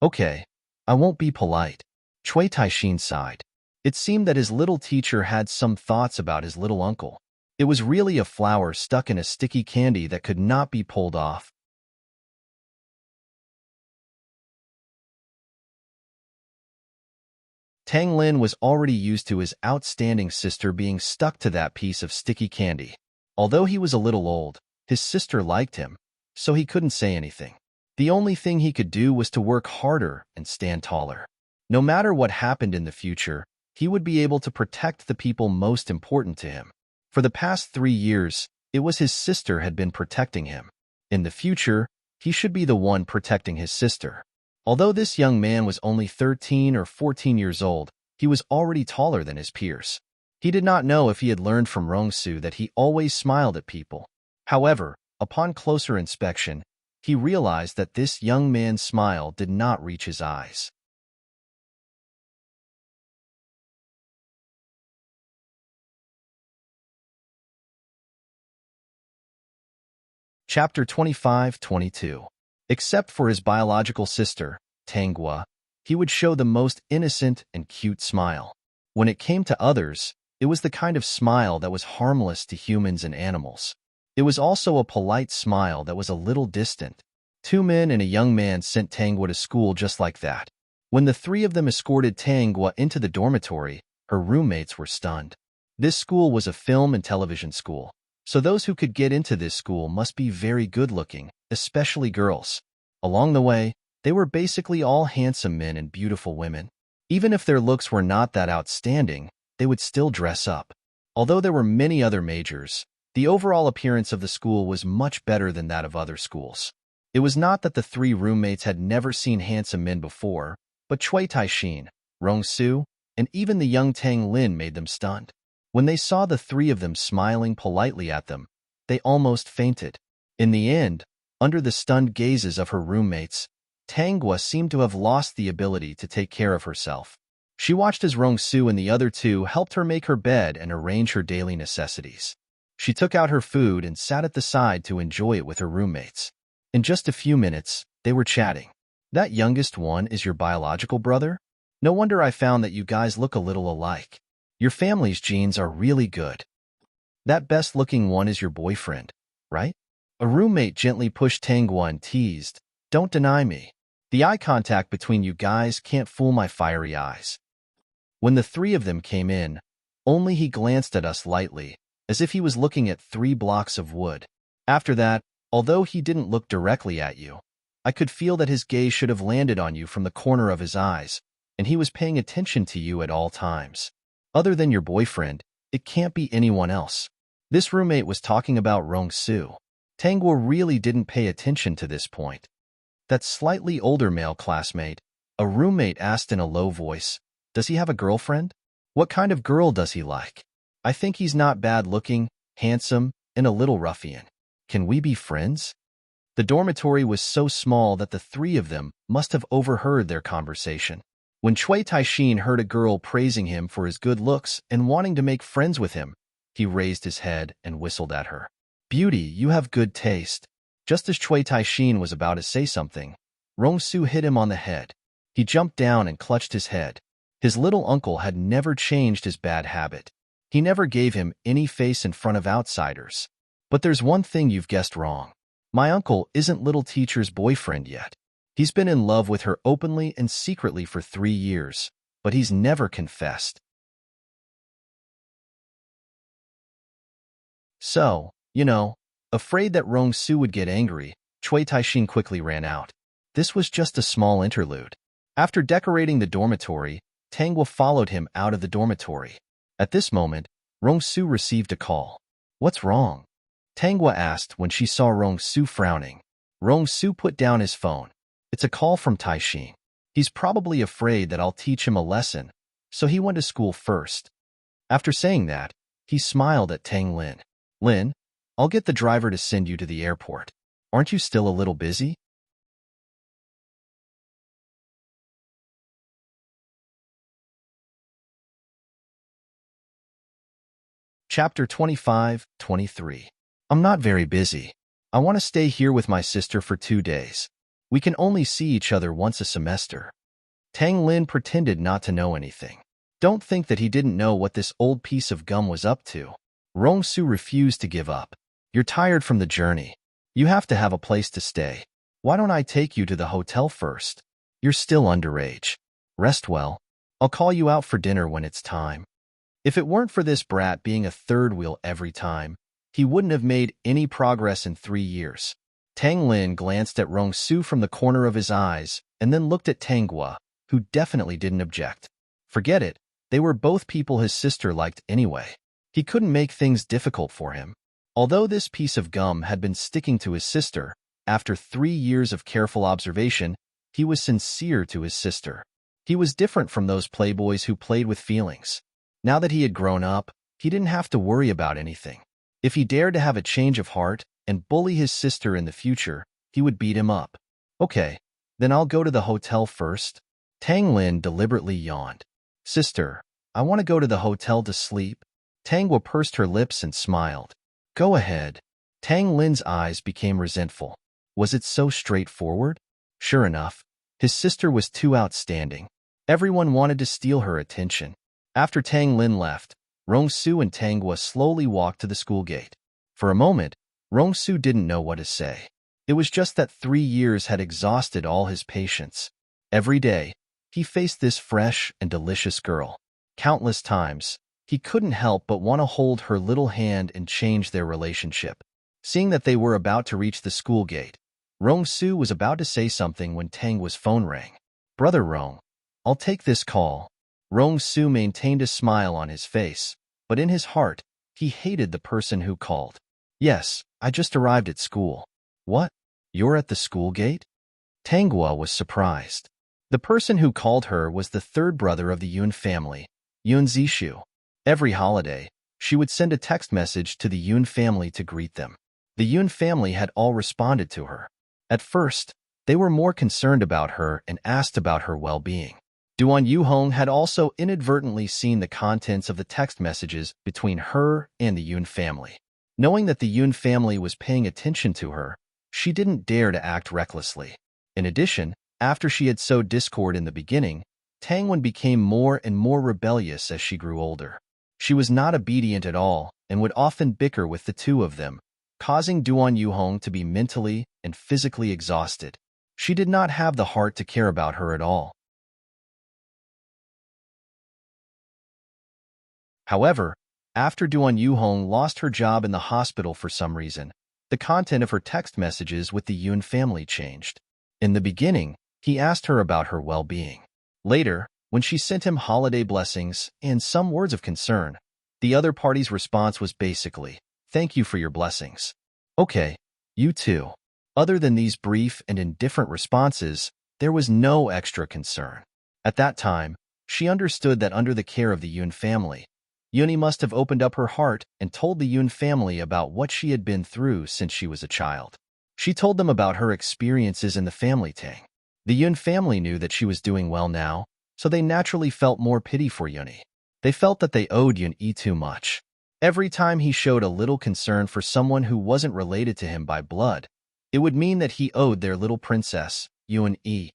"Okay, I won't be polite." Cui Taixin sighed. It seemed that his little teacher had some thoughts about his little uncle. It was really a flower stuck in a sticky candy that could not be pulled off. Tang Lin was already used to his outstanding sister being stuck to that piece of sticky candy. Although he was a little old, his sister liked him, so he couldn't say anything. The only thing he could do was to work harder and stand taller. No matter what happened in the future, he would be able to protect the people most important to him. For the past 3 years, it was his sister had been protecting him. In the future, he should be the one protecting his sister. Although this young man was only 13 or 14 years old, he was already taller than his peers. He did not know if he had learned from Rongsu that he always smiled at people. However, upon closer inspection, he realized that this young man's smile did not reach his eyes. Chapter 25-22. Except for his biological sister, Tanghua, he would show the most innocent and cute smile. When it came to others, it was the kind of smile that was harmless to humans and animals. It was also a polite smile that was a little distant. 2 men and a young man sent Tanghua to school just like that. When the 3 of them escorted Tanghua into the dormitory, her roommates were stunned. This school was a film and television school, so those who could get into this school must be very good-looking, especially girls. Along the way, they were basically all handsome men and beautiful women. Even if their looks were not that outstanding, they would still dress up. Although there were many other majors, the overall appearance of the school was much better than that of other schools. It was not that the 3 roommates had never seen handsome men before, but Cui Taixin, Rongsu, and even the young Tang Lin made them stunned. When they saw the 3 of them smiling politely at them, they almost fainted. In the end, under the stunned gazes of her roommates, Tanghua seemed to have lost the ability to take care of herself. She watched as Rongsu and the other 2 helped her make her bed and arrange her daily necessities. She took out her food and sat at the side to enjoy it with her roommates. In just a few minutes, they were chatting. "That youngest one is your biological brother? No wonder I found that you guys look a little alike. Your family's genes are really good. That best-looking one is your boyfriend, right?" A roommate gently pushed Tanghua and teased, "Don't deny me. The eye contact between you guys can't fool my fiery eyes." When the 3 of them came in, only he glanced at us lightly, as if he was looking at 3 blocks of wood. After that, although he didn't look directly at you, I could feel that his gaze should have landed on you from the corner of his eyes, and he was paying attention to you at all times. Other than your boyfriend, it can't be anyone else. This roommate was talking about Rongsu. Tanghua really didn't pay attention to this point. That slightly older male classmate, a roommate asked in a low voice, "Does he have a girlfriend? What kind of girl does he like? I think he's not bad-looking, handsome, and a little ruffian. Can we be friends?" The dormitory was so small that the 3 of them must have overheard their conversation. When Cui Taixin heard a girl praising him for his good looks and wanting to make friends with him, he raised his head and whistled at her. "Beauty, you have good taste." Just as Cui Taixin was about to say something, Rongsu hit him on the head. He jumped down and clutched his head. His little uncle had never changed his bad habit. He never gave him any face in front of outsiders. But there's one thing you've guessed wrong. My uncle isn't little teacher's boyfriend yet. He's been in love with her openly and secretly for 3 years, but he's never confessed. So, afraid that Rongsu would get angry, Cui Taixin quickly ran out. This was just a small interlude. After decorating the dormitory, Tanghua followed him out of the dormitory. At this moment, Rongsu received a call. "What's wrong?" Tanghua asked when she saw Rongsu frowning. Rongsu put down his phone. "It's a call from Taixin. He's probably afraid that I'll teach him a lesson, so he went to school first." After saying that, he smiled at Tang Lin. "Lin, I'll get the driver to send you to the airport. Aren't you still a little busy?" Chapter 25-23. "I'm not very busy. I want to stay here with my sister for 2 days. We can only see each other once a semester." Tang Lin pretended not to know anything. Don't think that he didn't know what this old piece of gum was up to. Rongsu refused to give up. "You're tired from the journey. You have to have a place to stay. Why don't I take you to the hotel first? You're still underage. Rest well." I'll call you out for dinner when it's time. If it weren't for this brat being a third wheel every time, he wouldn't have made any progress in 3 years. Tang Lin glanced at Rong Su from the corner of his eyes and then looked at Tang Gua, who definitely didn't object. Forget it, they were both people his sister liked anyway. He couldn't make things difficult for him. Although this piece of gum had been sticking to his sister, after 3 years of careful observation, he was sincere to his sister. He was different from those playboys who played with feelings. Now that he had grown up, he didn't have to worry about anything. If he dared to have a change of heart and bully his sister in the future, he would beat him up. Okay, then I'll go to the hotel first. Tang Lin deliberately yawned. Sister, I want to go to the hotel to sleep. Tang Gua pursed her lips and smiled. Go ahead. Tang Lin's eyes became resentful. Was it so straightforward? Sure enough, his sister was too outstanding. Everyone wanted to steal her attention. After Tang Lin left, Rong Su and Tang Gua slowly walked to the school gate. For a moment, Rong Su didn't know what to say. It was just that 3 years had exhausted all his patience. Every day, he faced this fresh and delicious girl. Countless times, he couldn't help but want to hold her little hand and change their relationship. Seeing that they were about to reach the school gate, Rong Su was about to say something when Tang Gua's phone rang. Brother Rong, I'll take this call. Rong Su maintained a smile on his face, but in his heart, he hated the person who called. Yes, I just arrived at school. What? You're at the school gate? Tang Gua was surprised. The person who called her was the third brother of the Yun family, Yun Zishu. Every holiday, she would send a text message to the Yun family to greet them. The Yun family had all responded to her. At first, they were more concerned about her and asked about her well-being. Duan Yuhong had also inadvertently seen the contents of the text messages between her and the Yun family. Knowing that the Yun family was paying attention to her, she didn't dare to act recklessly. In addition, after she had sowed discord in the beginning, Tang Wen became more and more rebellious as she grew older. She was not obedient at all and would often bicker with the two of them, causing Duan Yuhong to be mentally and physically exhausted. She did not have the heart to care about her at all. However, after Duan Yuhong lost her job in the hospital for some reason, the content of her text messages with the Yun family changed. In the beginning, he asked her about her well-being. Later, when she sent him holiday blessings and some words of concern, the other party's response was basically, "Thank you for your blessings." Okay, you too. Other than these brief and indifferent responses, there was no extra concern. At that time, she understood that under the care of the Yun family, Yuni must have opened up her heart and told the Yun family about what she had been through since she was a child. She told them about her experiences in the family tang. The Yun family knew that she was doing well now, so they naturally felt more pity for Yuni. They felt that they owed Yun Yi too much. Every time he showed a little concern for someone who wasn't related to him by blood, it would mean that he owed their little princess, Yun Yi.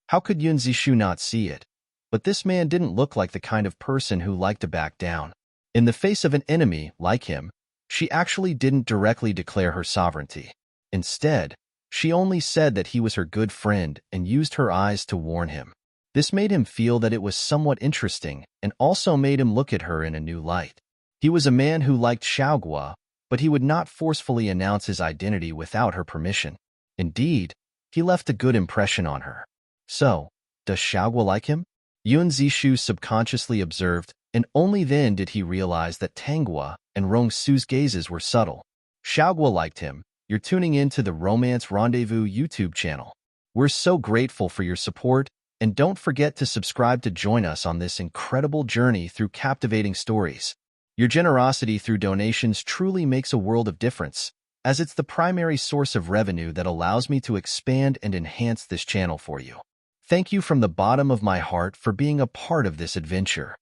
How could Yun Zishu not see it? But this man didn't look like the kind of person who liked to back down. In the face of an enemy like him, she actually didn't directly declare her sovereignty. Instead, she only said that he was her good friend and used her eyes to warn him. This made him feel that it was somewhat interesting and also made him look at her in a new light. He was a man who liked Xiaogua, but he would not forcefully announce his identity without her permission. Indeed, he left a good impression on her. So, does Xiaogua like him? Yun Zishu subconsciously observed, and only then did he realize that Tang Gua and Rong Su's gazes were subtle. Xiaogua liked him. You're tuning in to the Romance Rendezvous YouTube channel. We're so grateful for your support, and don't forget to subscribe to join us on this incredible journey through captivating stories. Your generosity through donations truly makes a world of difference, as it's the primary source of revenue that allows me to expand and enhance this channel for you. Thank you from the bottom of my heart for being a part of this adventure.